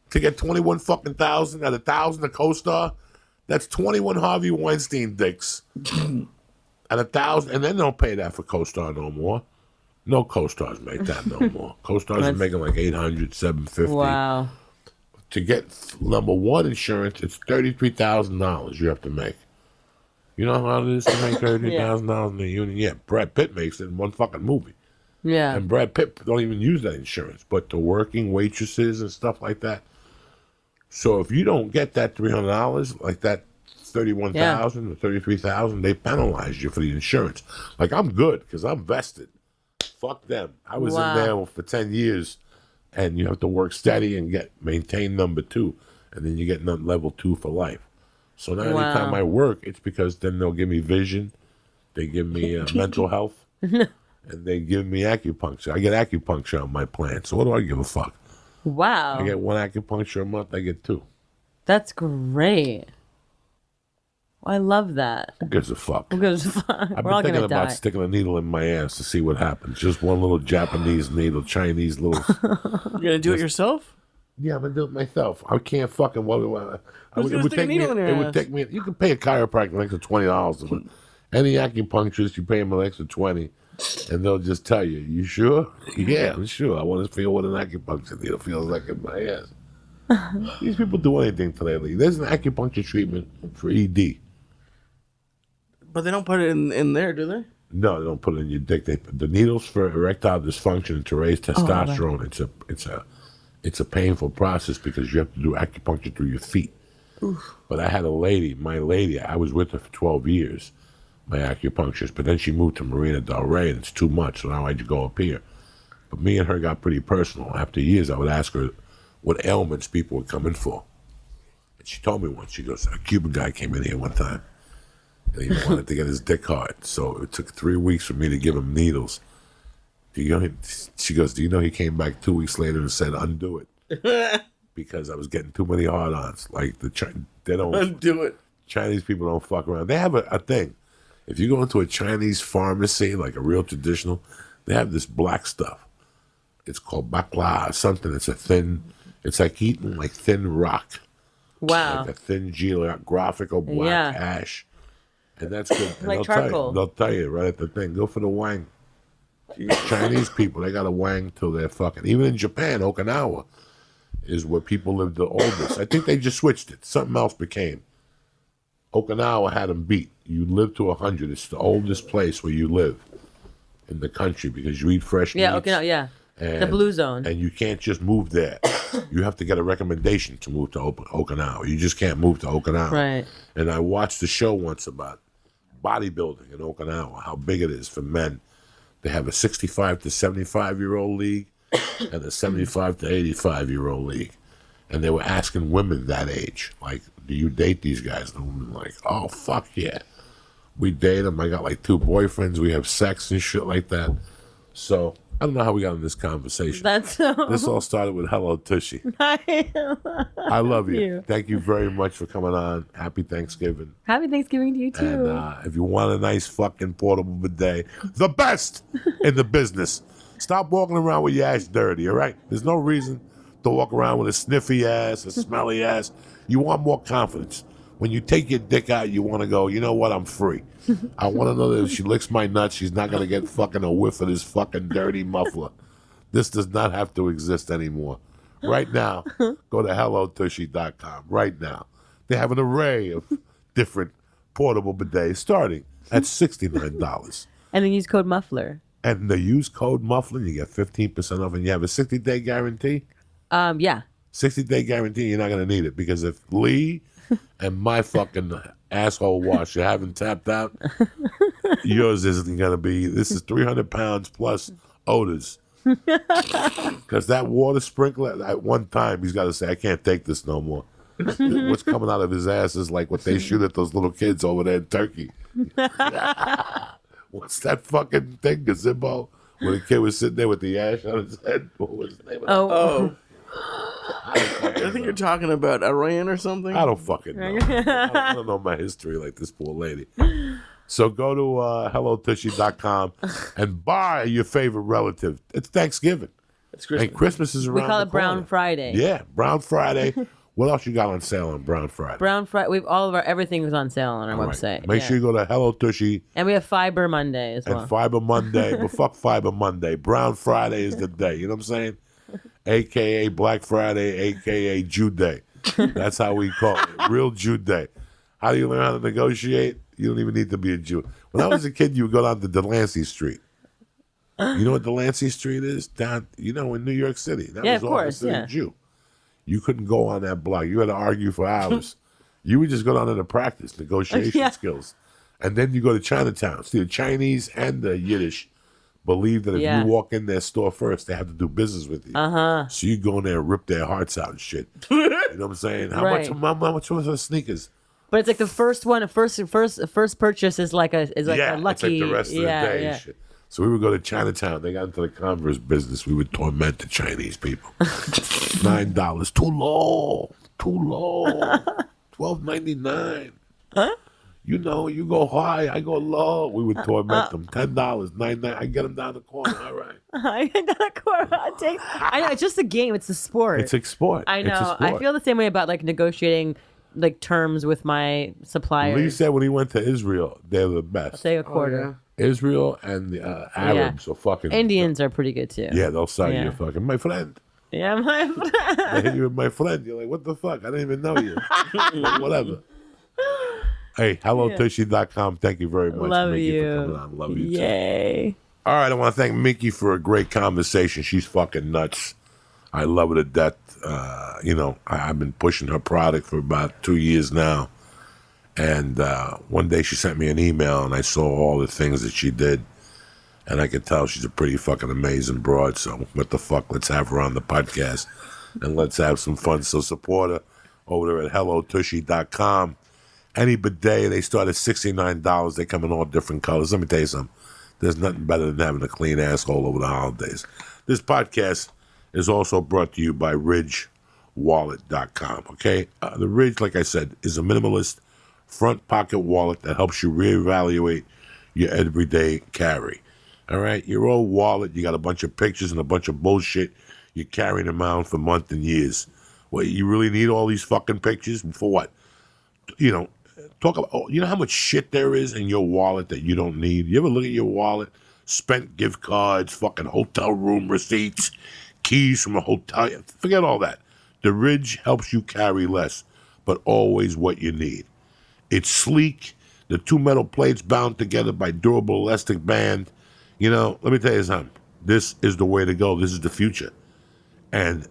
to get 21 fucking thousand at 1,000 a co-star? That's 21 Harvey Weinstein dicks at 1,000, and then they don't pay that for co-star no more. No co-stars make that no more. Co-stars are making like 800, 750. Wow. To get number one insurance, it's $33,000 you have to make. You know how it is to make $30,000 in a union? Yeah, Brad Pitt makes it in one fucking movie. Yeah. And Brad Pitt don't even use that insurance, but the working waitresses and stuff like that. So if you don't get that $300, like that 31,000 or 33,000, they penalize you for the insurance. Like I'm good because I'm vested. Fuck them. I was in there for 10 years, and you have to work steady and maintain number 2, and then you get level 2 for life. So now anytime I work, it's because then they'll give me vision, they give me mental health, and they give me acupuncture. I get acupuncture on my plan. So what do I give a fuck? Wow. I get 1 acupuncture a month. I get 2. That's great. I love that. Who gives a fuck? Who gives a fuck? I've We're all been thinking gonna about die. sticking a needle in my ass to see what happens. Just one little Japanese needle, Chinese little. You're gonna do it yourself? Yeah, I'm gonna do it myself. I can't fucking. Who's gonna stick a needle in your It would ass? take me. You can pay a chiropractor an extra $20. Any acupuncturist, you pay them an extra $20, and they'll just tell you, "You sure?" Yeah, I'm sure. I want to feel what an acupuncture needle feels like in my ass. These people do anything for their league. There's an acupuncture treatment for ED. But they don't put it in there, do they? No, they don't put it in your dick. They put the needles for erectile dysfunction to raise testosterone. It's a painful process because you have to do acupuncture through your feet. Oof. But I had my lady, I was with her for 12 years, my acupuncturist, but then she moved to Marina Del Rey and it's too much, so now I had to go up here. But me and her got pretty personal. After years, I would ask her what ailments people would come in for. And she told me once, she goes, a Cuban guy came in here one time. And he wanted to get his dick hard. So it took 3 weeks for me to give him needles. She goes, do you know he came back 2 weeks later and said, undo it? Because I was getting too many hard-ons. Like, they don't... Undo it. Chinese people don't fuck around. They have a thing. If you go into a Chinese pharmacy, like a real traditional, they have this black stuff. It's called bakla or something. It's like eating like thin rock. Wow. Like a thin geographical black ash. And that's good. And Like charcoal. They'll tell you right at the thing, go for the wang. Chinese people, they got a wang till they're fucking. Even in Japan, Okinawa is where people live the oldest. I think they just switched it. Something else became. Okinawa had them beat. You live to 100. It's the oldest place where you live in the country because you eat fresh meats. Yeah, Okinawa, yeah. The blue zone. And you can't just move there. You have to get a recommendation to move to Okinawa. You just can't move to Okinawa. Right. And I watched a show once about bodybuilding in Okinawa, how big it is for men. They have a 65 to 75-year-old league and a 75 to 85-year-old league. And they were asking women that age, like, do you date these guys? And the women were like, oh, fuck yeah. We date them. I got like 2 boyfriends. We have sex and shit like that. So I don't know how we got in this conversation. This all started with Hello Tushy. I love you. Thank you very much for coming on. Happy Thanksgiving. Happy Thanksgiving to you too. And if you want a nice fucking portable bidet, the best in the business, stop walking around with your ass dirty, all right? There's no reason to walk around with a sniffy ass, a smelly ass. You want more confidence. When you take your dick out, you want to go, you know what, I'm free. I want to know that if she licks my nuts, she's not going to get fucking a whiff of this fucking dirty muffler. This does not have to exist anymore. Right now, go to hellotushy.com. Right now. They have an array of different portable bidets starting at $69. And then use code Muffler. And they use code Muffler, you get 15% off, and you have a 60-day guarantee. Yeah. 60-day guarantee, you're not going to need it. Because if Lee and my fucking asshole wash you haven't tapped out, yours isn't going to be. This is 300 pounds plus odors. Because that water sprinkler, at one time, he's got to say, I can't take this no more. What's coming out of his ass is like what they shoot at those little kids over there in Turkey. What's that fucking thing, gazebo? When the kid was sitting there with the ash on his head. What was the name of that? I think you're talking about Iran or something. I don't fucking know. I don't know my history like this poor lady. So go to hellotushy.com and buy your favorite relative. It's Thanksgiving. It's Christmas. And Christmas is around We call the it Brown corner. Friday. Yeah, Brown Friday. What else you got on sale on Brown Friday? Brown Friday. We've all of our everything was on sale on our All right. website. Make Yeah. sure you go to Hello Tushy And we have Fiber Monday as well. and Fiber Monday. But fuck Fiber Monday. Brown Friday is the day. You know what I'm saying? AKA Black Friday, AKA Jew Day. That's how we call it. Real Jew Day. How do you learn how to negotiate? You don't even need to be a Jew. When I was a kid, you would go down to Delancey Street. You know what Delancey Street is? Down, in New York City. That Yeah, was of all course, considered yeah. Jew. You couldn't go on that block. You had to argue for hours. You would just go down there to practice negotiation Yeah. skills. And then you go to Chinatown. See, the Chinese and the Yiddish believe that if Yeah. you walk in their store first, they have to do business with you. Uh-huh. So you go in there and rip their hearts out and shit. You know what I'm saying? How Right. much was the sneakers? But it's like the first one, first purchase is like a It's lucky. like the rest of the day yeah. and shit. So we would go to Chinatown. They got into the Converse business. We would torment the Chinese people. $9. Too low. $12.99. Huh? You go high, I go low. We would torment them. $10, $9.99. I get them down the corner. All right. I know it's just a game. It's a sport. It's a sport. I It's a know. sport. I feel the same way about like negotiating like terms with my suppliers. Lee said when he went to Israel, they're the best. Say a quarter. Israel and the Arabs are fucking. Indians are pretty good too. Yeah, they'll sell you Yeah. a fucking my friend. Yeah, my They hit you with my friend. You're like, what the fuck? I didn't even know you. But whatever. Hey, hellotushy.com. Thank you very much, Love Mickey, you. for coming on. Love you too. Yay. All right, I want to thank Mickey for a great conversation. She's fucking nuts. I love her to death. I've been pushing her product for about 2 years now. And one day she sent me an email, and I saw all the things that she did. And I could tell she's a pretty fucking amazing broad. So what the fuck? Let's have her on the podcast, and let's have some fun. So support her over there at hellotushy.com. Any bidet, they start at $69. They come in all different colors. Let me tell you something. There's nothing better than having a clean asshole over the holidays. This podcast is also brought to you by ridgewallet.com, okay? The Ridge, like I said, is a minimalist front pocket wallet that helps you reevaluate your everyday carry, all right? Your old wallet, you got a bunch of pictures and a bunch of bullshit. You're carrying them around for months and years. Well, you really need all these fucking pictures? For what? Talk about, you know how much shit there is in your wallet that you don't need? You ever look at your wallet, spent gift cards, fucking hotel room receipts, keys from a hotel? Forget all that. The Ridge helps you carry less, but always what you need. It's sleek. The two metal plates bound together by durable elastic band. Let me tell you something. This is the way to go. This is the future. And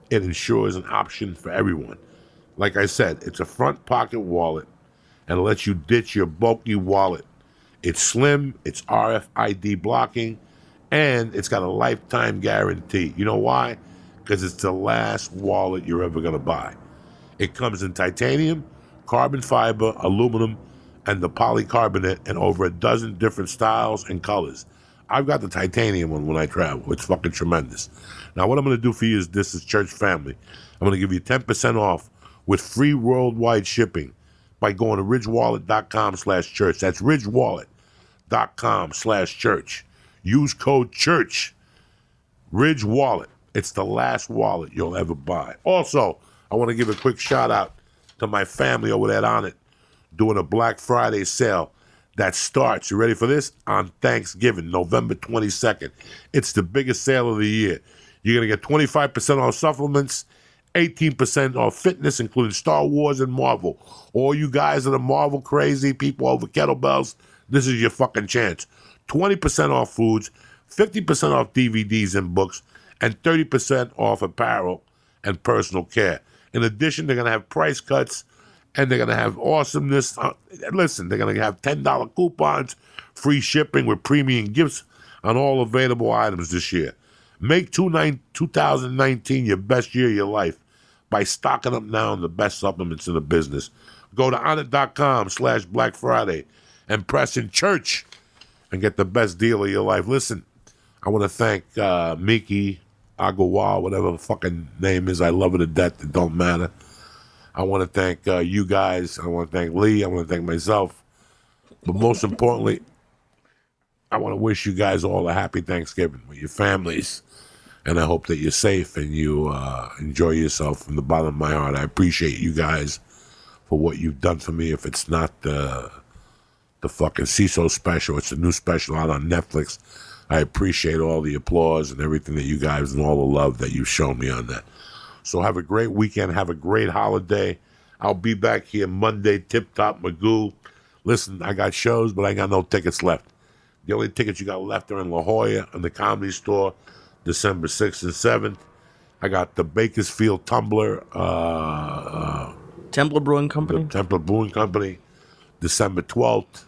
it ensures an option for everyone. Like I said, it's a front pocket wallet, and it lets you ditch your bulky wallet. It's slim, it's RFID blocking, and it's got a lifetime guarantee. You know why? Because it's the last wallet you're ever going to buy. It comes in titanium, carbon fiber, aluminum, and the polycarbonate, and over a dozen different styles and colors. I've got the titanium one when I travel. It's fucking tremendous. Now, what I'm going to do for you is this is Church Family. I'm going to give you 10% off with free worldwide shipping by going to ridgewallet.com/church. That's ridgewallet.com/church. Use code CHURCH. Ridge Wallet. It's the last wallet you'll ever buy. Also, I want to give a quick shout out to my family over there on it, doing a Black Friday sale that starts, you ready for this? On Thanksgiving, November 22nd. It's the biggest sale of the year. You're going to get 25% off supplements, 18% off fitness, including Star Wars and Marvel. All you guys that are Marvel crazy, people over kettlebells, this is your fucking chance. 20% off foods, 50% off DVDs and books, and 30% off apparel and personal care. In addition, they're going to have price cuts, and they're going to have awesomeness. Listen, they're going to have $10 coupons, free shipping with premium gifts on all available items this year. Make 2019 your best year of your life by stocking up now on the best supplements in the business. Go to onnit.com/Black Friday and press in church and get the best deal of your life. Listen, I want to thank Miki Agarwal, whatever the fucking name is. I love her to death. It don't matter. I want to thank you guys. I want to thank Lee. I want to thank myself. But most importantly, I want to wish you guys all a happy Thanksgiving with your families. And I hope that you're safe and you enjoy yourself from the bottom of my heart. I appreciate you guys for what you've done for me. If it's not the fucking CISO special, it's a new special out on Netflix. I appreciate all the applause and everything that you guys and all the love that you've shown me on that. So have a great weekend. Have a great holiday. I'll be back here Monday, Tip Top Magoo. Listen, I got shows, but I ain't got no tickets left. The only tickets you got left are in La Jolla in the Comedy Store, December 6th and 7th. I got the Bakersfield Templar Brewing Company. The Templar Brewing Company, December 12th.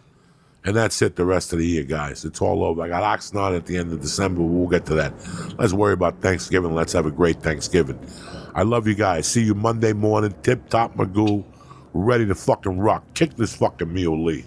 And that's it the rest of the year, guys. It's all over. I got Oxnard at the end of December. We'll get to that. Let's worry about Thanksgiving. Let's have a great Thanksgiving. I love you guys. See you Monday morning. Tip Top Magoo. Ready to fucking rock. Kick this fucking Mule Lee.